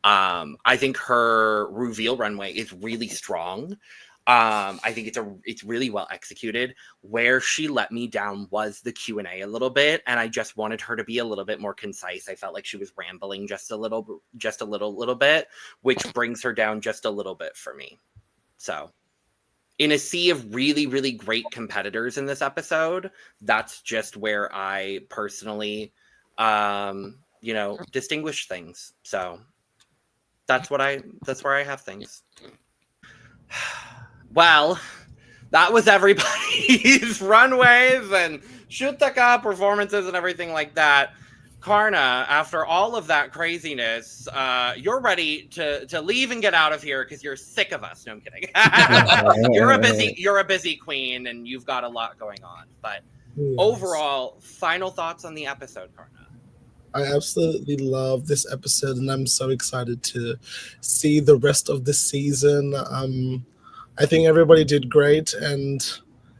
I think her reveal runway is really strong. I think it's really well executed. Where she let me down was the Q&A a little bit, and I just wanted her to be a little bit more concise. I felt like she was rambling just a little bit, which brings her down just a little bit for me. So, in a sea of really, really great competitors in this episode, that's just where I personally, distinguish things. So, that's where I have things. Well, that was everybody's runways and Shutacca performances and everything like that. Karna, after all of that craziness, you're ready to leave and get out of here because you're sick of us. No, I'm kidding. You're a busy queen and you've got a lot going on. But overall, final thoughts on the episode, Karna? I absolutely love this episode, and I'm so excited to see the rest of the season. I think everybody did great, and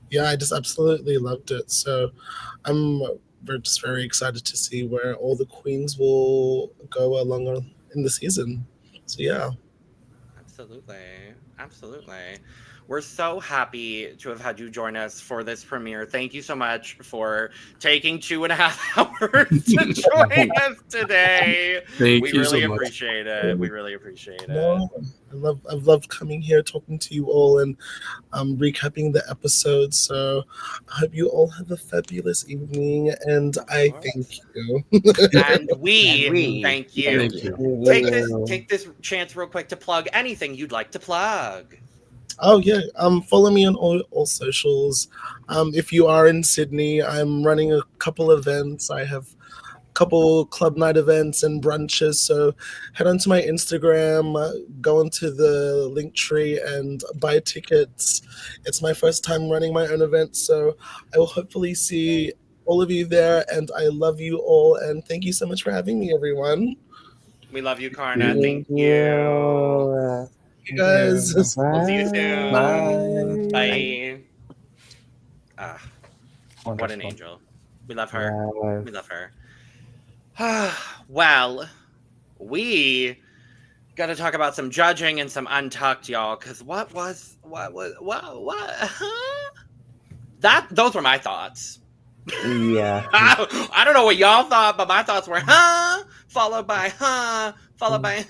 yeah, I just absolutely loved it. So we're just very excited to see where all the queens will go along in the season. So yeah. Absolutely. We're so happy to have had you join us for this premiere. Thank you so much for taking 2.5 hours to join us today. We really appreciate it. No, I've loved coming here, talking to you all, and recapping the episode. So I hope you all have a fabulous evening, and I thank you. And we thank you. Take this chance real quick to plug anything you'd like to plug. Oh yeah, follow me on all socials. If you are in Sydney, I'm running a couple events. I have a couple club night events and brunches, so head onto my Instagram, go into the link tree and buy tickets. It's my first time running my own event, so I will hopefully see all of you there, and I love you all, and thank you so much for having me, everyone. We love you, Karna. Thank you. You guys. We'll see you soon. Bye. What an angel. We love her. We love her. Well, we got to talk about some judging and some Untucked, y'all, because those were my thoughts. Yeah. I don't know what y'all thought, but my thoughts were, followed by, followed by,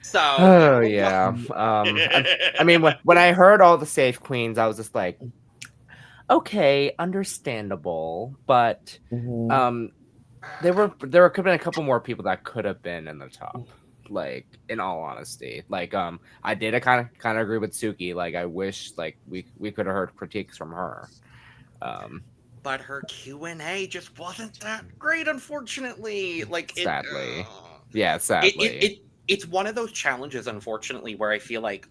So. Oh yeah. I mean, when I heard all the safe queens, I was just like, okay, understandable, but Mhm. there could have been a couple more people that could have been in the top. Like, in all honesty, like I did kind of agree with Suki. Like, I wish like we could have heard critiques from her. But her Q&A just wasn't that great, unfortunately. Like Sadly, yeah, sadly. it's one of those challenges, unfortunately, where I feel like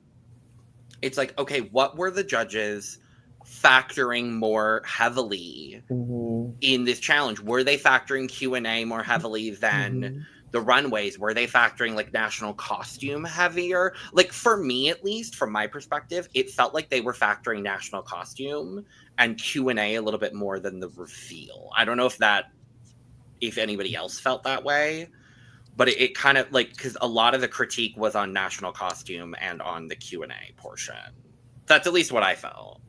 it's like, okay, what were the judges factoring more heavily Mhm. in this challenge? Were they factoring Q&A more heavily than Mhm. the runways? Were they factoring like national costume heavier? Like, for me, at least from my perspective, it felt like they were factoring national costume and Q&A a little bit more than the reveal. I don't know if anybody else felt that way, but it kind of like, because a lot of the critique was on national costume and on the Q&A portion. That's at least what I felt.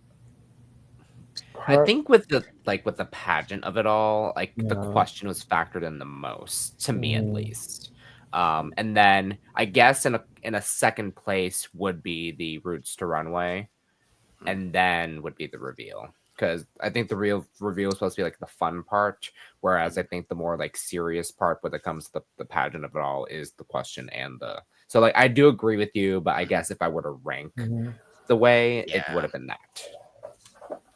I Part. think with the pageant of it all, like the Yeah. question was factored in the most, to me at Mhm. least. And then I guess in a second place would be the routes to runway, and then would be the reveal. Because I think the real reveal is supposed to be like the fun part, whereas I think the more like serious part when it comes to the pageant of it all is the question and the. So like I do agree with you, but I guess if I were to rank Mhm. the way, it Yeah. would have been that.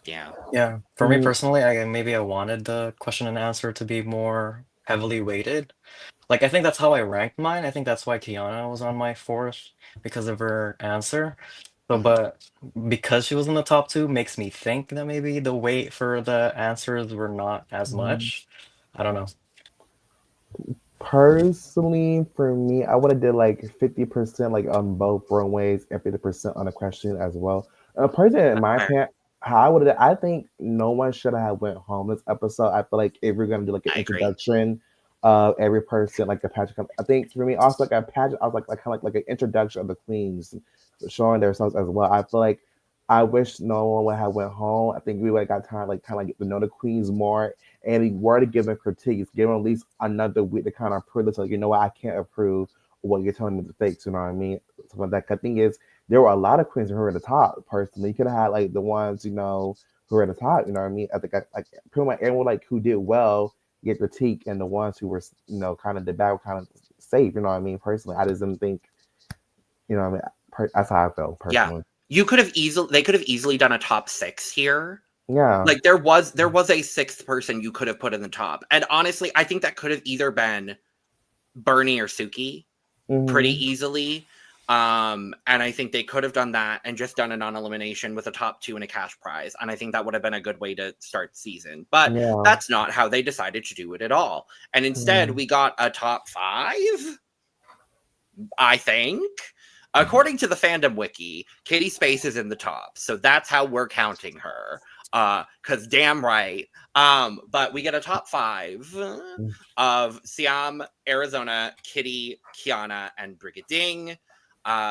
Yeah. Yeah, for me Mhm. personally, I wanted the question and answer to be more heavily weighted. Like, I think that's how I ranked mine. I think that's why Khianna was on my fourth because of her answer. So, Mhm. but because she was in the top two, makes me think that maybe the weight for the answers were not as Mhm. much. I don't know. Personally, for me, I would have did like 50% like on both runways and 50% on a question as well. Personally, in my Fair. opinion, how I would have, I think no one should have went home this episode. I feel like if we're gonna do like an I agree. introduction of every person, like a pageant, I think for me also like a pageant, I was like kind of like an introduction of the queens, showing themselves as well. I feel like I wish no one would have went home. I think we would have got time like kind of get to know the queens more, and we were to give them critiques, give them at least another week to kind of prove this. Like, you know what, I can't approve what you're telling me to fix. You know what I mean? So what that thing is, there were a lot of queens who were at the top. Personally, you could have had like the ones who were at the top. You know what I mean? I think like pretty much everyone like who did well get critique, and the ones who were kind of the bad were kind of safe. You know what I mean? Personally, I just didn't think. You know what I mean? That's how I felt Yeah. personally. They could have easily done a top 6 here. Yeah. Like there was a 6th person you could have put in the top. And honestly, I think that could have either been Bernie or Suki pretty Mm-hmm. easily. And I think they could have done that and just done a non-elimination with a top 2 and a cash prize. And I think that would have been a good way to start the season. But Yeah. that's not how they decided to do it at all. And instead, Mhm. we got a top 5, I think. According to the fandom wiki, Kitty Space is in the top. So that's how we're counting her. Because damn right. But we get a top 5 of Siam, Arizona, Kitty, Khianna, and Brigiding,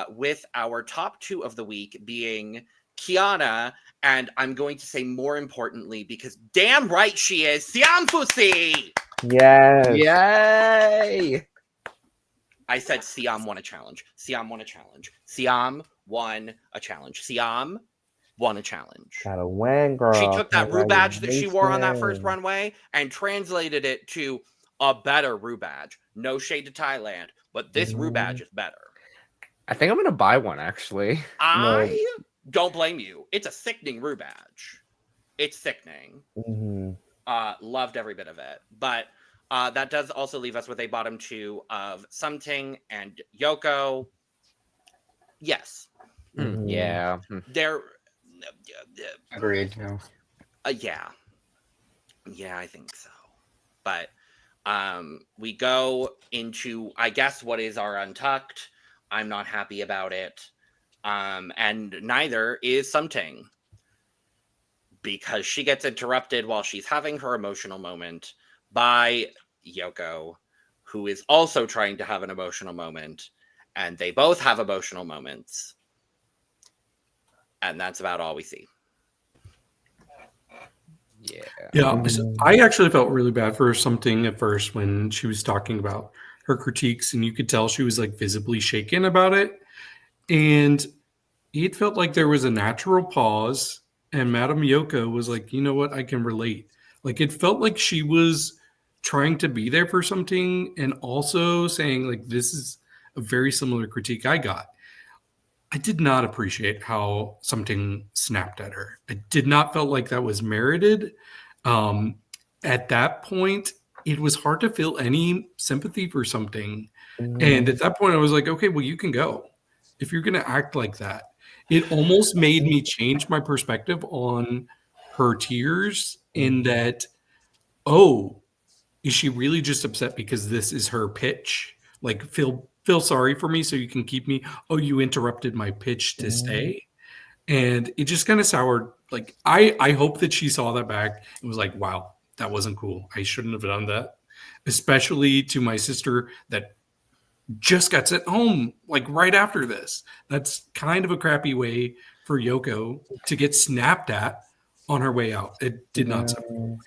with our top 2 of the week being Khianna, and I'm going to say more importantly, because damn right she is, Siam PhuSri! Yes. Yay! I said Siam won a challenge. Siam won a challenge. Siam won a challenge. Siam won a challenge. Got a win, girl. She took that Rue badge that she wore on that first Congratulations. runway and translated it to a better Rue badge. No shade to Thailand, but this Rue badge is better. I think I'm gonna buy one actually. I don't blame you. It's a sickening Rue badge. It's sickening. Mm-hmm. Loved every bit of it. But that does also leave us with a bottom 2 of Ting and Yoko. Yes. Mm-hmm. Yeah. They're Agreed. Yeah. yeah. Yeah, I think so. But we go into, I guess, what is our Untucked. I'm not happy about it. And neither is Ting, because she gets interrupted while she's having her emotional moment by Yoko, who is also trying to have an emotional moment, and they both have emotional moments. And that's about all we see. Yeah. Yeah, Mhm. I actually felt really bad for something at first when she was talking about her critiques, and you could tell she was like visibly shaken about it. And it felt like there was a natural pause, and Madame Yoko was like, you know what, I can relate. Like, it felt like she was trying to be there for something and also saying, like, this is a very similar critique I got. I did not appreciate how something snapped at her. I did not feel like that was merited. At that point, it was hard to feel any sympathy for something. And at that point, I was like, okay, well, you can go. If you're going to act like that, it almost made me change my perspective on her tears in that, oh, is she really just upset because this is her pitch? Like, feel sorry for me so you can keep me. Oh, you interrupted my pitch to stay. And it just kind of soured. Like, I hope that she saw that back and was like, wow, that wasn't cool. I shouldn't have done that. Especially to my sister that just got sent home like right after this. That's kind of a crappy way for Yoko to get snapped at on her way out. It did not sound cool.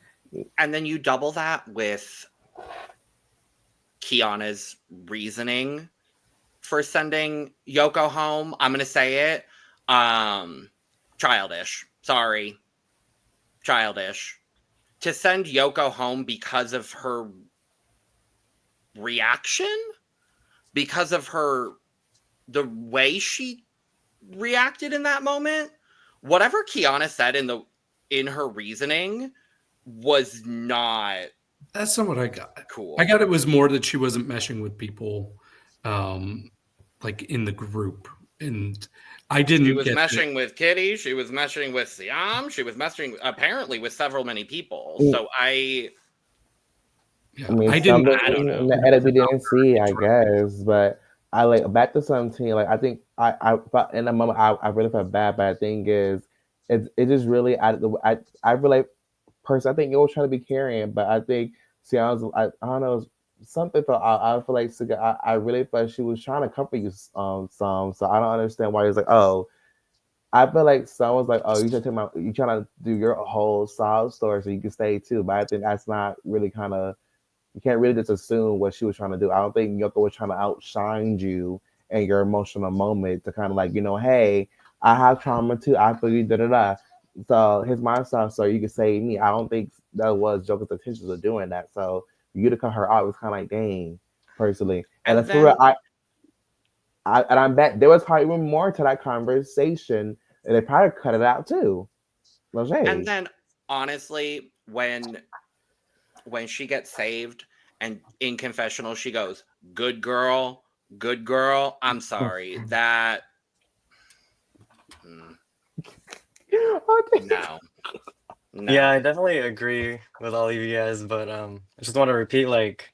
And then you double that with Khianna's reasoning for sending Yoko home. I'm going to say it. Childish. Sorry. Childish. To send Yoko home because of her reaction? Because of the way she reacted in that moment? Whatever Khianna said in her reasoning was not... That's not what I got. Cool. I got it was more that she wasn't meshing with people like in the group. And I didn't She was get meshing with Kitty. She was meshing with Siam. She was meshing apparently with several many people. So I mean, I didn't. something I don't in know. the edit we didn't see, I guess. But I like back to 17. Like I think I thought in the moment I really felt bad. But the thing is, it just really I really personally I think you was trying to be carrying, but I think see I don't know something felt I feel like I really felt she was trying to comfort you some. So I don't understand why it's like oh. I feel like someone's like, oh, you trying to do your whole sob story so you can stay too. But I think that's not really kind of, you can't really just assume what she was trying to do. I don't think Yoko was trying to outshine you in your emotional moment to kind of like, hey, I have trauma too. I feel you, da da da. So here's my stuff so you can save me. I don't think that was Joker's intentions of doing that. So for you to cut her out was kind of like, dang, personally. And that's for real, I bet there was probably even more to that conversation, and they probably cut it out too. And then honestly, when she gets saved and in confessional she goes, good girl, I'm sorry. That no. Yeah, I definitely agree with all of you guys, but I just want to repeat, like,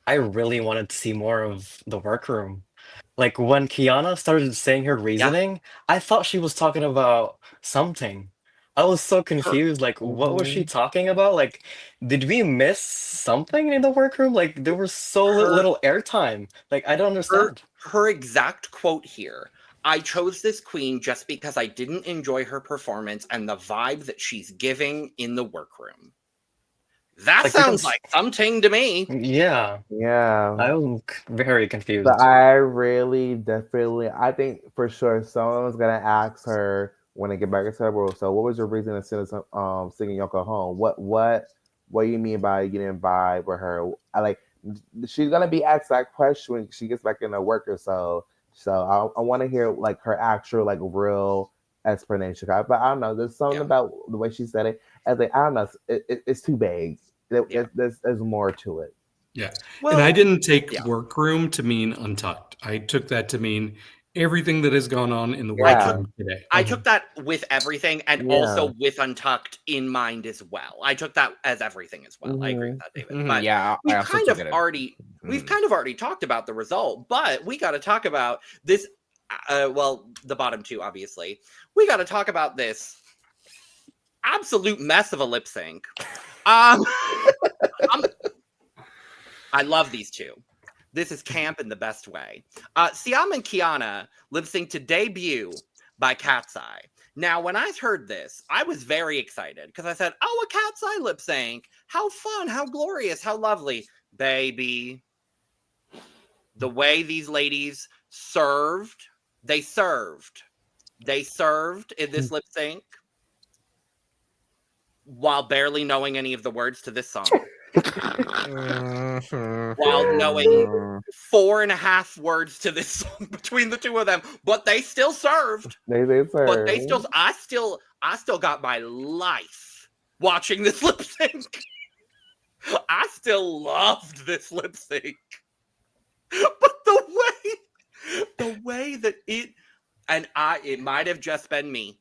I really wanted to see more of the workroom. Like when Khianna started saying her reasoning, I thought she was talking about something. I was so confused. Like, what was she talking about? Like, did we miss something in the workroom? Like, there was so little airtime. Like, I don't understand. Her exact quote here. I chose this queen just because I didn't enjoy her performance and the vibe that she's giving in the workroom. That Like, sounds like something to me. Yeah. Yeah. I'm very confused. But I really definitely I think for sure someone's gonna ask her when they get back into the world. So what was your reason to send singing Yoko home? What do you mean by you didn't vibe with her? She's gonna be asked that question when she gets back in the work or so. So I want to hear like her actual like real explanation. But I don't know. There's something about the way she said it. As like I don't know. It's too vague. There's more to it. Yeah. Well, and I didn't take workroom to mean Untucked. I took that to mean everything that has gone on in the workroom today. I took that with everything and also with Untucked in mind as well. I took that as everything as well. I agree with that, David. But we've kind of already talked about the result, but we got to talk about this. The bottom two, obviously. We got to talk about this absolute mess of a lip sync. I love these two. This is camp in the best way. Siam and Khianna lip sync to Debut by Cat's Eye. Now, when I heard this, I was very excited because I said, oh, a Cat's Eye lip sync. How fun, how glorious, how lovely. Baby. The way these ladies served in this lip sync. while barely knowing any of the words to this song. Mhm. While knowing 4.5 words to this song between the two of them, but they still served. They But they serve. still, I still got my life watching this lip sync. I still loved this lip sync. But the way that it might have just been me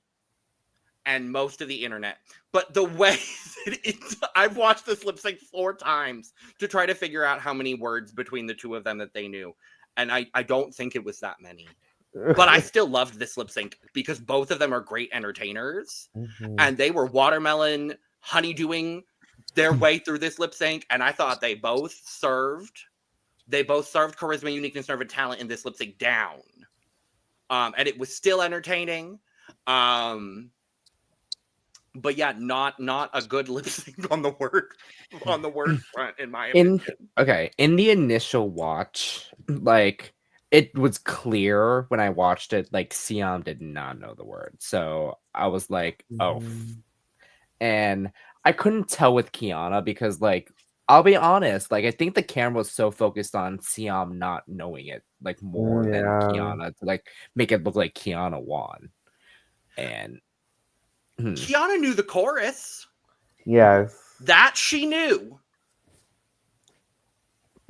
and most of the internet, but the way that I've watched this lip sync 4 times to try to figure out how many words between the two of them that they knew. And I don't think it was that many. But I still loved this lip sync because both of them are great entertainers. Mhm. And they were watermelon honeydewing their way through this lip sync. And I thought they both served charisma, uniqueness, nerve, and talent in this lip sync down. And it was still entertaining. But yeah, not a good lip sync on the word front, in my opinion. In the initial watch, like, it was clear when I watched it, like, Siam did not know the word. So I was like, oh. Mhm. And I couldn't tell with Khianna because, like, I'll be honest, like, I think the camera was so focused on Siam not knowing it, like, more than Yeah. Khianna to, like, make it look like Khianna won. And Khianna knew the chorus. Yes. That she knew.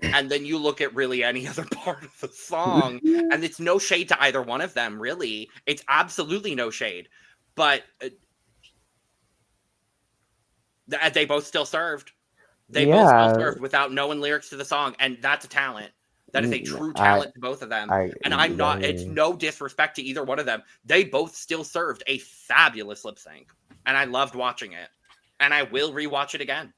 And then you look at really any other part of the song, and it's no shade to either one of them, really. It's absolutely no shade. But they both still served. They both still served without knowing lyrics to the song, and that's a talent. That is a true talent to both of them. It's no disrespect to either one of them. They both still served a fabulous lip sync. And I loved watching it. And I will rewatch it again.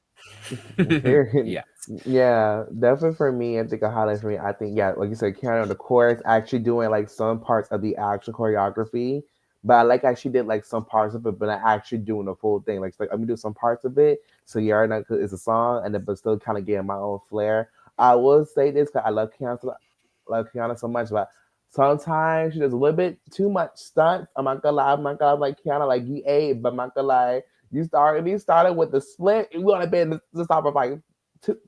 Yeah, definitely for me. I think a highlight for me. I think like you said, Khianna on the chorus actually doing like some parts of the actual choreography, but I like how she did like some parts of it, but not actually doing the full thing. Like I'm gonna do some parts of it, so you already know it's a song, and then but still kind of getting my own flair. I will say this because I love Khianna so much, but sometimes she does a little bit too much stunts. I'm not gonna lie, like Khianna, like you ate, but I'm not gonna lie. You started with the split. You want to be in the stop of like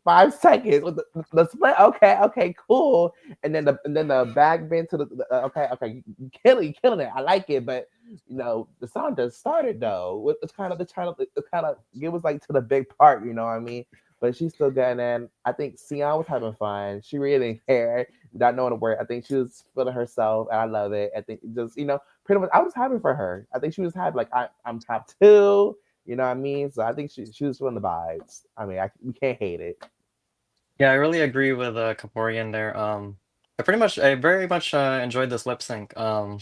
5 seconds with the split. Okay, cool. And then the back bend to the okay, you killing it. I like it, but the song just started though. It's kind of it was like to the big part. You know what I mean? But she's still getting in. I think Siam was having fun. She really didn't care without knowing the word. I think she was feeling herself, and I love it. I think just pretty much I was happy for her. I think she was happy. Like I'm top 2. You know what I mean? So I think she was feeling the vibes. I mean, we can't hate it. Yeah, I really agree with KaMorian there. I very much enjoyed this lip sync. I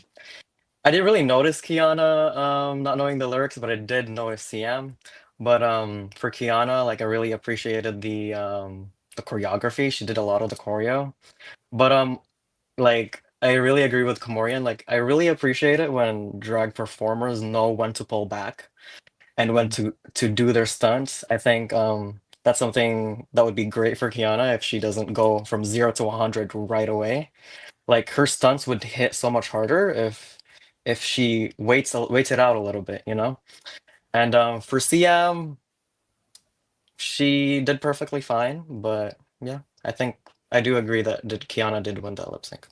didn't really notice Khianna not knowing the lyrics, but I did notice Siam. But for Khianna, like I really appreciated the choreography. She did a lot of the choreo. But like I really agree with KaMorian. Like I really appreciate it when drag performers know when to pull back and when to do their stunts. I think that's something that would be great for Khianna if she doesn't go from 0 to 100 right away. Like her stunts would hit so much harder if she waits it out a little bit, you know. And for Siam, she did perfectly fine, but yeah, I think I do agree that Khianna did win that lip sync.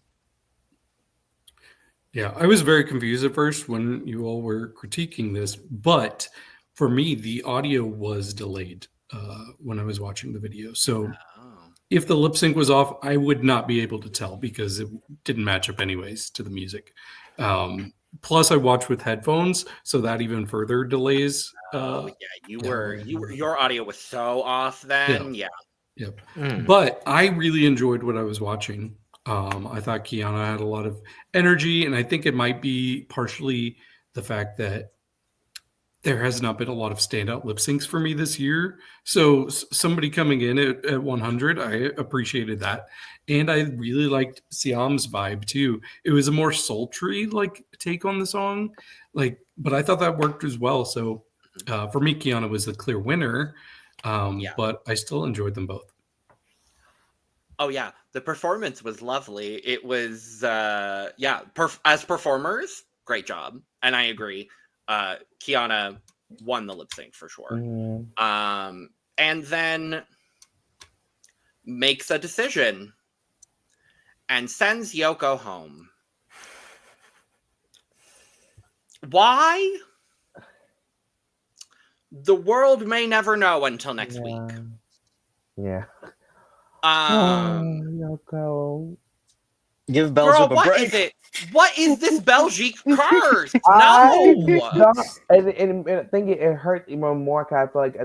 Yeah, I was very confused at first when you all were critiquing this, but for me, the audio was delayed when I was watching the video. So if the lip sync was off, I would not be able to tell because it didn't match up anyways to the music. Plus, I watched with headphones, so that even further delays. Your audio was so off then. Yeah. Yep. But I really enjoyed what I was watching. I thought Khianna had a lot of energy, and I think it might be partially the fact that there has not been a lot of standout lip syncs for me this year. So somebody coming in at 100, I appreciated that. And I really liked Siam's vibe too. It was a more sultry like take on the song, but I thought that worked as well. So for me, Khianna was the clear winner, but I still enjoyed them both. Oh yeah, the performance was lovely. It was as performers, great job, and I agree. Khianna won the lip sync for sure. Mhm. And then makes a decision and sends Yoko home. Why? The world may never know until next week. Yeah. Um, Yoko. Give girl, Belgium a what break. is it? What is this Belgique curse? I No. don't, and I think it hurts even more because I feel like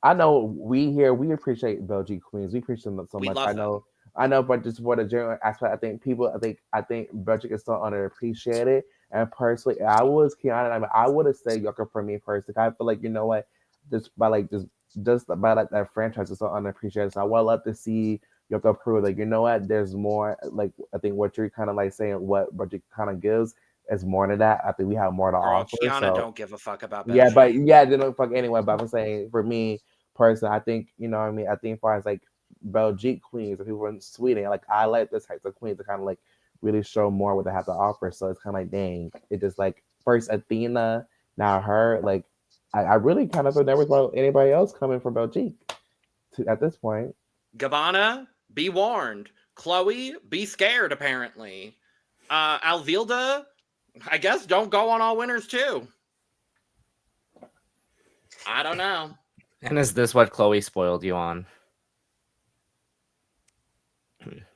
I know we appreciate Belgian queens. We appreciate them so We much. love them. I know, but just for the general aspect, I think Belgium is still underappreciated. And personally, I was Khianna. I mean, I would have said Yoko for me personally. I feel like you know what, just by like that franchise is so underappreciated. So I would love to see Yoko prove like you know what, there's more. Like I think what you're kind of like saying, what Belgium kind of gives is more than that. I think we have more to Girl, offer. Khianna So don't give a fuck about yeah, Belgique. but yeah, they don't fuck anyway. But I'm saying for me personally, I think you know what I mean. I think as far as like Belgique queens or people in Sweden, like I like this types of queens to kind of like really show more what they have to offer. So it's kind of like dang, it just like first Athena, now her. Like I really kind of feel nervous about anybody else coming from Belgique at this point. Gabbana, be warned. Chloe, be scared, apparently. Alvilda, I guess don't go on All Winners too. I don't know. And is this what Chloe spoiled you on?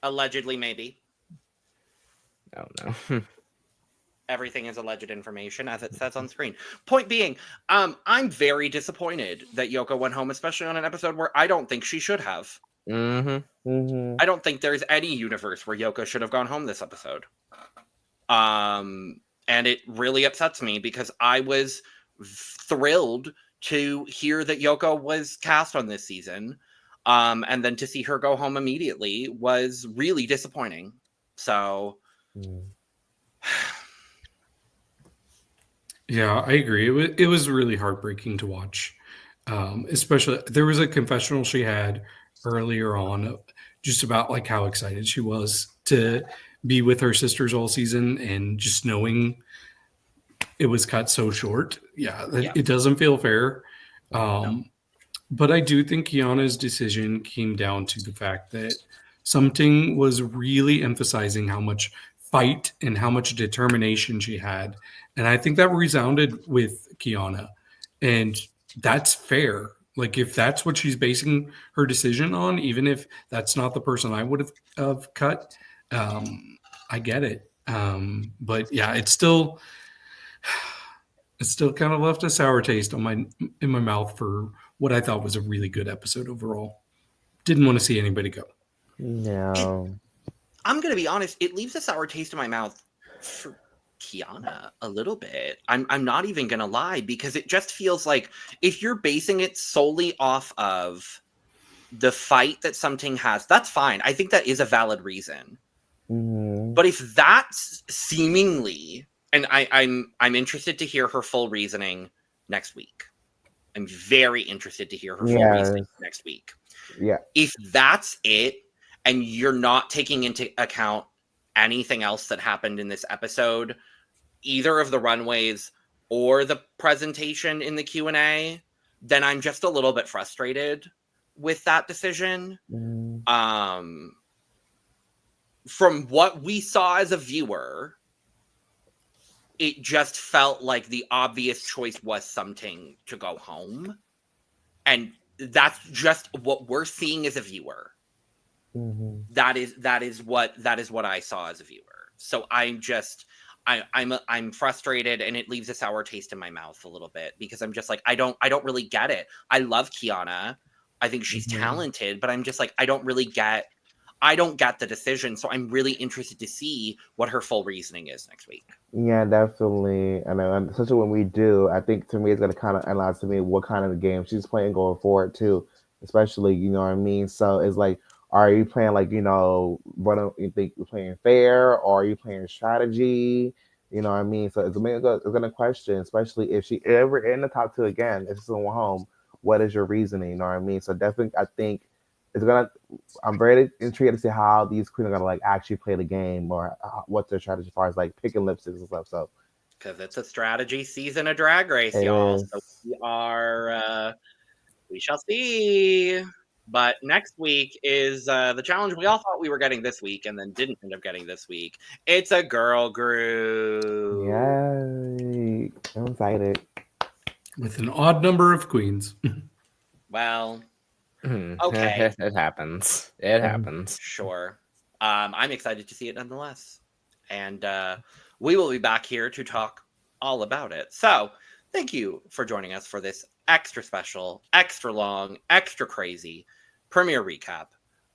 Allegedly, maybe. Oh no. Everything is alleged information, as it says on screen. Point being, I'm very disappointed that Yoko went home, especially on an episode where I don't think she should have. I don't think there's any universe where Yoko should have gone home this episode. And it really upsets me because I was thrilled to hear that Yoko was cast on this season. And then to see her go home immediately was really disappointing. So Yeah, I agree. It was really heartbreaking to watch. Especially there was a confessional she had earlier on just about like how excited she was to be with her sisters all season and just knowing it was cut so short. Yeah, it doesn't feel fair. No. But I do think Khianna's decision came down to the fact that something was really emphasizing how much fight and how much determination she had. And I think that resounded with Khianna. And that's fair. Like, if that's what she's basing her decision on, even if that's not the person I would have cut, I get it. But yeah, it's still kind of left a sour taste in my mouth for what I thought was a really good episode overall. Didn't want to see anybody go. No. I'm going to be honest, it leaves a sour taste in my mouth for Khianna a little bit. I'm not even going to lie, because it just feels like if you're basing it solely off of the fight that something has, that's fine. I think that is a valid reason. But if that's seemingly, and I'm interested to hear her full reasoning next week. I'm very interested to hear her full reasoning next week. Yeah. If that's it, and you're not taking into account anything else that happened in this episode, either of the runways or the presentation in the Q&A, then I'm just a little bit frustrated with that decision. From what we saw as a viewer, it just felt like the obvious choice was something to go home. And that's just what we're seeing as a viewer. That is what I saw as a viewer. So I'm frustrated, and it leaves a sour taste in my mouth a little bit, because I'm just like, I don't really get it. I love Khianna. I think she's talented, but I'm just like, I don't get the decision. So I'm really interested to see what her full reasoning is next week. Yeah, definitely. And especially when we do, I think to me it's going to kind of analyze to me what kind of game she's playing going forward too. Especially, you know what I mean? So it's like, are you playing like, you know, what you think you're playing fair, or are you playing strategy? You know what I mean? So it's going to question, especially if she ever in the top two again, if she's going home, what is your reasoning? You know what I mean? So definitely, I think I'm very intrigued to see how these queens are gonna like actually play the game, or what's their strategy as far as like picking lip syncs and stuff. So because it's a strategy season of Drag Race, It y'all. is. So we shall see. But next week is the challenge we all thought we were getting this week and then didn't end up getting this week. It's a girl group. Yay. I'm excited. With an odd number of queens. Well, Mhm. Okay. It happens. It happens. sure. I'm excited to see it nonetheless. And we will be back here to talk all about it. So thank you for joining us for this extra special, extra long, extra crazy premiere recap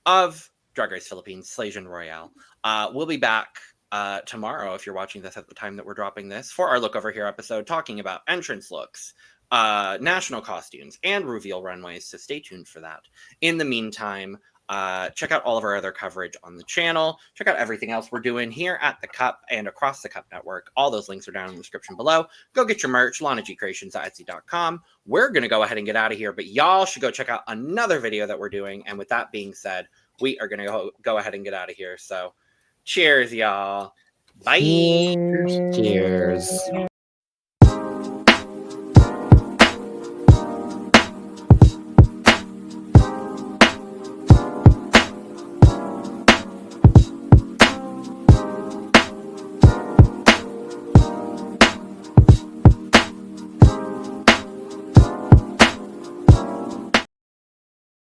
of Drag Race Philippines Slaysian Royale. We'll be back tomorrow, if you're watching this at the time that we're dropping this, for our Look Over Here episode talking about entrance looks, national costumes, and reveal runways, so stay tuned for that. In the meantime, check out all of our other coverage on the channel. Check out everything else we're doing here at the Cup and across the Cup Network. All those links are down in the description below. Go get your merch, LanaGCreations at Etsy.com. We're going to go ahead and get out of here, but y'all should go check out another video that we're doing. And with that being said, we are going to go ahead and get out of here. So cheers, y'all. Bye. Cheers.